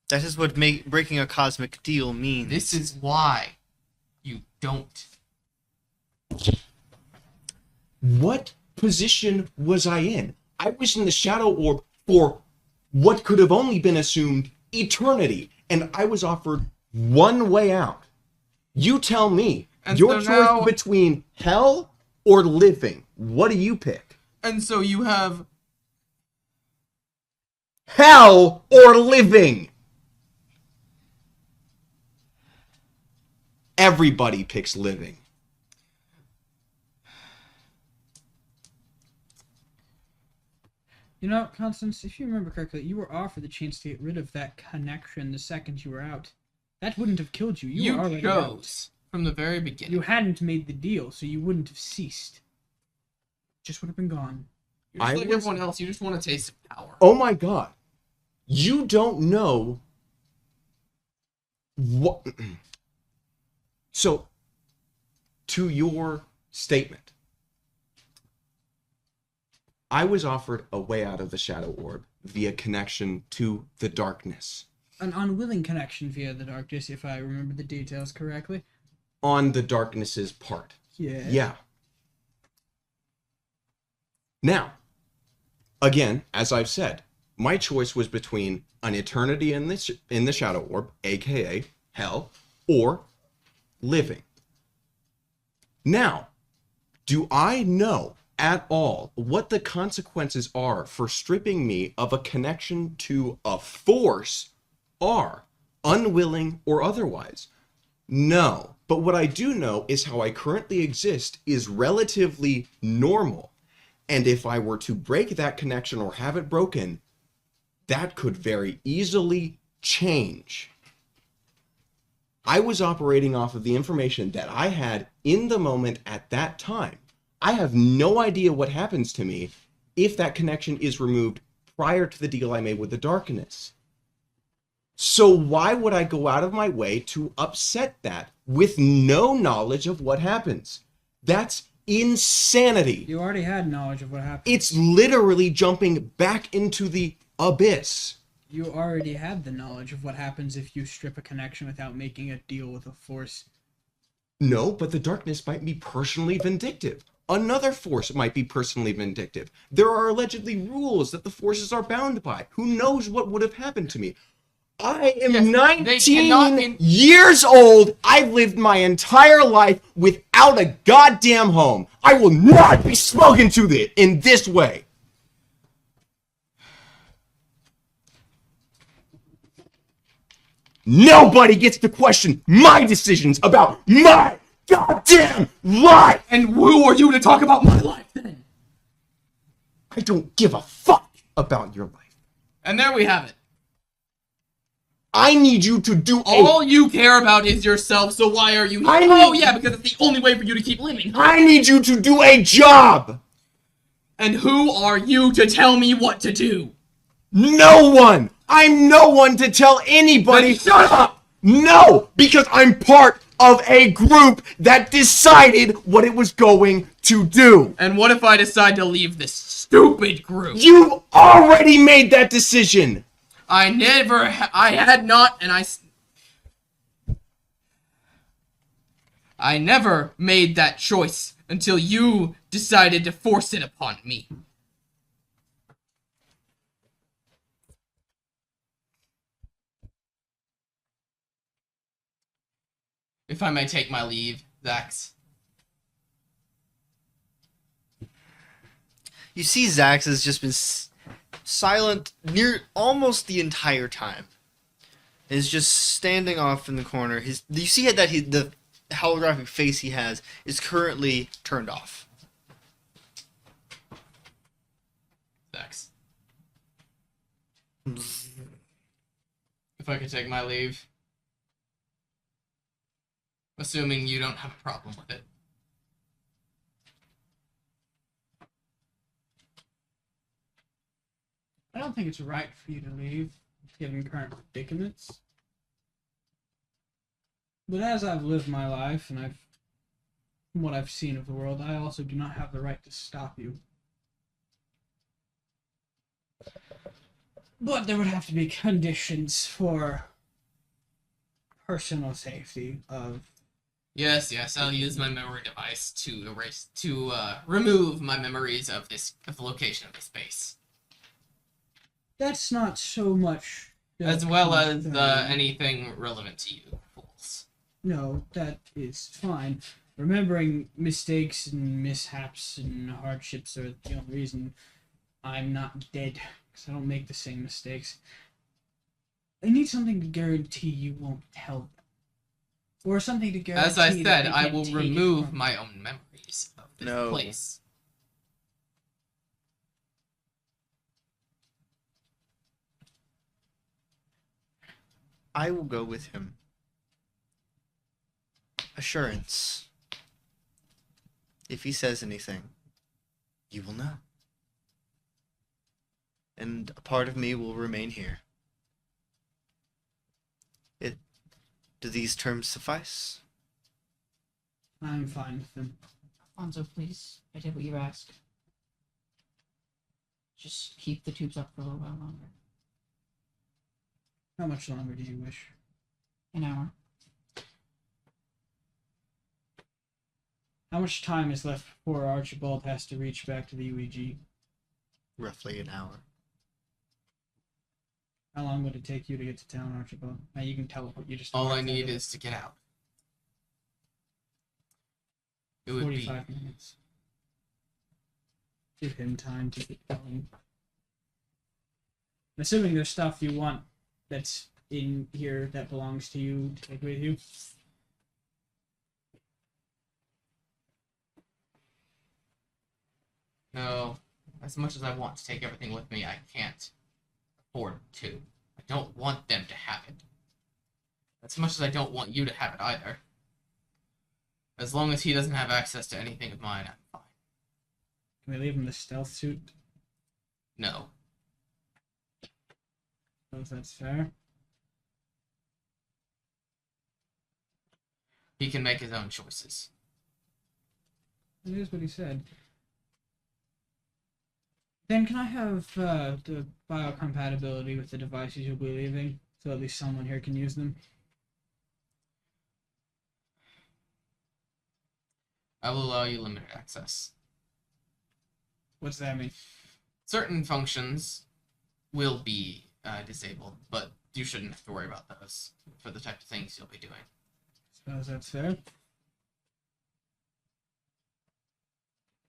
That is what breaking a cosmic deal means. This is why you don't. What position was I in? I was in the Shadow Orb for what could have only been assumed eternity, and I was offered one way out. You tell me. And Your so choice now- between hell or living. What do you pick? And so you have... Hell or living? Everybody picks living. You know, Constance, if you remember correctly, you were offered the chance to get rid of that connection the second you were out. That wouldn't have killed you. You were already chose from the very out. beginning. You hadn't made the deal, so you wouldn't have ceased. Just would have been gone. You're just I like was- everyone else. You just want to taste power. Oh my god. You don't know what. So, to your statement, I was offered a way out of the Shadow Orb via connection to the darkness. An unwilling connection via the darkness, if I remember the details correctly. On the darkness's part. Yeah. Yeah. Now, again, as I've said, my choice was between an eternity in the Shadow Orb, aka hell, or living. Now, do I know at all what the consequences are for stripping me of a connection to a force are, unwilling or otherwise? No. But what I do know is how I currently exist is relatively normal. And if I were to break that connection or have it broken, that could very easily change. I was operating off of the information that I had in the moment at that time. I have no idea what happens to me if that connection is removed prior to the deal I made with the darkness. So why would I go out of my way to upset that with no knowledge of what happens? That's insanity. You already had knowledge of what happened. It's literally jumping back into the abyss. You already had the knowledge of what happens if you strip a connection without making a deal with a force. No, but the darkness might be personally vindictive. Another force might be personally vindictive. There are allegedly rules that the forces are bound by. Who knows what would have happened to me? I am Yes, they 19 cannot years old. I've lived my entire life without a goddamn home. I will not be spoken to in this way. Nobody gets to question my decisions about my goddamn life. And who are you to talk about my life then? I don't give a fuck about your life. And there we have it. I need you to do All you care about is yourself, so why are you here? I need- Oh yeah, because it's the only way for you to keep living. I need you to do a job. And who are you to tell me what to do? No one. I'm no one to tell anybody. Then shut up! No, because I'm part of a group that decided what it was going to do. And what if I decide to leave this stupid group? You've already made that decision. I had not, and I never made that choice until you decided to force it upon me. If I may take my leave, Zax. You see, Zax has just been silent near almost the entire time. Is just standing off in the corner. You see that the holographic face he has is currently turned off. Zax. If I could take my leave. Assuming you don't have a problem with it. I don't think it's right for you to leave, given current predicaments. But as I've lived my life, and from what I've seen of the world, I also do not have the right to stop you. But there would have to be conditions for personal safety of... Yes, I'll use my memory device to remove my memories of the location of this base. That's not so much... As well as anything relevant to you. No, that is fine. Remembering mistakes and mishaps and hardships are the only reason I'm not dead, because I don't make the same mistakes. I need something to guarantee you won't tell them. Or something to guarantee As I that said, they I can't will take it remove from my own memories of this No. place. I will go with him. Assurance. If he says anything, you will know. And a part of me will remain here. Do these terms suffice? I'm fine with them. Alfonso, please. I did what you asked. Just keep the tubes up for a little while longer. How much longer do you wish? An hour. How much time is left before Archibald has to reach back to the UEG? Roughly an hour. How long would it take you to get to town, Archibald? Now you can teleport. You just All I need is to get out. It would be 45 minutes. Give him time to get going. I'm assuming there's stuff you want that's in here that belongs to you to take with you. no. As much as I want to take everything with me, I can't afford to. I don't want them to have it. As much as I don't want you to have it either. As long as he doesn't have access to anything of mine, I'm fine. Can we leave him the stealth suit? No. If that's fair. He can make his own choices. That is what he said. Then can I have the biocompatibility with the devices you'll be leaving, so at least someone here can use them? I will allow you limited access. What's that mean? Certain functions will be disabled, but you shouldn't have to worry about those for the type of things you'll be doing. Suppose that's fair.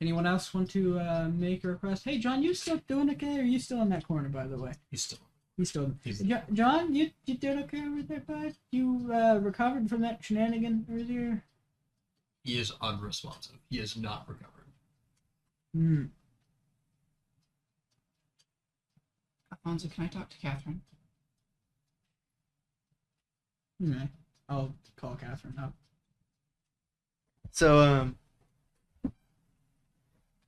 Anyone else want to make a request? Hey, John, you still doing okay? Or are you still in that corner, by the way? He's still. He's still. He's- John, you doing okay over there, bud? You recovered from that shenanigan earlier? He is unresponsive. He is not recovered. Hmm. Alfonso, can I talk to Catherine? Okay. I'll call Catherine up. So,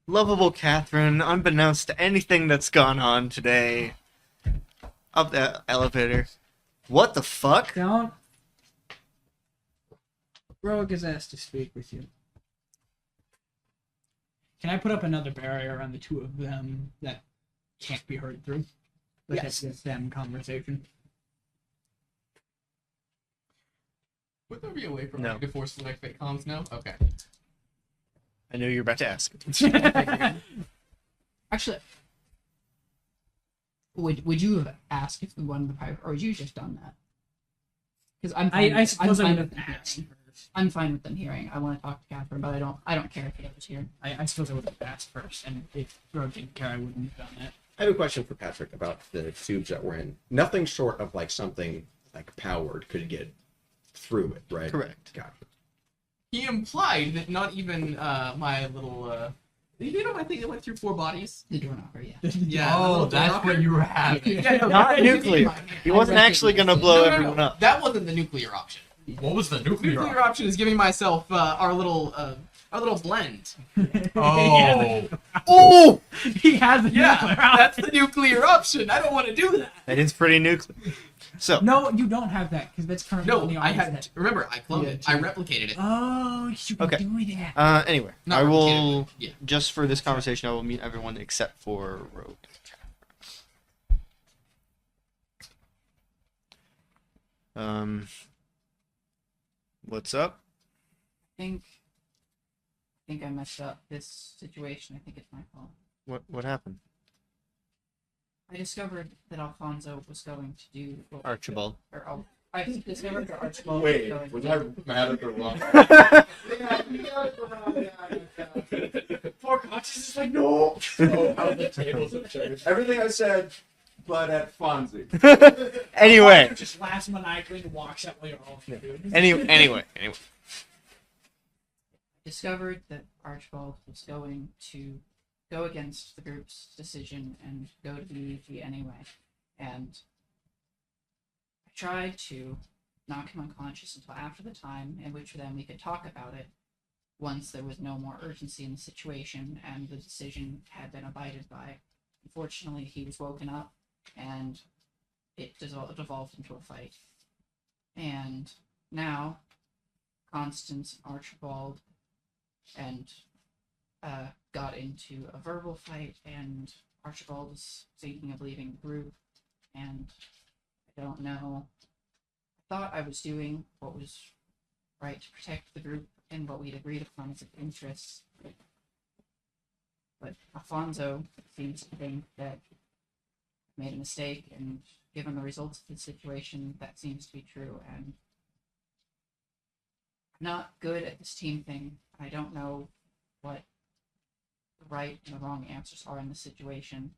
lovable Catherine, unbeknownst to anything that's gone on today, up the elevator. What the fuck? Don't. Rogue is asked to speak with you. Can I put up another barrier on the two of them that can't be heard through? Like Yes. It's them conversation. Would there be a way for No. me to forcefully activate comms? No? Okay. I knew you were about to ask. Actually, would you have asked if we wanted the pipe, or would you have just done that? Because I suppose I I'm would fine have with them asked hearing. first. I'm fine with them hearing. I want to talk to Catherine, but I don't care if it was here. I suppose I would have asked first, and if Rogue didn't care, I wouldn't have done that. I have a question for Patrick about the tubes that we're in. Nothing short of like something like powered could get through it, right? Correct. Gotcha. He implied that not even my little. You know my thing that went through 4 bodies? The door knocker, yeah. Yeah. the little door knocker? you were having. Yeah, no, Not that- nuclear. He wasn't actually gonna blow No, no, everyone no. up. That wasn't the nuclear option. What was the The nuclear? nuclear option is giving myself our little blend. Oh, Oh! He has a Yeah, nuclear that's the nuclear option. I don't want to do that. That is pretty nuclear. So, No, you don't have that because that's currently No, on the I opposite. had. Remember, I cloned Yeah, it. I replicated it. Oh, you can Okay. do that. anyway, Not I will, replicated, but yeah. just for this conversation, I will mute everyone except for Rogue. What's up? I think I messed up this situation. I think it's my fault. What happened? I discovered that Alfonso was going to do Archibald. or I discovered that Archibald Wait, was was going. I mad at the wrong? Poor Conscious is like, no. Oh, how the tables have changed. Everything I said, but at Fonzie. Anyway, Just laughs maniacally and walks out while you're all food. anyway. Discovered that Archibald was going to go against the group's decision and go to the UEG anyway. And I tried to knock him unconscious until after the time in which then we could talk about it once there was no more urgency in the situation and the decision had been abided by. Unfortunately, he was woken up and it devolved into a fight. And now, Constance, Archibald, and got into a verbal fight, and Archibald was thinking of leaving the group, and I don't know. I thought I was doing what was right to protect the group and what we'd agreed upon as interests. But Alfonso seems to think that I made a mistake, and given the results of the situation, that seems to be true, and I'm not good at this team thing. I don't know what the right and the wrong answers are in this situation.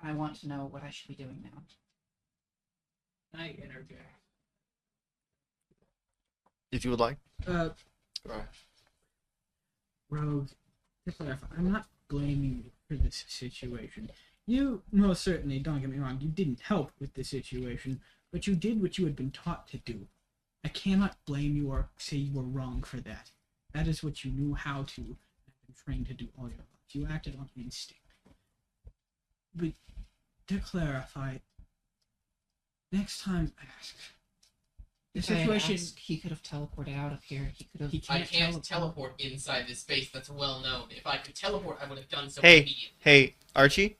I want to know what I should be doing now. I interject. If you would like. Rogue, to clarify, I'm not blaming you for this situation. You most certainly, don't get me wrong, you didn't help with the situation, but you did what you had been taught to do. I cannot blame you or say you were wrong for that. That is what you knew how to and have been trained to do all your life. You acted on instinct. But to clarify, next time ask. The If I had situation asked, he could have teleported out of here. He could have. He I can't can't teleport inside this space. That's well known. If I could teleport, I would have done so Hey. immediately. Hey, Archie?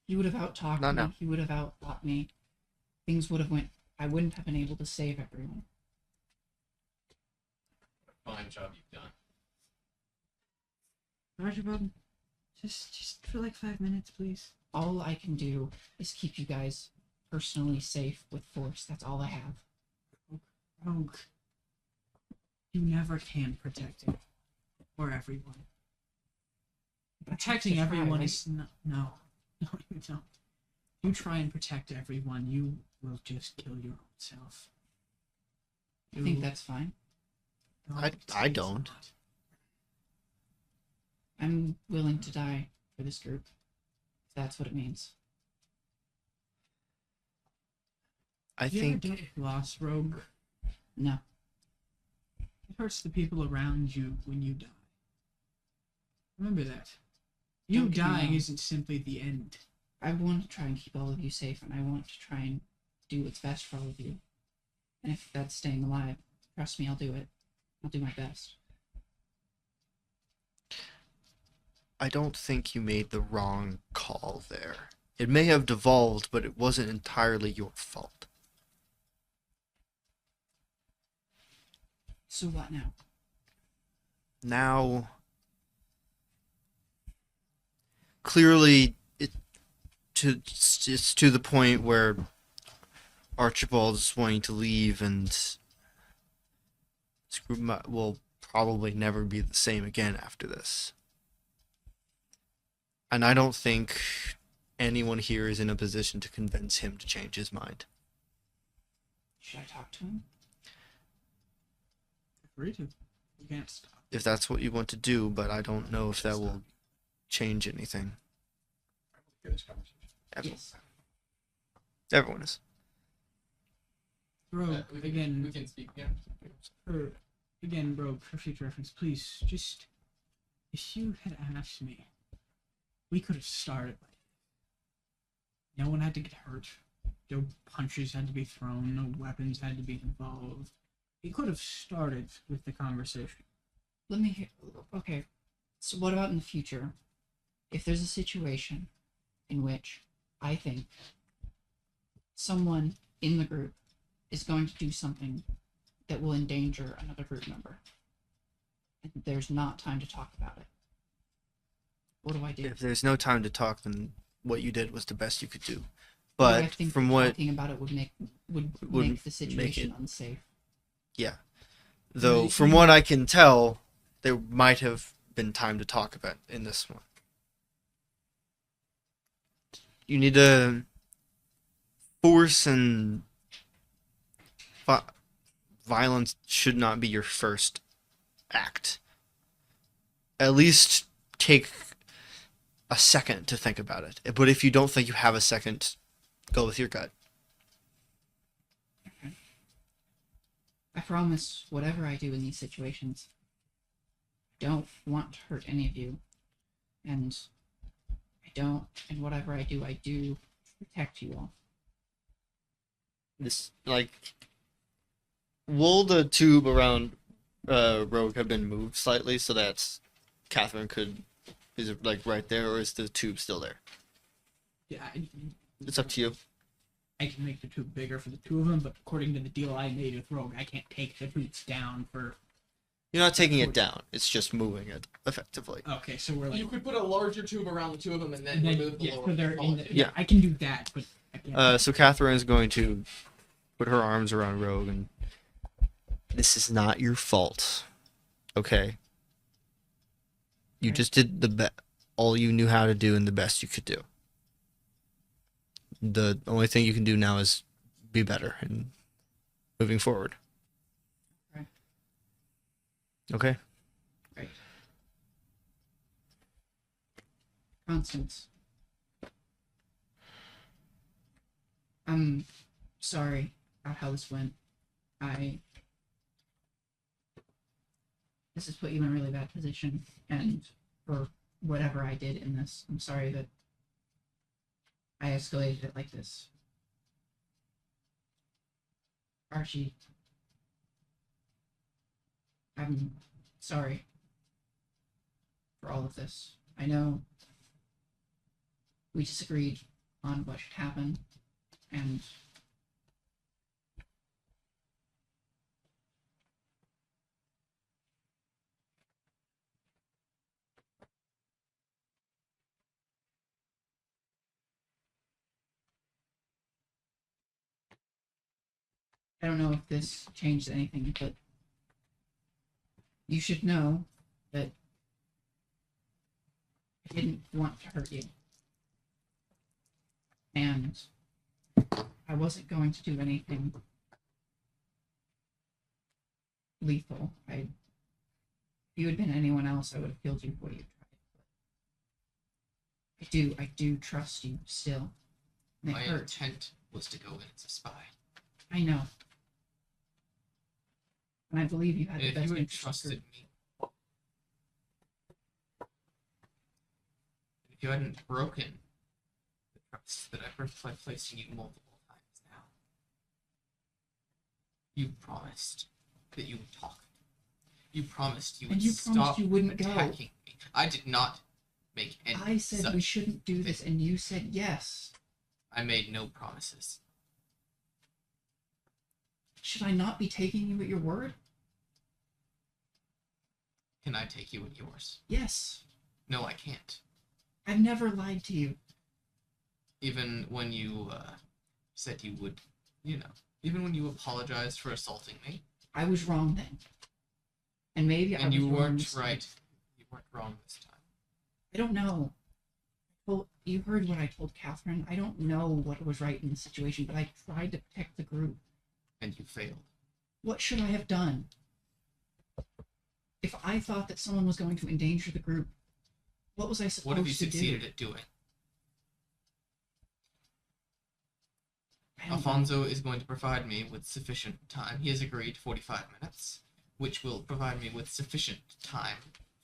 He would have out-talked Not me. now. He would have out-thought me. Things would have went. I wouldn't have been able to save everyone. Fine job you've done. Archibald, just for like 5 minutes, please. All I can do is keep you guys personally safe with force. That's all I have. Rogue, you never can protect it. Or everyone. Protecting try, everyone right? is no, you don't. You try and protect everyone, you will just kill your own self. I think that's fine. I it's don't. not. I'm willing to die for this group. If that's what it means. I Have you ever think dealt with loss, Rogue? No. It hurts the people around you when you die. Remember that. You Don't get me dying wrong. isn't simply the end. I want to try and keep all of you safe, and I want to try and do what's best for all of you. And if that's staying alive, trust me, I'll do it. I'll do my best. I don't think you made the wrong call there. It may have devolved, but it wasn't entirely your fault. So what now? Now, clearly, it's to the point where Archibald's wanting to leave, and this group will probably never be the same again after this. And I don't think anyone here is in a position to convince him to change his mind. Should I talk to him? Free to. You can't stop. If that's what you want to do, but I don't know if that will change anything. Yes. Everyone is. Rogue, We again, can speak. Yeah. Rogue, for future reference, please, just, if you had asked me, we could have started like this. No one had to get hurt. No punches had to be thrown. No weapons had to be involved. We could have started with the conversation. Let me hear. Okay. So what about in the future? If there's a situation in which I think someone in the group is going to do something that will endanger another group member, and there's not time to talk about it, what do I do? If there's no time to talk, then what you did was the best you could do. But I But think from that what, talking about it would make the situation unsafe. though, Right. from what I can tell, there might have been time to talk about in this one. You need to force and violence should not be your first act. At least take a second to think about it. But if you don't think you have a second, go with your gut. I promise, whatever I do in these situations, I don't want to hurt any of you, and and whatever I do to protect you all. This, like, will the tube around Rogue have been moved slightly so that Catherine is it like right there, or is the tube still there? Yeah, It's up to you. I can make the tube bigger for the two of them, but according to the deal I made with Rogue, I can't take the tubes down for. You're not taking it down. It's just moving it effectively. Okay, so we're like. You could put a larger tube around the two of them and then and then, remove the yeah, lower. so they're in the, tube. yeah, I can do that, but I can't. So Catherine is going to put her arms around Rogue, and this is not your fault. Okay. You just did all you knew how to do and the best you could do. The only thing you can do now is be better and moving forward. Okay. Okay. Right. Constance. I'm sorry about how this went. This has put you in a really bad position, and for whatever I did in this, I'm sorry that I escalated it like this. Archie, I'm sorry for all of this. I know we disagreed on what should happen, and I don't know if this changed anything, but you should know that I didn't want to hurt you. And I wasn't going to do anything lethal. If you had been anyone else, I would have killed you before you tried. I do trust you still. And it My hurts. intent was to go in as a spy. I know. And I believe you had And the if best you had interest of the trusted group. me, if you hadn't broken the trust that I've by placing you multiple times now, you promised that you would talk. You promised you would And you promised stop you wouldn't go. attacking me. I did not make any I said such we shouldn't do this, thing. and you said yes. I made no promises. Should I not be taking you at your word? Can I take you at yours? Yes. No, I can't. I've never lied to you. Even when you said you would, even when you apologized for assaulting me, I was wrong then. And maybe I and was you wrong weren't this time. right. You weren't wrong this time. I don't know. Well, you heard what I told Catherine. I don't know what was right in the situation, but I tried to protect the group. And you failed. What should I have done? If I thought that someone was going to endanger the group, what was I supposed What have you to do? succeeded at doing? I don't know. Alfonso is going to provide me with sufficient time. He has agreed 45 minutes, which will provide me with sufficient time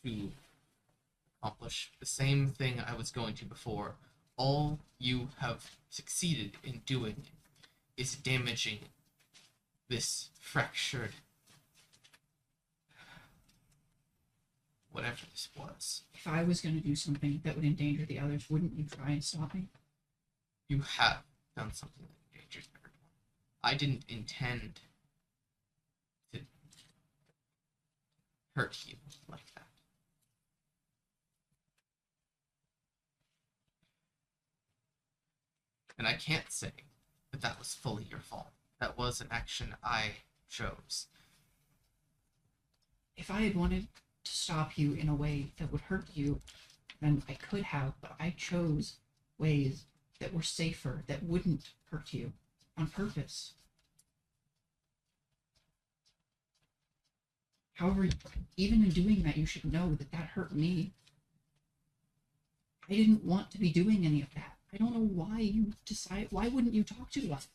to accomplish the same thing I was going to before. All you have succeeded in doing is damaging this fractured whatever this was. If I was going to do something that would endanger the others, wouldn't you try and stop me? You have done something that endangers everyone. I didn't intend to hurt you like that. And I can't say that that was fully your fault. That was an action I chose. If I had wanted to stop you in a way that would hurt you, then I could have, but I chose ways that were safer, that wouldn't hurt you, on purpose. However, even in doing that, you should know that that hurt me. I didn't want to be doing any of that. I don't know why you decide. Why wouldn't you talk to us?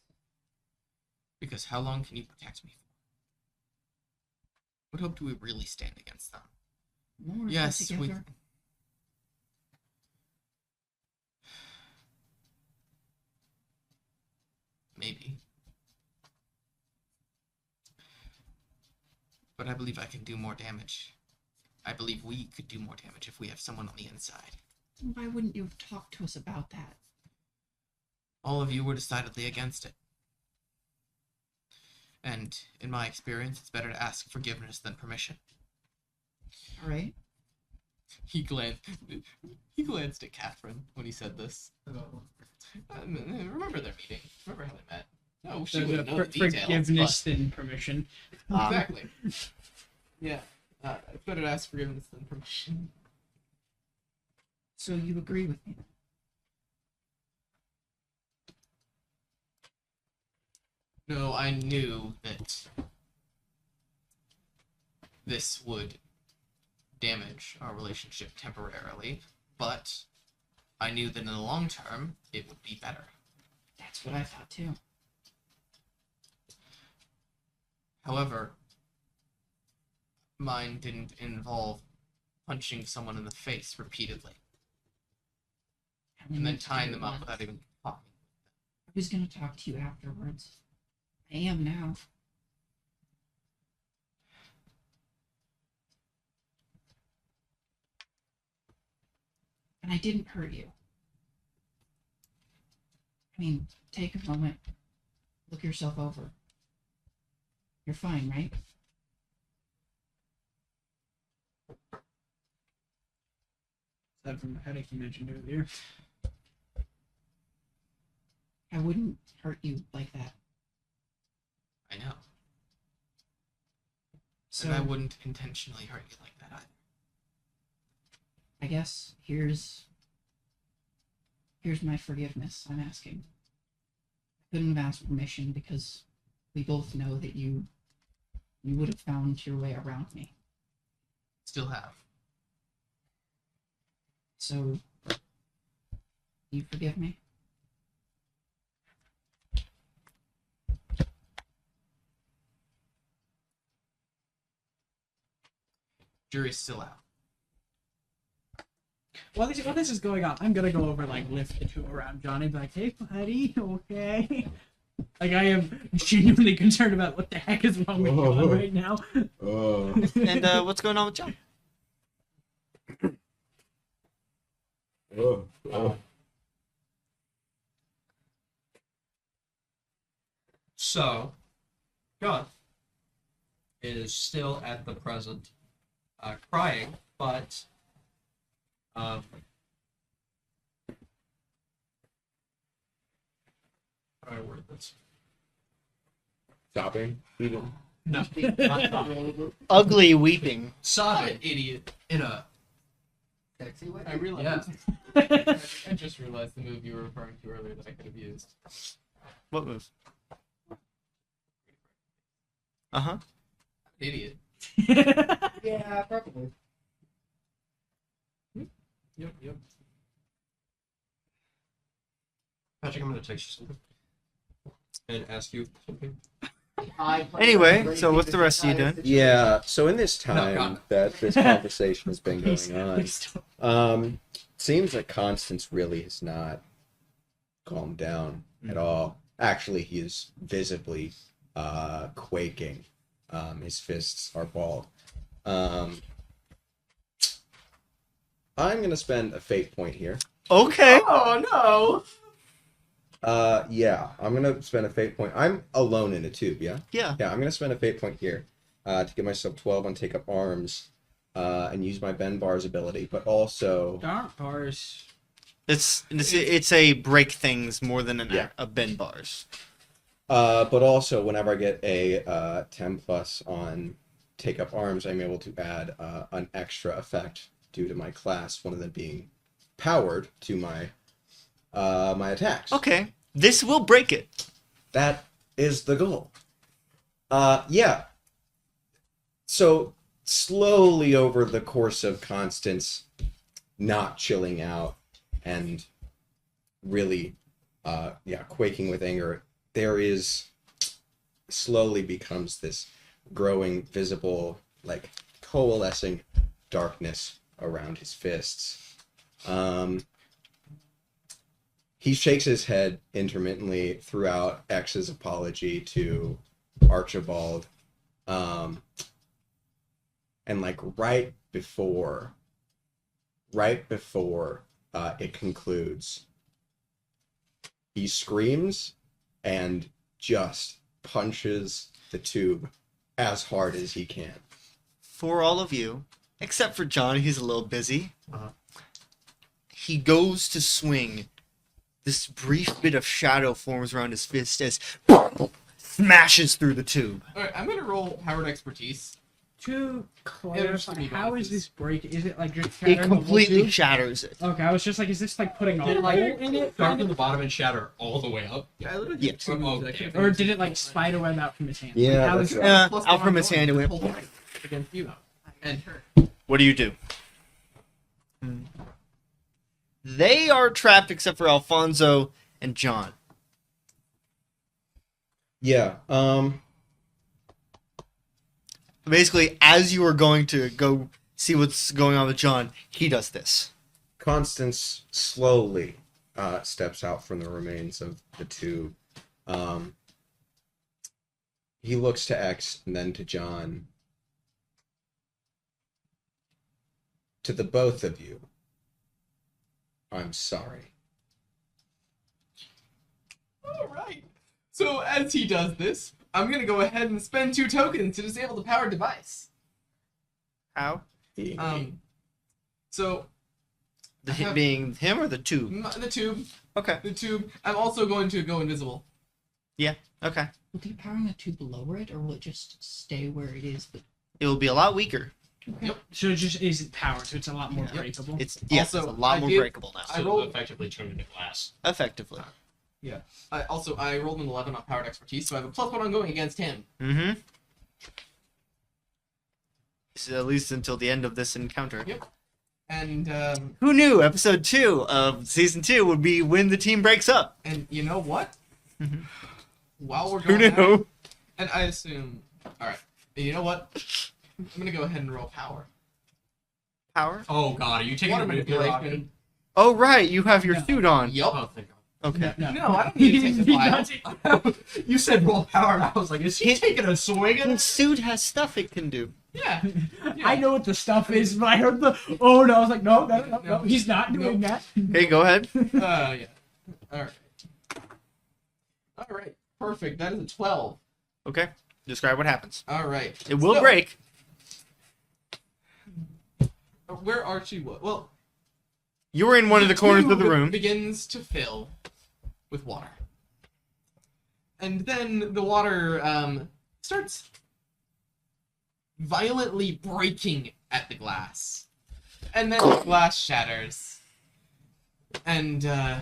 Because how long can you protect me for? What hope do we really stand against them? More if we're Yes, we... together. Maybe. But I believe I can do more damage. I believe we could do more damage if we have someone on the inside. Why wouldn't you have talked to us about that? All of you were decidedly against it. And in my experience, it's better to ask forgiveness than permission. All right. He glanced at Catherine when he said this. Remember their meeting? Remember how they met? No, she wouldn't know the details. Forgiveness than permission. Exactly. Yeah. It's better to ask forgiveness than permission. So you agree with me? No, I knew that this would damage our relationship temporarily, but I knew that in the long term, it would be better. That's what I thought too. However, mine didn't involve punching someone in the face repeatedly and then tying them up without even talking. I was going to talk to you afterwards. I am now. And I didn't hurt you. I mean, take a moment. Look yourself over. You're fine, right? Aside from the headache you mentioned earlier. I wouldn't hurt you like that. I know. So And I wouldn't intentionally hurt you like that either. I guess here's my forgiveness I'm asking. I couldn't have asked permission because we both know that you would have found your way around me. Still have. So you forgive me? Jury's still out. While this is going on, I'm gonna go over like lift the two around Johnny, be like, "Hey, buddy, okay?" Like I am genuinely concerned about what the heck is wrong with John right now. And what's going on with John? So, John is still at the present crying, but how do I word this? Stopping? Even? No, not stopping. Ugly weeping. Sobbing, idiot, in a Sexy way. I realized. yeah. I just realized the move you were referring to earlier that I could have used. What move? Uh-huh. Idiot. Yeah, probably. Yep. Patrick, I'm gonna text you something and ask you something. Anyway, so what's the rest of you doing? Yeah, so in this No, time God. that this conversation has been Please- going on, please don't. seems like Constance really has not calmed down at all. Actually, he is visibly quaking. His fists are balled. I'm gonna spend a fate point here. Okay. Oh no! Yeah, I'm gonna spend a fate point. I'm alone in a tube, yeah? Yeah. Yeah, I'm gonna spend a fate point here to give myself 12 on take up arms and use my bend bars ability, but also Dark bars. It's a break things more than Yeah. a bend bars. But also, whenever I get a 10 plus on take up arms, I'm able to add an extra effect due to my class, one of them being powered to my my attacks. Okay, this will break it. That is the goal. Yeah. So slowly over the course of Constance not chilling out and really quaking with anger, there is slowly becomes this growing visible, like coalescing darkness around his fists. He shakes his head intermittently throughout X's apology to Archibald. And like right before it concludes, he screams and just punches the tube as hard as he can. For all of you, except for John, he's a little busy. He goes to swing. This brief bit of shadow forms around his fist as smashes through the tube. Alright, I'm gonna roll Powered Expertise. To there's clarify, three how is bonuses. this break? Is it like just It shattering the whole completely tube? shatters it. Okay, I was just like, is this like putting a Did it, hole like, in it? Start from the bottom and shatter all the way up. Yeah, I literally Yeah. did two Oh, moves. okay. I can't Or did it like spiderweb out from his hand? Yeah, Like, how that's is right. Plus out one from his hand, it went. hold against you. And What do you do? They are trapped except for Alfonso and John. Yeah. Basically, as you are going to go see what's going on with John, he does this. Constance slowly steps out from the remains of the tube. He looks to X and then to John. To the both of you, I'm sorry. Alright. So as he does this, I'm gonna go ahead and spend 2 tokens to disable the powered device. How? So The I hit have- being him or the tube? the tube. Okay. The tube. I'm also going to go invisible. Okay. Will the powering the tube lower it, or will it just stay where it is? But It will be a lot weaker. So it just isn't power, so it's a lot more Yep. breakable. It's Also, it's a lot I more did- breakable now. I So rolled- effectively turned into glass. Effectively. I rolled an 11 on powered expertise, so I have a +1 ongoing against him. Mm-hmm. So at least until the end of this encounter. Yep. And Who knew episode 2 of season 2 would be when the team breaks up? you know what? Mhm. While we're Who going at it- knew? and I assume, all right. You know what? I'm gonna go ahead and roll power. Power? Oh god, are you taking Water a nuclear manipulation. option? Oh, right. You have your No. suit on. Yup. Oh, thank god. Okay. No, I don't need to take the He file. doesn't- You said roll power, and I was like, is he Hit- taking a swing at The it? suit has stuff it can do. Yeah. I know what the stuff is, but I heard the oh no, I was like, no, he's not doing that. Hey, go ahead. Yeah. All right. All right. Perfect. That is a 12. Okay. Describe what happens. All right. It will So, break. Where Archie was? Well, You were in one of the corners of the tube room. begins to fill with water, and then the water starts violently breaking at the glass, and then the glass shatters, and the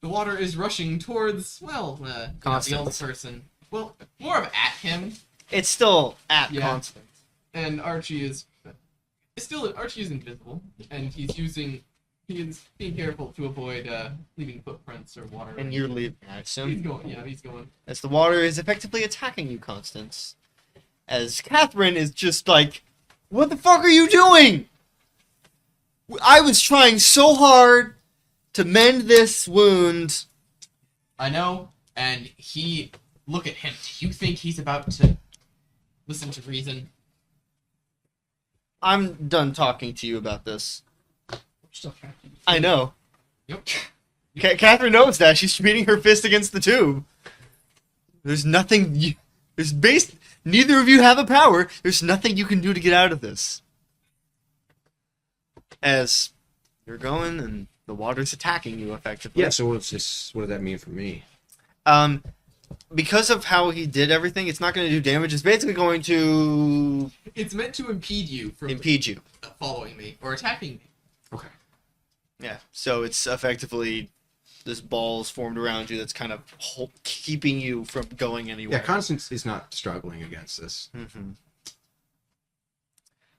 water is rushing towards the old Constance. person. Well, more of at him, It's still at Yeah. constant. and Archie is invisible, and he is being careful to avoid leaving footprints or water. And you're leaving, I He's assume. going. Yeah, he's going. As the water is effectively attacking you, Constance. As Catherine is just like, what the fuck are you doing? I was trying so hard to mend this wound. I know, and look at him. Do you think he's about to listen to reason? I'm done talking to you about this. still trapped in. I know. Yep. Catherine knows that. She's beating her fist against the tube. There's nothing. Neither of you have a power. There's nothing you can do to get out of this. As you're going, and The water's attacking you effectively. Yeah. So what does that mean for me? Because of how he did everything, it's not going to do damage. It's basically going to It's meant to impede you from impede you. following me or attacking me. Okay. Yeah. So it's effectively this ball's formed around you that's kind of keeping you from going anywhere. Yeah. Constance is not struggling against this. Mm-hmm.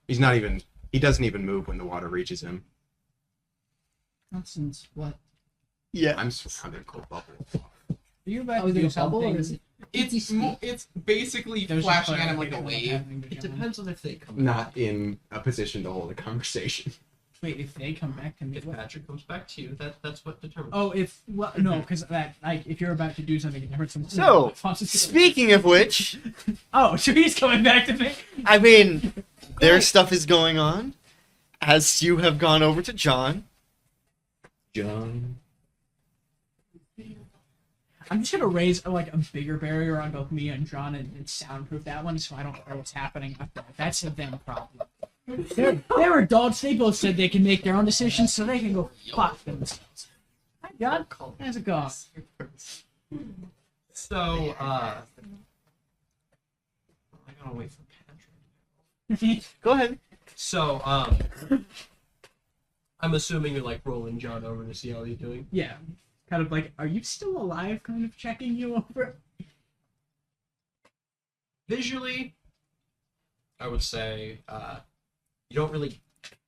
He's not even. He doesn't even move when the water reaches him. Constance, what? Yeah. I'm surrounded in a bubble. Are you about Oh, to is it do a bubble or something? is it? It's basically There's flashing just at him like a something wave. happening to It John. depends on if they come. Not in a position to hold a conversation. Wait, if they come back to me, If what? Patrick comes back to you, that's what determines. Oh, no, because that like if you're about to do something, I heard some. So, Speaking of which, oh, so he's coming back to me. I mean, their stuff is going on as you have gone over to John. John. I'm just gonna raise like a bigger barrier on both me and John and soundproof that one, so I don't know what's happening up there. That's a them problem. They're adults. They both said they can make their own decisions, so they can go fuck themselves. Hi, John. How's it going? So, I gotta wait for Patrick. Go ahead. So, I'm assuming you're like rolling John over to see how he's doing. Yeah, kind of like, are you still alive? Kind of checking you over. Visually, I would say you don't really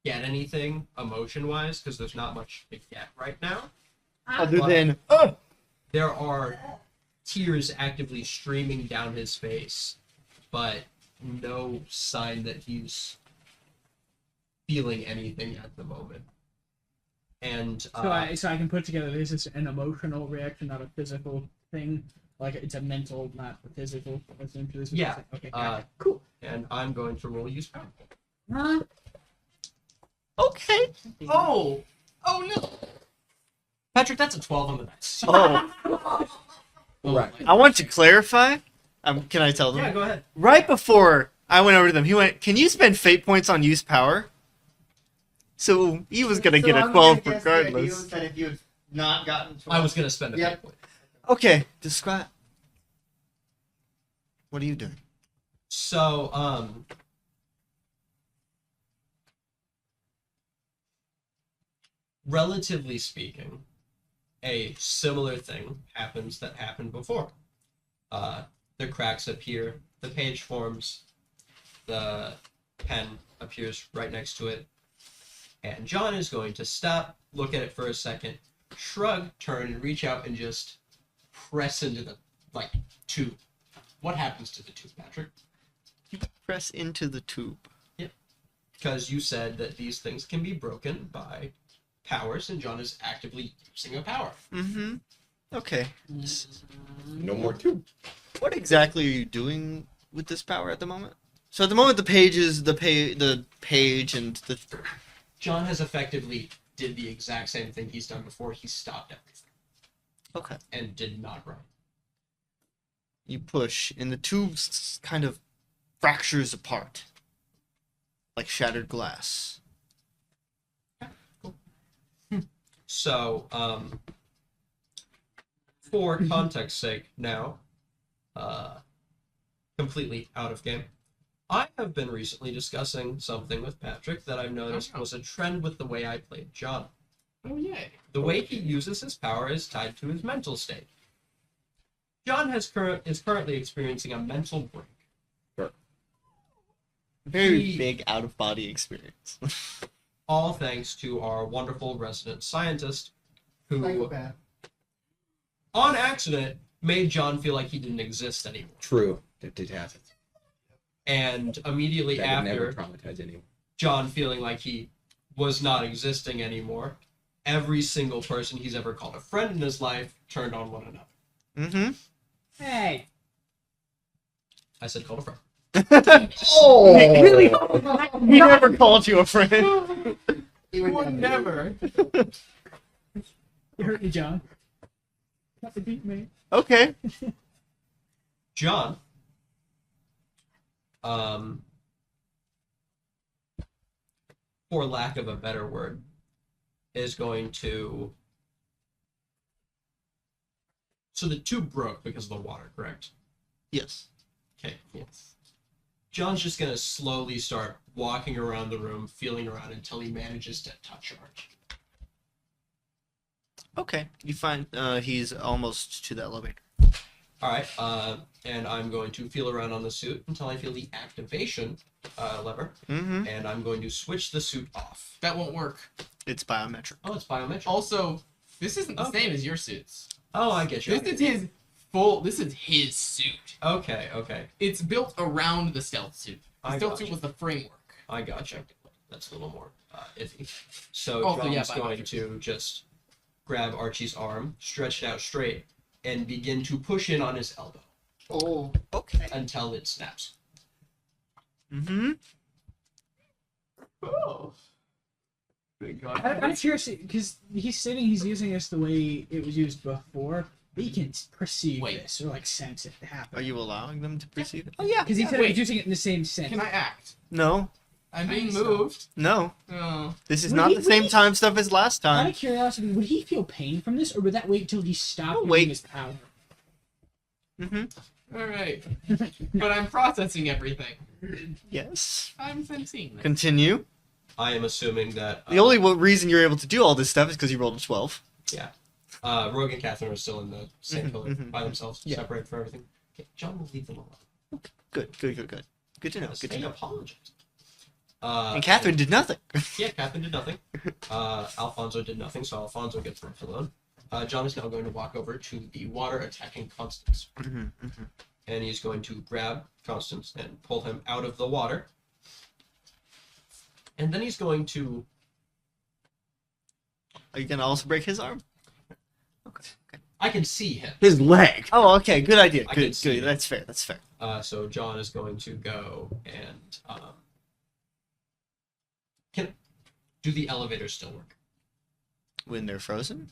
get anything emotion-wise because there's not much to get right now. Other But than, there are tears actively streaming down his face, but no sign that he's feeling anything at the moment. And So I can put together this is an emotional reaction, not a physical thing. Like it's a mental, not a physical. Essentially, is what you're Yeah, saying. Okay. Got it. Cool. and I'm going to roll use power. Huh? okay. Oh no, Patrick, that's a 12 on the dice. Oh, Right. I want to clarify. Can I tell them? Yeah, go ahead. Right before I went over to them, he went, "Can you spend fate points on use power?" So he was gonna get a 12 regardless. That if you had not gotten 12, I was gonna spend a Yep. fate point. Okay, describe. What are you doing? So, relatively speaking, a similar thing happens that happened before. The cracks appear, the page forms, the pen appears right next to it, and John is going to stop, look at it for a second, shrug, turn, and reach out and just press into the, tube. What happens to the tube, Patrick? Press into the tube. Because you said that these things can be broken by powers, and John is actively using a power. Mm-hmm. Okay. No more tube. What exactly are you doing with this power at the moment? So at the moment, the page and the. John has effectively did the exact same thing he's done before. He stopped everything Okay. and did not run. You push, and the tube kind of fractures apart, like shattered glass. So, for context sake, now, completely out of game, I have been recently discussing something with Patrick that I've noticed was a trend with the way I played John. Oh yay! The way he uses his power is tied to his mental state. John is currently experiencing a mental break. Very He- big out of body experience. All thanks to our wonderful resident scientist, who, psychopath. on accident, made John feel like he didn't exist anymore. True. That did happen. And immediately That would never after traumatize anyone. John feeling like he was not existing anymore, every single person he's ever called a friend in his life turned on one another. Mm-hmm. Hey. I said called a friend. Oh! He never called you a friend. He would never. You hurt me, John. Got to beat me. Okay. John, for lack of a better word, is going to. So the tube broke because of the water, correct? Yes. Okay, cool. John's just gonna slowly start walking around the room, feeling around until he manages to touch Archie. Okay. You find he's almost to the elevator. All right, and I'm going to feel around on the suit until I feel the activation lever, Mm-hmm. and I'm going to switch the suit off. That won't work. It's biometric. Oh, it's biometric. Also, this isn't the Okay. same as your suits. Oh, I get you. This is his full. This is his suit. Okay, okay. It's built around the stealth suit. The I stealth gotcha. suit was the framework. I gotcha. That's a little more iffy. So Also, yeah, John's going biometric. to just grab Archie's arm, stretch it out straight, and begin to push in on his elbow Oh. Okay. until it snaps. Mm-hmm. Oh. I'm curious because he's saying he's using this the way it was used before. He can perceive Wait. this or like sense it to happen. Are you allowing them to perceive it? Oh yeah. Because he said Wait. he's using it in the same sense. Can I act? No. I'm being so. moved. No. Oh. This is Would not he- the would same he- time stuff as last Out time. of curiosity, would he feel pain from this, or would that wait till he stopped Oh, using wait. his power? Mm-hmm. All right. But I'm processing everything. Yes. I'm sensing this. Continue. I am assuming that The only reason you're able to do all this stuff is because you rolled a 12. Rogue and Catherine are still in the same Mhm, pillar mhm, by themselves, yeah. separate from everything. Okay, John will leave them alone. Good. Good to know. Good to They know. apologize. And Catherine did nothing. Yeah, Catherine did nothing. Alfonso did nothing, so Alfonso gets left alone. John is now going to walk over to the water attacking Constance. Mm-hmm, mm-hmm. And he's going to grab Constance and pull him out of the water. And then he's going to... Are you gonna also break his arm? Okay. I can see him. His leg. Oh, okay. Good idea. I can Good. see. Good. That's fair. That's fair. So John is going to go and... do the elevators still work? When they're frozen.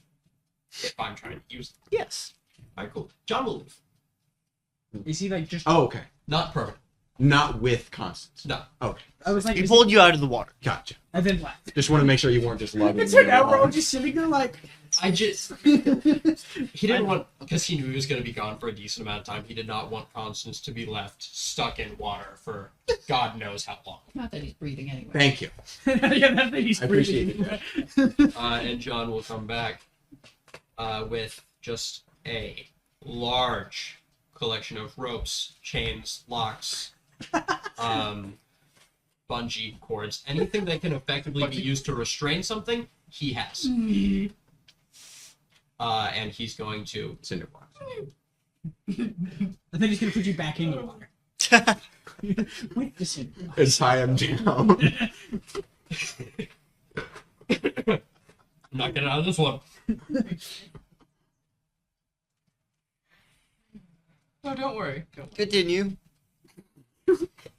If I'm trying to use them. Yes. Alright, cool. John will leave. Is he like just? Oh, okay. Not permanent. Not with Constance. No. Okay, I was like, He is pulled you out of the water. gotcha. and then left. Just want to make sure you weren't just loving. And so me now we're all alone. just sitting there like. I just... He didn't want... Because he knew he was going to be gone for a decent amount of time, he did not want Constance to be left stuck in water for God knows how long. Not that he's breathing anyway. Thank you. Yeah, that thing he's I appreciate breathing. And John will come back with just a large collection of ropes, chains, locks, bungee cords, anything that can effectively be used to restrain something, he has. And he's going to... Cinder blocks. And then he's gonna put you back in the water. Wait, listen. As I am down. I'm not getting out of this one. Oh, don't worry. Don't worry. Continue.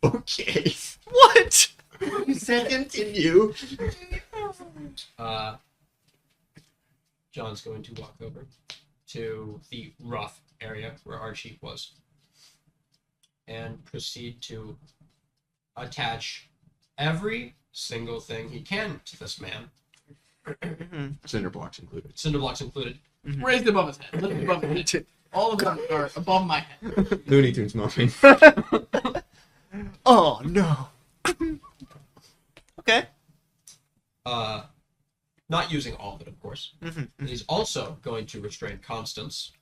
Okay. What? You said continue. John's going to walk over to the rough area where Archie was and proceed to attach every single thing he can to this man, Cinder blocks included. cinder blocks included. Raised above his head. Lifted above his head. All of them are above my head. Looney Tunes muffin. Oh no. Okay. Not using all of it, of course. Mm-hmm. And he's also going to restrain Constance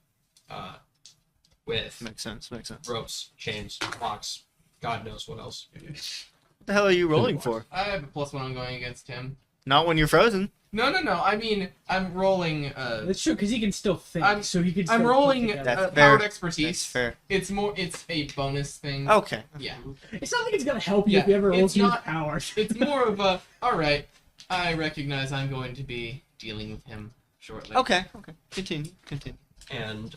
with Makes sense. Makes sense. ropes, chains, locks, God knows what else. What the hell are you rolling for? I have a +1 on going against him. Not when you're frozen. No. I mean, I'm rolling. That's true, because he can still think, I'm- so he could. I'm still rolling put together- That's fair. powered expertise. That's fair. It's a bonus thing. Okay. Yeah. It's not like it's gonna help you Yeah, if you ever roll it's to use not- powers. It's more of a. All right. I recognize I'm going to be dealing with him shortly. Okay. Okay. Continue. And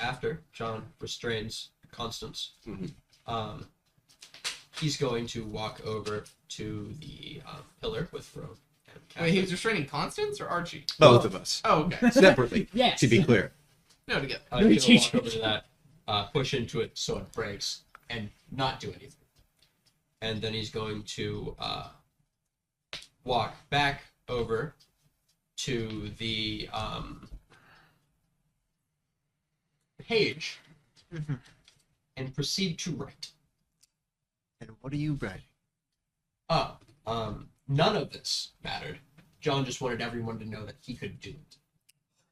after John restrains Constance, he's going to walk over to the pillar with Rogue and Wait, Catherine. he was restraining Constance or Archie? Both of us. Oh, okay. Separately, Yes. to be clear. No, together. He's going to walk over to that, push into it so it breaks, and not do anything. And then he's going to walk back over to the page and proceed to write. And what are you writing? None of this mattered. John just wanted everyone to know that he could do it.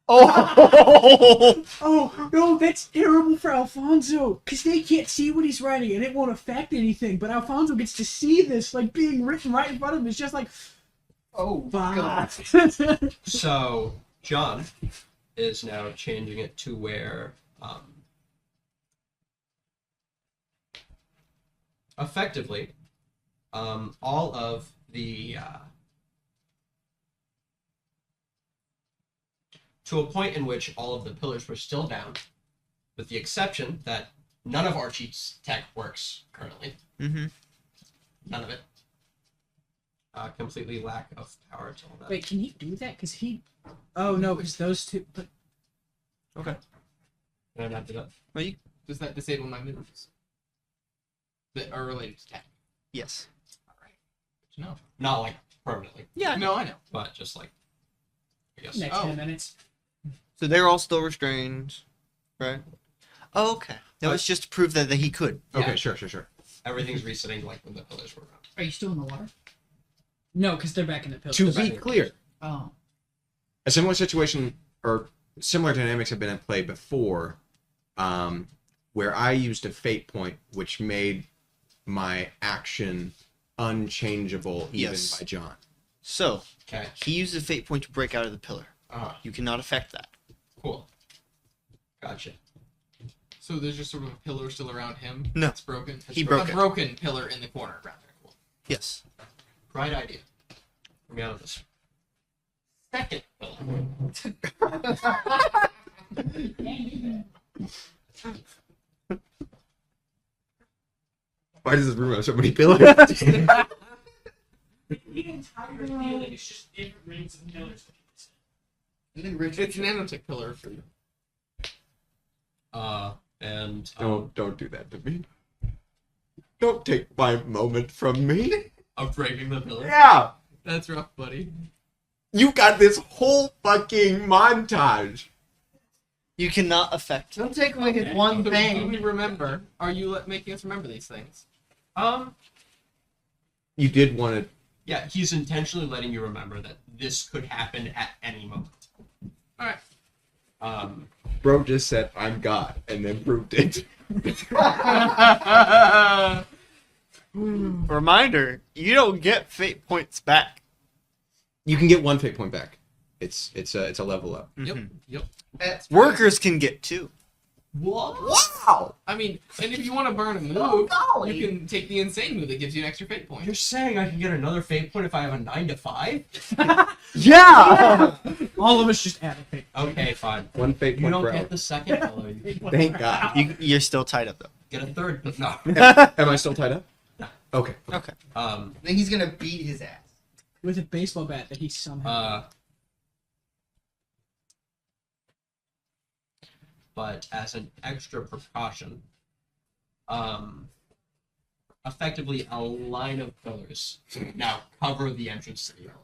Oh! Oh no, that's terrible for Alfonso, because they can't see what he's writing, and it won't affect anything. But Alfonso gets to see this, like being written right in front of him. It's just like, Oh, fuck. So John is now changing it to where effectively all of the to a point in which all of the pillars were still down, with the exception that none of Archie's tech works currently. Mm-hmm. None of it. Completely lack of power to all that. Wait, can he do that? Because he. Oh no, because those two. But Okay. And I not do that. Well, you... Does that disable my moves that are related to tech? Yes. No. Not like permanently, Yeah. No, I know. but just like I guess. next Oh. 10 minutes. So they're all still restrained, right? Oh, okay. That was just to prove that he could. Okay, Yeah. sure. Everything's resetting like when the pillars were around. Are you still in the water? No, because they're back in the pill. To be clear, Oh. a similar situation or similar dynamics have been at play before, where I used a fate point, which made my action unchangeable even Yes. by John. So, Okay. he used a fate point to break out of the pillar. You cannot affect that. Cool. Gotcha. So there's just sort of a pillar still around him. No. That's broken. He broke a it. broken pillar in the corner around there. Cool. Yes. Right idea. Let me out of this. Second pillar. Why does this room have so many pillars? The entire feeling is just different rings and pillars. It's an nanotech pillar for you. And Don't do that to me. Don't take my moment from me. of breaking the pillar. Yeah, That's rough, buddy. you got this whole fucking montage. You cannot affect. Don't take away his one Do thing. we remember? Are you making us remember these things? You did want to. Yeah, he's intentionally letting you remember that this could happen at any moment. All right. Bro just said I'm God and then proved it. Reminder: you don't get fate points back. You can get one fate point back. It's a level up. Yep. Mhm. Yep. That's Workers can get 2. What? Wow! I mean, and if you want to burn a move, Oh, golly. you can take the insane move that gives you an extra fate point. You're saying I can get another fate point if I have a 9 to 5? Yeah! All of us just added it. Okay, fine. One fate You point, don't bro. get the second pillar. You Thank God. You're still tied up though. get a third. But no. Am I still tied up? No. Okay. Okay. Then he's gonna beat his ass. With a baseball bat that he somehow. But as an extra precaution, effectively a line of pillars now cover the entrance to the elevator.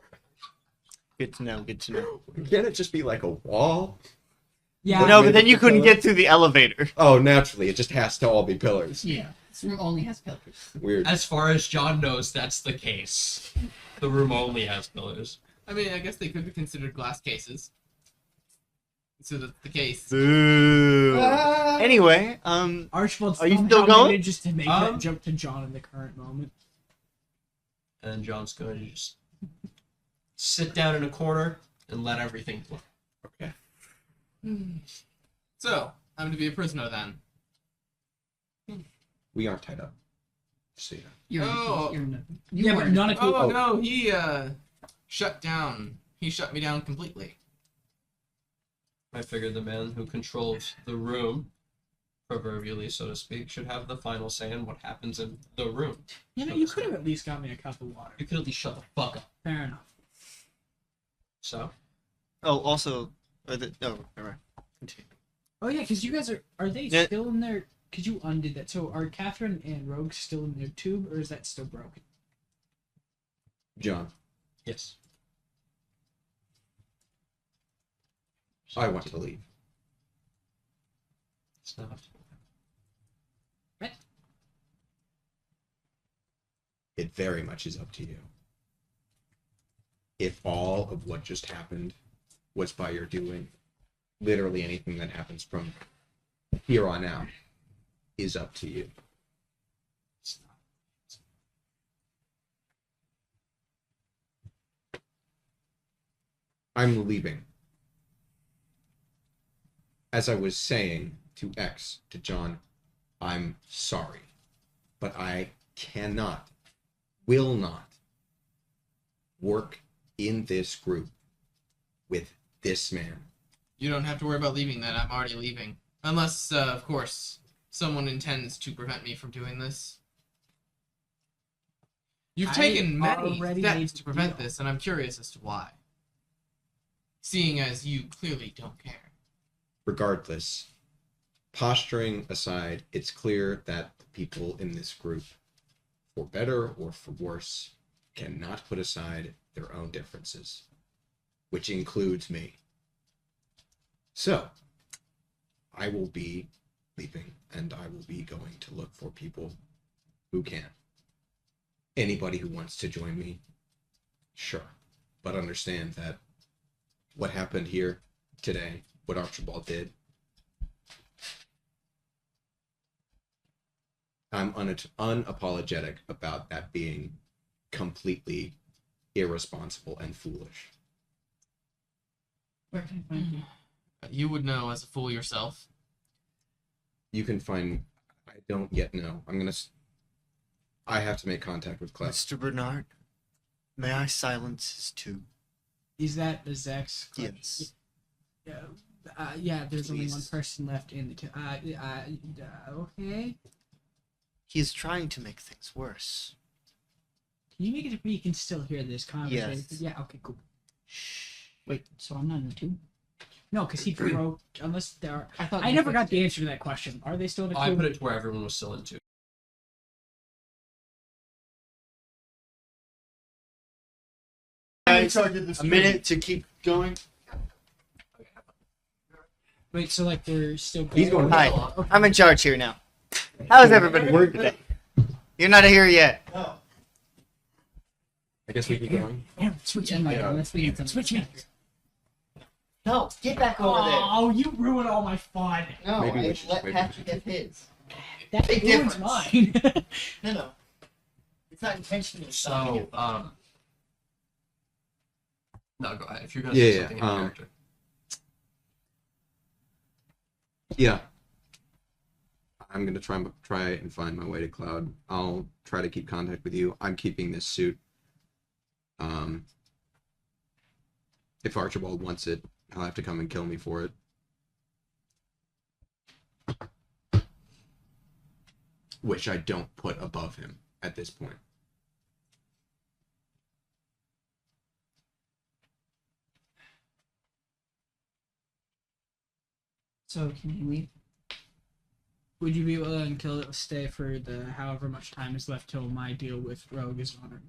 Good to know. Good to know. Can't it just be like a wall? Yeah. No, but then you couldn't get through the elevator. Oh, naturally. It just has to all be pillars. Yeah. This room only has pillars. Weird. As far as John knows, that's the case. The room only has pillars. I mean, I guess they could be considered glass cases. So that's the case. Boo. Anyway, Archibald Are you somehow still going? manages to make that jump to John in the current moment. And John's going to just sit down in a corner and let everything flow. Okay. So, I'm to be a prisoner then. We aren't tied up. See ya. You're, Oh. you're no, Yeah, but none of Oh no, he shut down. He shut me down completely. I figured the man who controls the room, proverbially so to speak, should have the final say in what happens in the room. You know, you could have at least got me a cup of water. You could at least shut the fuck up. Fair enough. So, also, never mind. Continue. Oh yeah, because you guys are they Yeah. still in there? Because you undid that. So are Catherine and Rogue still in their tube, or is that still broken? John. yes. I want to leave. It's not. It very much is up to you. If all of what just happened was by your doing, literally anything that happens from here on out is up to you. It's not. I'm leaving. As I was saying to X, to John, I'm sorry, but I cannot, will not work in this group with this man. You don't have to worry about leaving then. I'm already leaving. Unless, of course, someone intends to prevent me from doing this. You've I taken many already steps made to the prevent deal. this, and I'm curious as to why. Seeing as you clearly don't care. Regardless, posturing aside, it's clear that the people in this group, for better or for worse, cannot put aside their own differences, which includes me. So, I will be leaving, and I will be going to look for people who can. Anybody who wants to join me, sure. But understand that what happened here today, what Archibald did, I'm unapologetic about that being completely irresponsible and foolish. Where can I find you? You would know as a fool yourself. You can find, I don't yet know. I have to make contact with Clef. Mr. Bernard, may I silence his tube? Is that the Zex? Yes. Yeah, there's only one Please. person left in the okay. He is trying to make things worse. Can you make it where you can still hear this conversation? Yes. Yeah, okay, cool. Wait, so I'm not in the tube? No, because he broke, unless there are... I thought I you never fixed got it. the answer to that question. Are they still in the I tube? put it to where everyone was still into. Guys, a minute to keep going. Wait, so like they're still He's going- Hi, I'm in charge here now. How's everybody work today? You're not here yet. I guess we keep going. Yeah, switch in there, unless we get switch in. No, get back over there. Oh, you ruined all my fun. No, Maybe we I should- let maybe we Patrick should- get his. That Big ruins difference. mine. No. It's not intentional. So, no, go ahead. If you're gonna Yeah, say yeah, something in character. Yeah. I'm gonna try and find my way to Cloud. I'll try to keep contact with you. I'm keeping this suit. If Archibald wants it, he'll have to come and kill me for it. Which I don't put above him at this point. So can you leave? Would you be willing to stay for the however much time is left till my deal with Rogue is honored?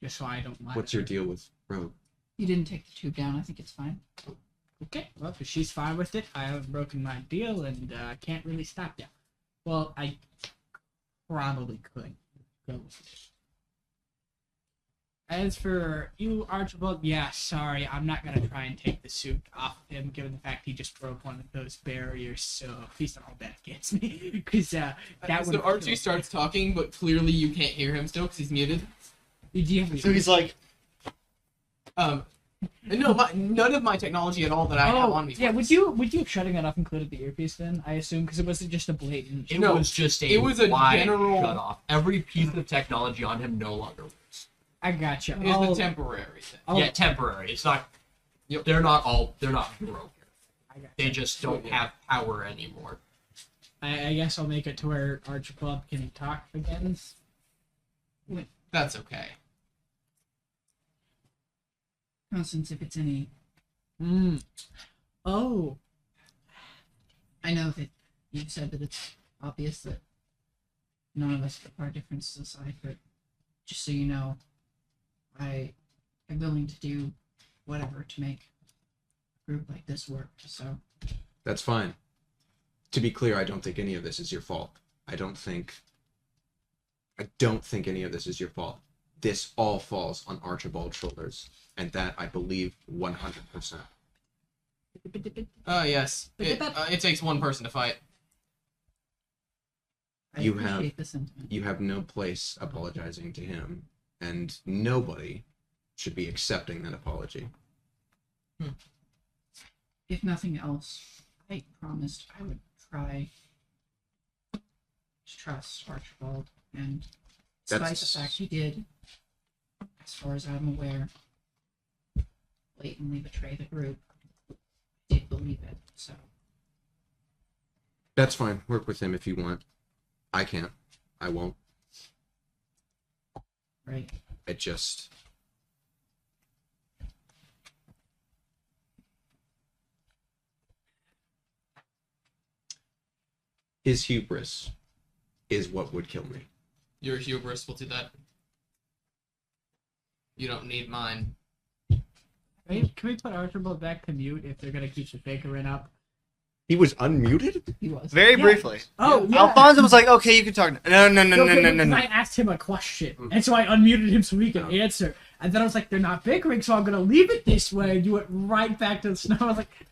Just so I don't lie. What's to your her. deal with Rogue? You didn't take the tube down. I think it's fine. Okay, well, if she's fine with it, I haven't broken my deal and can't really stop you. Well, I probably could go with it. As for you, Archibald, yeah, sorry, I'm not gonna try and take the suit off of him, given the fact he just broke one of those barriers. So please don't hold that against me, because that would. So Archie starts talking, but clearly you can't hear him still because he's muted. So he's like, No, none of my technology at all that I have on me. yeah. works. Would you have shutting that off included the earpiece then? I assume because it wasn't just a blatant. It No, was just it was a wide general- shut off. Every piece of technology on him no longer works. I gotcha. It's the temporary thing. Yeah, temporary. It's not. They're not broken. I gotcha. They just don't have power anymore. I guess I'll make it to where Archibald can talk again. That's okay. Constance, if it's any, Oh. I know that you've said that it's obvious that none of us put our differences aside, but just so you know, I am willing to do whatever to make group like this worked. So That's fine. To be clear, I don't think any of this is your fault. I don't think any of this is your fault. This all falls on Archibald's shoulders, and that I believe 100%. Yes. It takes one person to fight. I You appreciate have- the sentiment. You have no place apologizing to him, and nobody should be accepting that apology. If nothing else, I promised I would try to trust Archibald, and despite That's- the fact he did, as far as I'm aware, blatantly betray the group, I did believe it. So That's fine. Work with him if you want. I can't. I won't. right. It just... His hubris is what would kill me. Your hubris will do that. You don't need mine. Can we put Archibald back to mute if they're gonna keep the fakerin up? He was unmuted? He was. Very Yeah. briefly. Oh, yeah. Alfonso was like, "Okay, you can talk." No. I asked him a question, and so I unmuted him so he could answer. And then I was like, "They're not bickering, so I'm gonna leave it this way." And you went right back to the snow. I was like,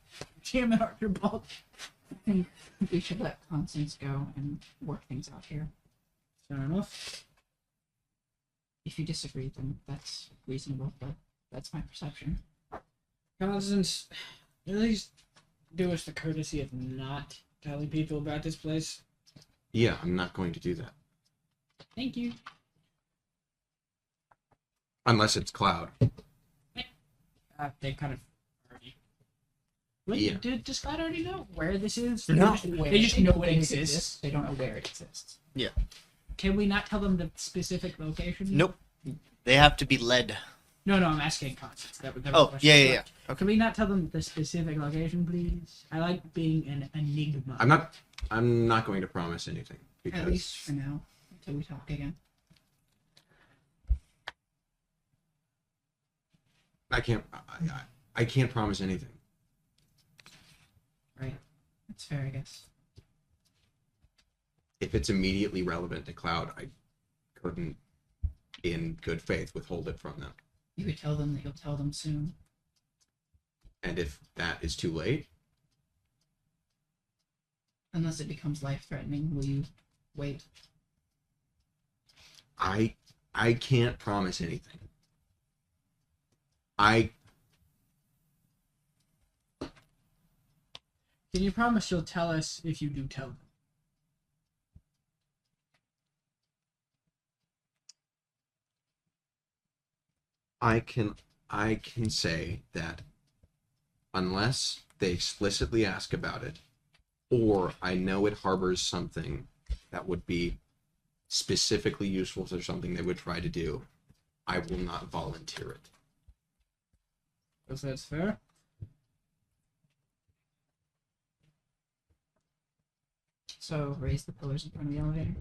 "Damn it, Archibald." I think we should let Constance go and work things out here. Fair enough. If you disagree, then that's reasonable, but that's my perception. Constance, at least do us the courtesy of not telling people about this place. Yeah, I'm not going to do that. Thank you. Unless it's Cloud. They kind of already. Wait, Yeah. does Scott already know where this is? No. They just know it exists. They don't know where it exists. Can we not tell them the specific location? Nope. They have to be led. No, I'm asking Constance. That was the Oh, question. yeah. Okay. Can we not tell them the specific location, please? I like being an enigma. I'm not going to promise anything. At least for now, until we talk again. I can't promise anything. Right. That's fair, I guess. If it's immediately relevant to Cloud, I couldn't, in good faith, withhold it from them. You could tell them that you'll tell them soon. And if that is too late, Unless it becomes life-threatening, will you wait? I can't promise anything. Can you promise you'll tell us if you do tell them? I can say that unless they explicitly ask about it, or I know it harbors something that would be specifically useful for something they would try to do, I will not volunteer it. Guess that's fair. So raise the pillars in front of the elevator,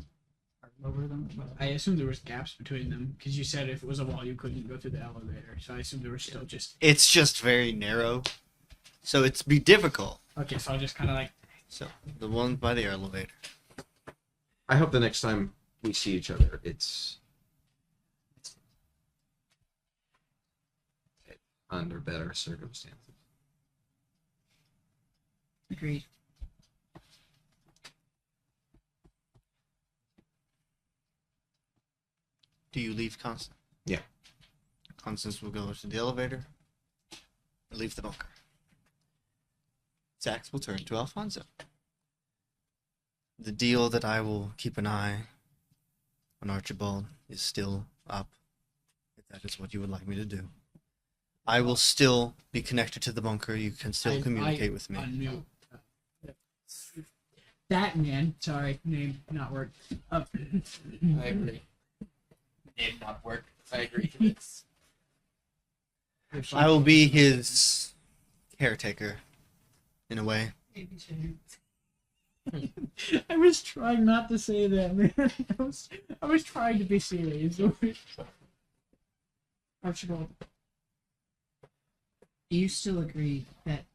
or lower them. Or whatever. I assume there was gaps between them because you said if it was a wall, you couldn't go through the elevator. So I assume there was still just. It's just very narrow, so it's be difficult. Okay, so I'll just kind of like. So the one by the elevator. I hope the next time we see each other, it's under better circumstances. Agreed. Do you leave Constance? Yeah. Constance will go to the elevator. Or leave the bunker. Zax will turn to Alfonso. The deal that I will keep an eye on Archibald is still up. If that is what you would like me to do. I will still be connected to the bunker. You can still communicate with me. Unmute. That man. Sorry, name not work. I agree. Name not work. I agree to this. I will be his caretaker, in a way. I was trying not to say that, man. I was trying to be serious. Archibald, do you still agree that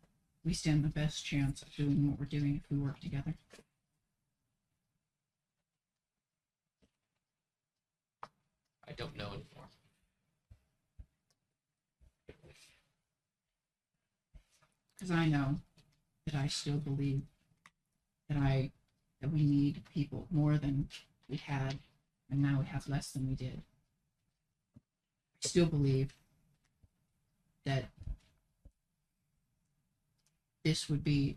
we stand the best chance of doing what we're doing if we work together. I don't know anymore. Because I know that I still believe that we need people more than we had, and now we have less than we did. I still believe that this would be,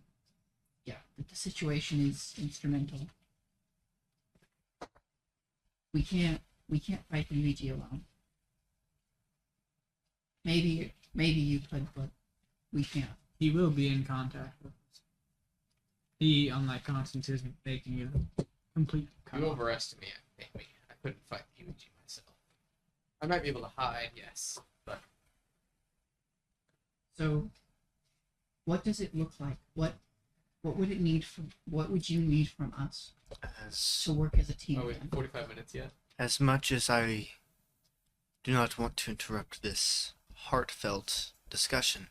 that the situation is instrumental. We can't fight the UEG alone. Maybe you could, but we can't. He will be in contact with us. He, unlike Constance, isn't making a complete cut You off. overestimate me. I couldn't fight the UEG myself. I might be able to hide, yes, but So, what does it look like? What would it need from? What would you need from us to work as a team? are we again? 45 minutes yet? As much as I do not want to interrupt this heartfelt discussion,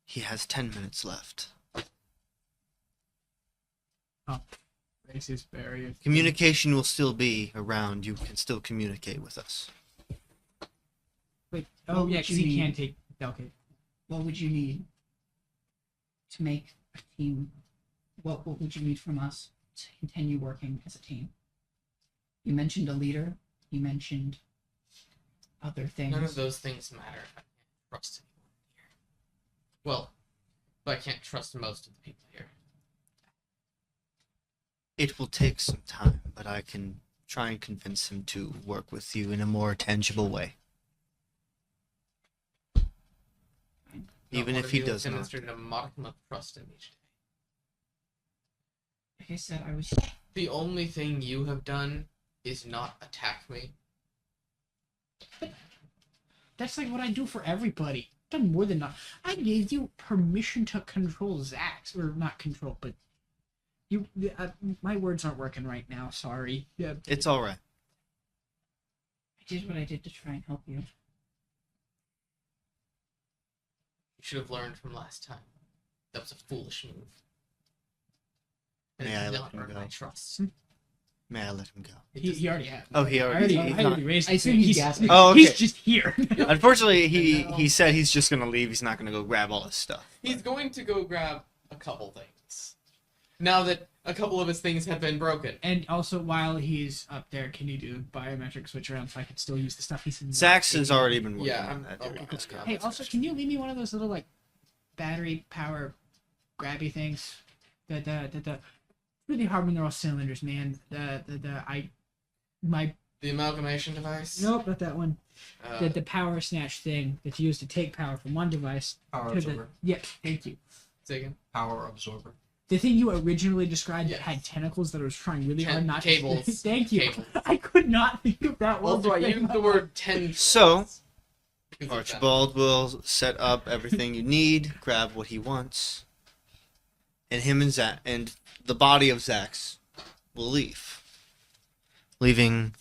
he has 10 minutes left. Racist barrier. Communication will still be around. You can still communicate with us. Wait. What Oh, would yeah, because you he need? can't take. Okay. What would you need to make a team? What would you need from us to continue working as a team? You mentioned a leader. You mentioned other things. None of those things matter if I can't trust anyone here. Well, but I can't trust most of the people here. It will take some time, but I can try and convince him to work with you in a more tangible way. Even Not if one he of you has does not. demonstrated a modicum of trust in me today. Like I said, I was. The only thing you have done is not attack me. That's like what I do for everybody. I've done more than enough. I gave you permission to control Zax, or not control, but you. My words aren't working right now. Sorry. Yeah. It's all right. I did what I did to try and help you. You should have learned from last time. That was a foolish move. And May it I did let not him earn go? my trust. May I let him go? He already had. Oh, he already. I he's not- already raised I it. assume you He's, gasped. Oh, okay. he's just here. Unfortunately, he And now- he said he's just gonna leave. He's not gonna go grab all his stuff. He's going to go grab a couple things. Now that a couple of his things have been broken. And also, while he's up there, can you do biometric switch around so I can still use the stuff he's in? Zax has already been working Yeah, on I'm- that. oh, during okay. this Yeah. Hey, conversation. also, can you leave me one of those little like battery power grabby things? The really hard mineral cylinders, man. The amalgamation device. Nope, not that one. Uh, The power snatch thing that's used to take power from one device Power to the. absorber. Yep, thank you. say again. Power absorber. The thing you originally described that Yes. had tentacles that I was trying really hard not Cables. to. Thank you. Cables. I could not think of that one. Also, I used the word tendrils. So, because of that. Archibald will set up everything you need, grab what he wants, and him and Zax and the body of Zax will leave, leaving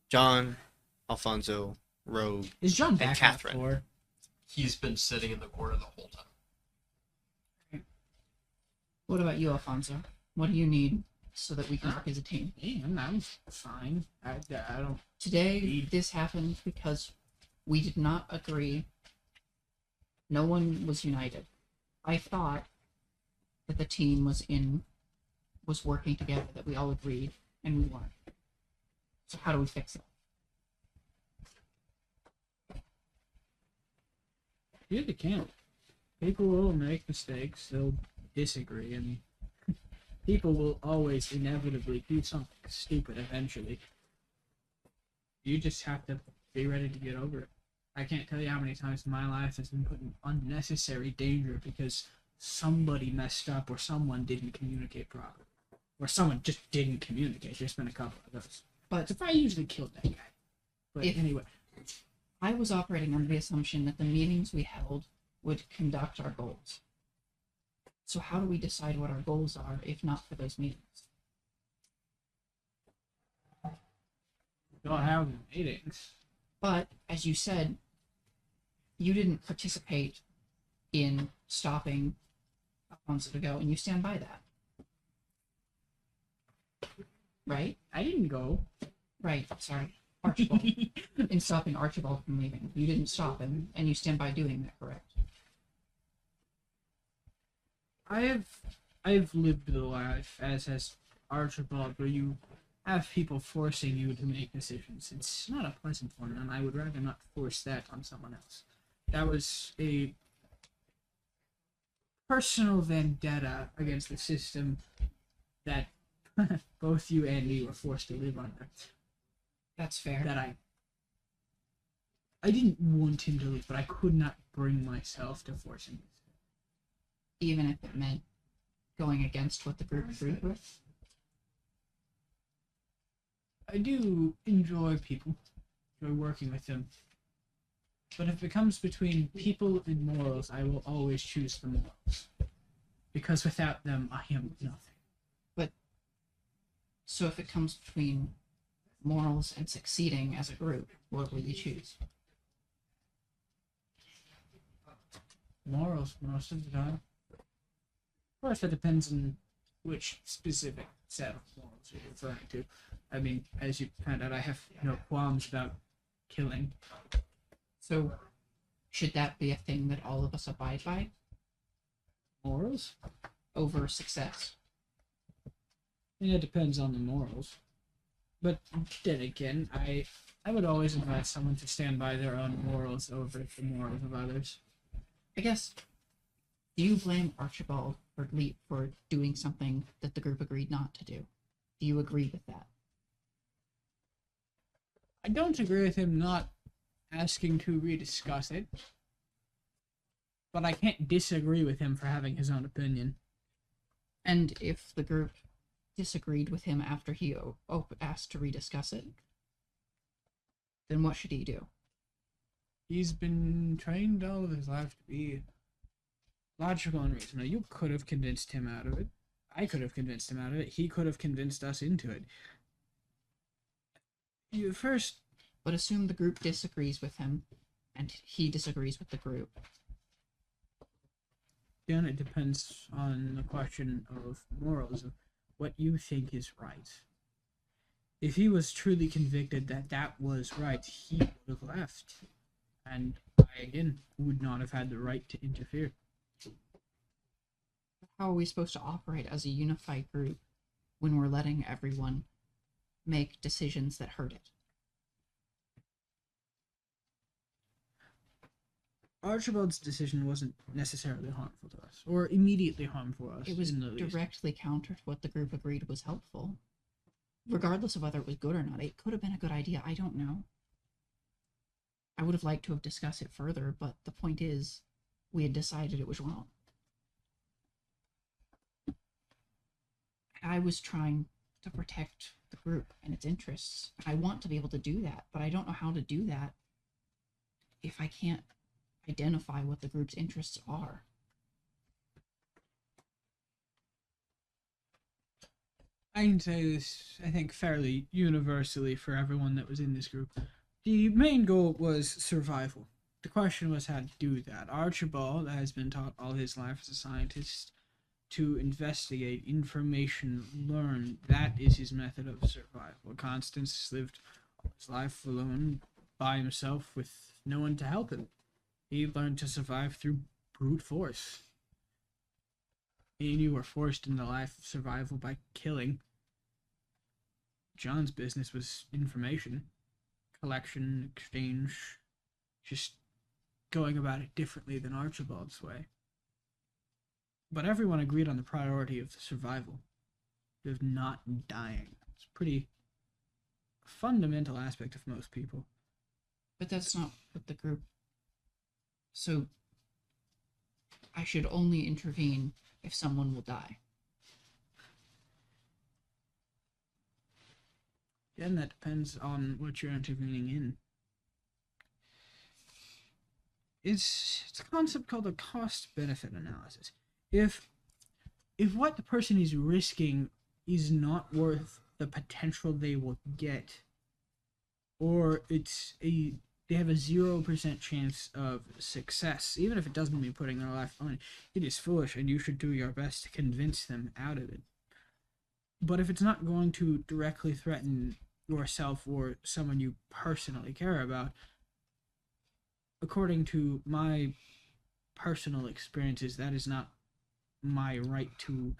John, Alfonso, Rogue. Is John back on the Catherine. floor? He's been sitting in the corner the whole time. What about you, Alfonso? What do you need so that we can work as a team? Yeah, I'm fine. I don't. Today, this happened because we did not agree. No one was united. I thought that the team was working together, that we all agreed, and we weren't. So how do we fix it? Yeah, they can't. People will make mistakes. They'll disagree, and people will always inevitably do something stupid eventually. You just have to be ready to get over it. I can't tell you how many times my life has been put in unnecessary danger because somebody messed up or someone didn't communicate properly. Or someone just didn't communicate. There's been a couple of those. But If I usually killed that guy. But If- anyway. I was operating under the assumption that the meetings we held would conduct our goals. So how do we decide what our goals are if not for those meetings? Don't have meetings. But as you said, You didn't participate in stopping Alfonso to go, and you stand by that. Right? I didn't go. Right, sorry. Archibald. In stopping Archibald from leaving. You didn't stop him, and you stand by doing that, correct? I've lived the life as has Archibald, where you have people forcing you to make decisions. It's not a pleasant one, and I would rather not force that on someone else. That was a personal vendetta against the system that both you and me were forced to live under. That's fair. That I didn't want him to leave, but I could not bring myself to force him. Even if it meant going against what the group agreed with. I do enjoy people, enjoy working with them. But if it comes between people and morals, I will always choose the morals. Because without them, I am nothing. So if it comes between morals and succeeding as a group, what will you choose? Morals, most of the time. Of course, that depends on which specific set of morals you're referring to. I mean, as you found out, I have no qualms about killing. So should that be a thing that all of us abide by Morals? over success? Yeah, it depends on the morals. But then again, I would always advise someone to stand by their own morals over the morals of others. I guess, do you blame Archibald for doing something that the group agreed not to do? Do you agree with that? I don't agree with him not asking to rediscuss it. But I can't disagree with him for having his own opinion. And if the group disagreed with him after he asked to rediscuss it, then what should he do? He's been trained all of his life to be logical and reasonable. You could have convinced him out of it. I could have convinced him out of it. He could have convinced us into it. You first... But assume the group disagrees with him, and he disagrees with the group. Again, it depends on the question of morals, of what you think is right. If he was truly convicted that that was right, he would have left. And I, again, would not have had the right to interfere. How are we supposed to operate as a unified group when we're letting everyone make decisions that hurt it? Archibald's decision wasn't necessarily harmful to us, or immediately harmful to us. It was in the least. directly counter to what the group agreed was helpful. Regardless of whether it was good or not, it could have been a good idea. I don't know. I would have liked to have discussed it further, but the point is, we had decided it was wrong. I was trying to protect the group and its interests. I want to be able to do that, but I don't know how to do that if I can't identify what the group's interests are. I can say this, I think, fairly universally for everyone that was in this group. The main goal was survival. The question was how to do that. Archibald has been taught all his life as a scientist to investigate information, learn. That is his method of survival. Constance lived his life alone by himself with no one to help him. He learned to survive through brute force. Me and you were forced into life of survival by killing. John's business was information, collection, exchange, just going about it differently than Archibald's way. But everyone agreed on the priority of the survival, of not dying. It's a pretty fundamental aspect of most people. But that's not what the group... So, I should only intervene if someone will die. Again, that depends on what you're intervening in. It's a concept called a cost-benefit analysis. If what the person is risking is not worth the potential they will get, or it's a they have a 0% chance of success, even if it doesn't mean putting their life on it. It is foolish, and you should do your best to convince them out of it. But if it's not going to directly threaten yourself or someone you personally care about, according to my personal experiences, that is not my right to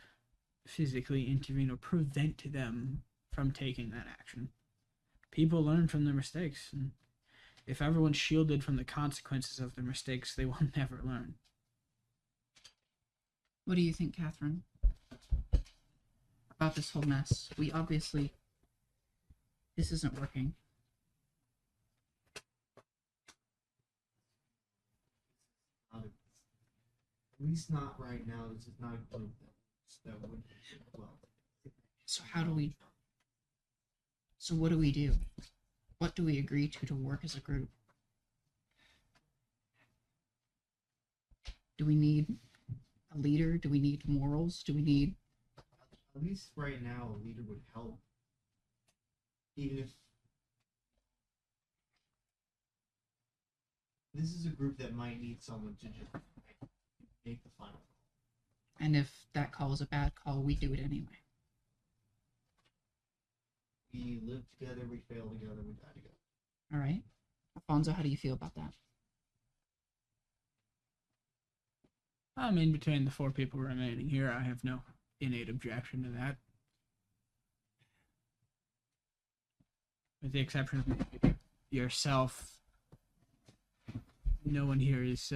physically intervene or prevent them from taking that action. People learn from their mistakes, and if everyone's shielded from the consequences of their mistakes, they will never learn. What do you think, Catherine? About this whole mess? We obviously... This isn't working. At least not right now. This is not a group that would well. So how do we... So what do we do? What do we agree to work as a group? Do we need a leader? Do we need morals? Do we need... At least right now, a leader would help. Even if this is a group that might need someone to just make the final call. And if that call is a bad call, we do it anyway. We live together, we fail together, we die together. All right. Alfonso, how do you feel about that? I'm in between the 4 people remaining here. I have no innate objection to that. With the exception of yourself, no one here is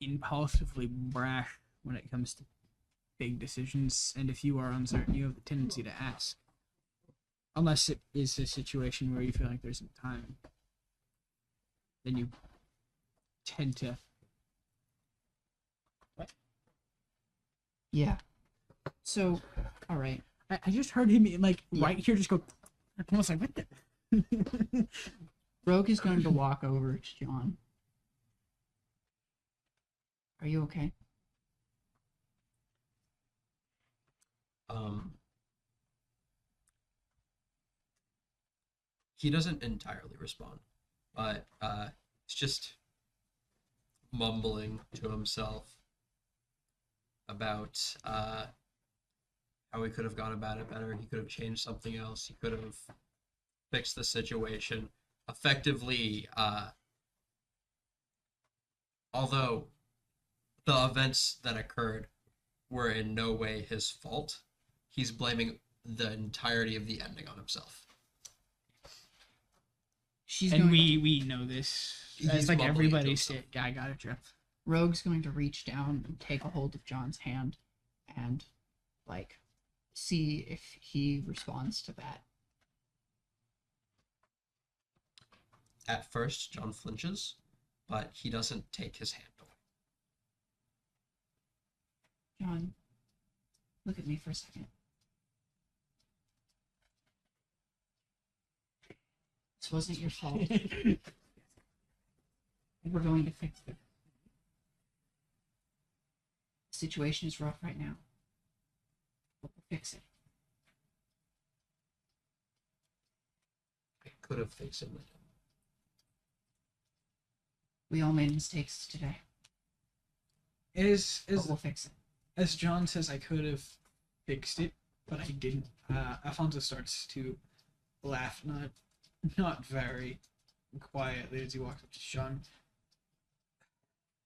impulsively brash when it comes to big decisions, and if you are uncertain, you have the tendency to ask. Unless it is a situation where you feel like there's some time, then you tend to... Yeah. So, all right. I just heard him, like, right here just go... I was like, what the... Rogue is going to walk over to John. Are you okay? He doesn't entirely respond, but he's just mumbling to himself about how he could have gone about it better. He could have changed something else. He could have fixed the situation. Effectively, although the events that occurred were in no way his fault, he's blaming the entirety of the ending on himself. And we know this. It's He's like mumbling to everybody's himself. yeah, I got it, Jeff. Rogue's going to reach down and take a hold of John's hand and, like, see if he responds to that. At first, John flinches, but he doesn't take his hand away. John, look at me for a second. This wasn't your fault. We're going to fix it. The situation is rough right now, but we'll fix it. I could have fixed it with him. We all made mistakes today, But we'll fix it. as John says, I could have fixed it, but I didn't. Alfonso starts to laugh, not very quietly as he walks up to John.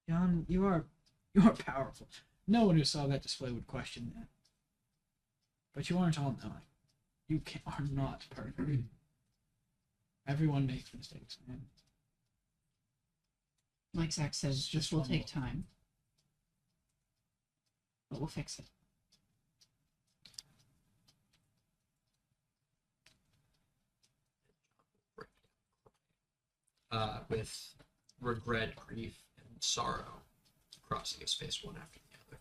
John, you are powerful. No one who saw that display would question that. But you aren't all knowing. You are not perfect. Everyone makes mistakes, man. Like Zach says, It's this just will one take more. time, but we'll fix it. With regret, grief, and sorrow crossing his face one after the other.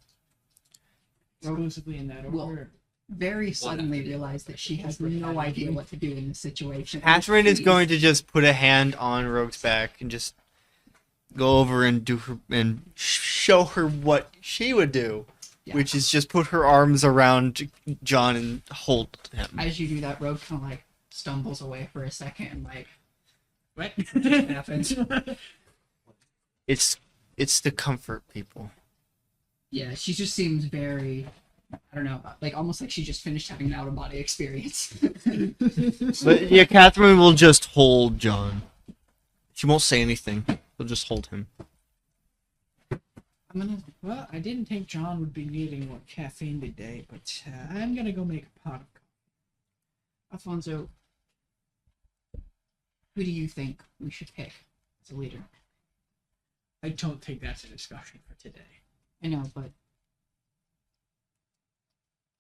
Exclusively in that Well, order. Very suddenly realize that she has no idea what to do in this situation. Catherine is going to just put a hand on Rogue's back and just go over and show her what she would do, Yeah. which is just put her arms around John and hold him. As you do that, Rogue kind of like stumbles away for a second and like, What happens? It's the comfort people. Yeah, she just seems very, I don't know, like almost like she just finished having an out of body experience. But yeah, Catherine will just hold John. She won't say anything. She'll just hold him. Well, I didn't think John would be needing more caffeine today, but I'm gonna go make a pot of coffee. Alfonso, who do you think we should pick as a leader? I don't think that's a discussion for today. I know, but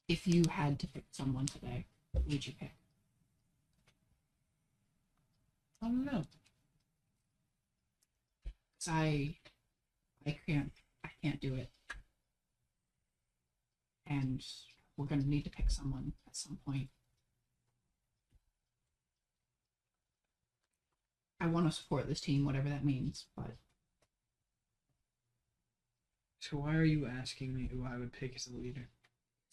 if you had to pick someone today, who would you pick? I don't know. 'Cause I can't do it. And we're gonna need to pick someone at some point. I want to support this team, whatever that means, but So why are you asking me who I would pick as a leader?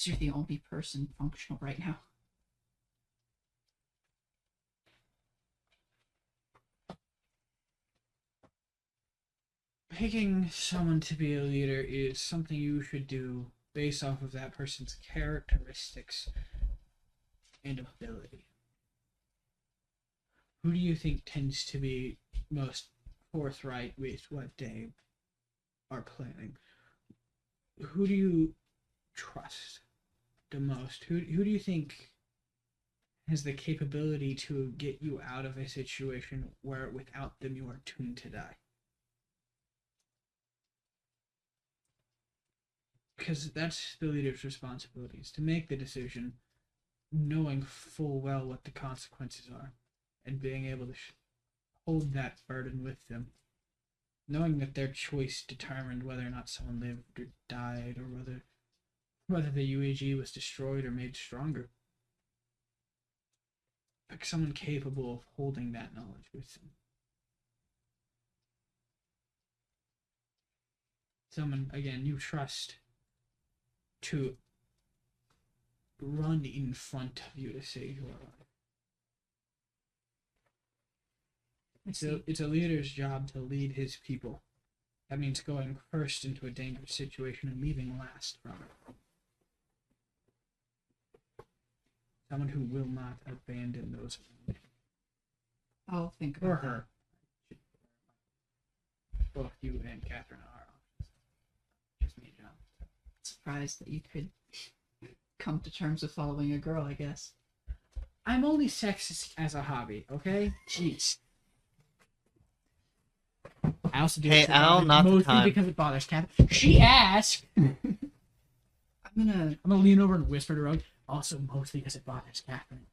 you're the only person functional right now. Picking someone to be a leader is something you should do based off of that person's characteristics and ability. Who do you think tends to be most forthright with what they are planning? Who do you trust the most? Who do you think has the capability to get you out of a situation where without them you are doomed to die? Because that's the leader's responsibility, is to make the decision knowing full well what the consequences are and being able to hold that burden with them, knowing that their choice determined whether or not someone lived or died, or whether the UAG was destroyed or made stronger. Like someone capable of holding that knowledge with them. Someone, again, you trust to run in front of you to save your life. It's a leader's job to lead his people. That means going first into a dangerous situation and leaving last from it. Someone who will not abandon those around him. I'll think Or about her. Both you and Catherine are options. Just me, John. Surprised that you could come to terms with following a girl, I guess. I'm only sexist as a hobby, okay? Jeez. I also do Hey, it for Al, not the mostly time. because it bothers Catherine. She asked. I'm gonna lean over and whisper to her. Also, mostly because it bothers Catherine.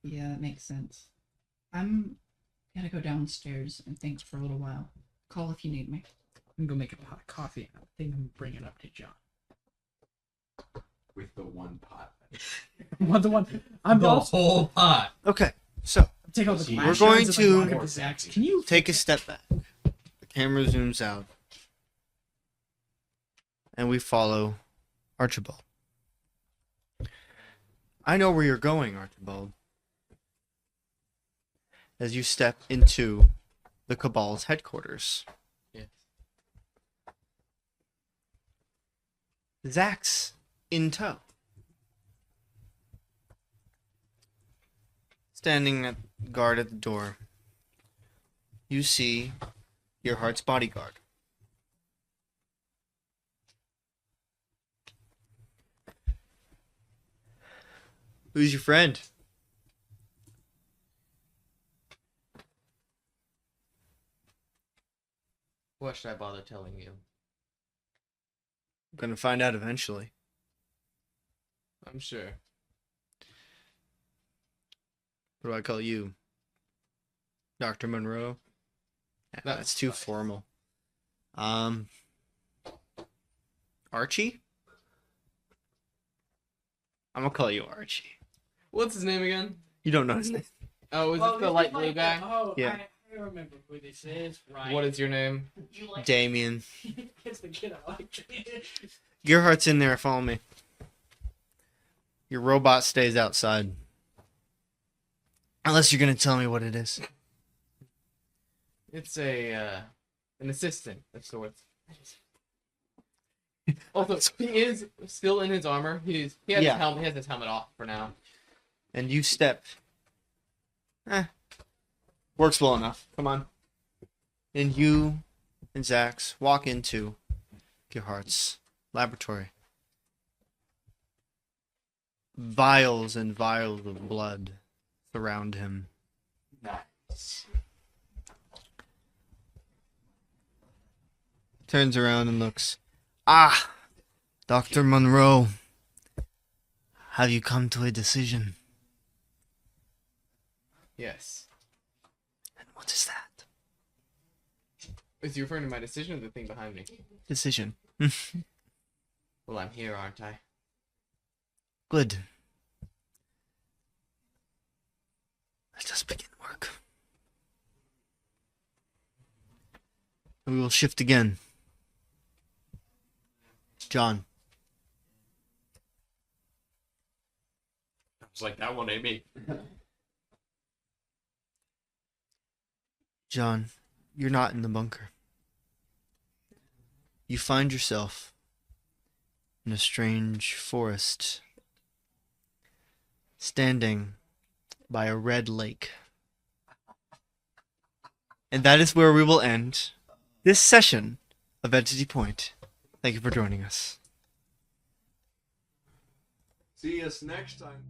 Yeah, that makes sense. I'm gonna go downstairs and think for a little while. Call if you need me. I'm gonna go make a pot of coffee. I think I'm bring it up to John. With the one pot. What the one? I'm The also whole pot. Okay, so take all the We're glass going shards to and, like, walk up Zach's. Can you take a step back. The camera zooms out. And we follow Archibald. I know where you're going, Archibald. As you step into the Cabal's headquarters. Yes. Zach's in tow. Standing at guard at the door, you see your heart's bodyguard. Who's your friend? What should I bother telling you? I'm gonna find out eventually. I'm sure. What do I call you? Dr. Monroe? Yeah, that's too formal. Archie? I'm gonna call you Archie. What's his name again? You don't know his name. Oh, is it the light blue guy? Oh, Yeah. I remember who this is. Right. What is your name? You like Damien. it's the kid I like. Gerhardt's in there, follow me. Your robot stays outside. Unless you're gonna tell me what it is. It's an assistant of sorts. Also, he is still in his armor. He has Yeah. his helmet. He has his helmet off for now. And you step. Works well enough. Come on. And you and Zax walk into Gerhardt's laboratory. Vials and vials of blood surround him. Nice. Turns around and looks. Ah! Dr. Monroe. Have you come to a decision? Yes. And what is that? Is you referring to my decision or the thing behind me? Decision. Well, I'm here, aren't I? Good. Let us begin work. We will shift again. John. I was like, that one ain't me. John, you're not in the bunker. You find yourself in a strange forest, standing by a red lake. And that is where we will end this session of Entity Point. Thank you for joining us. See us next time.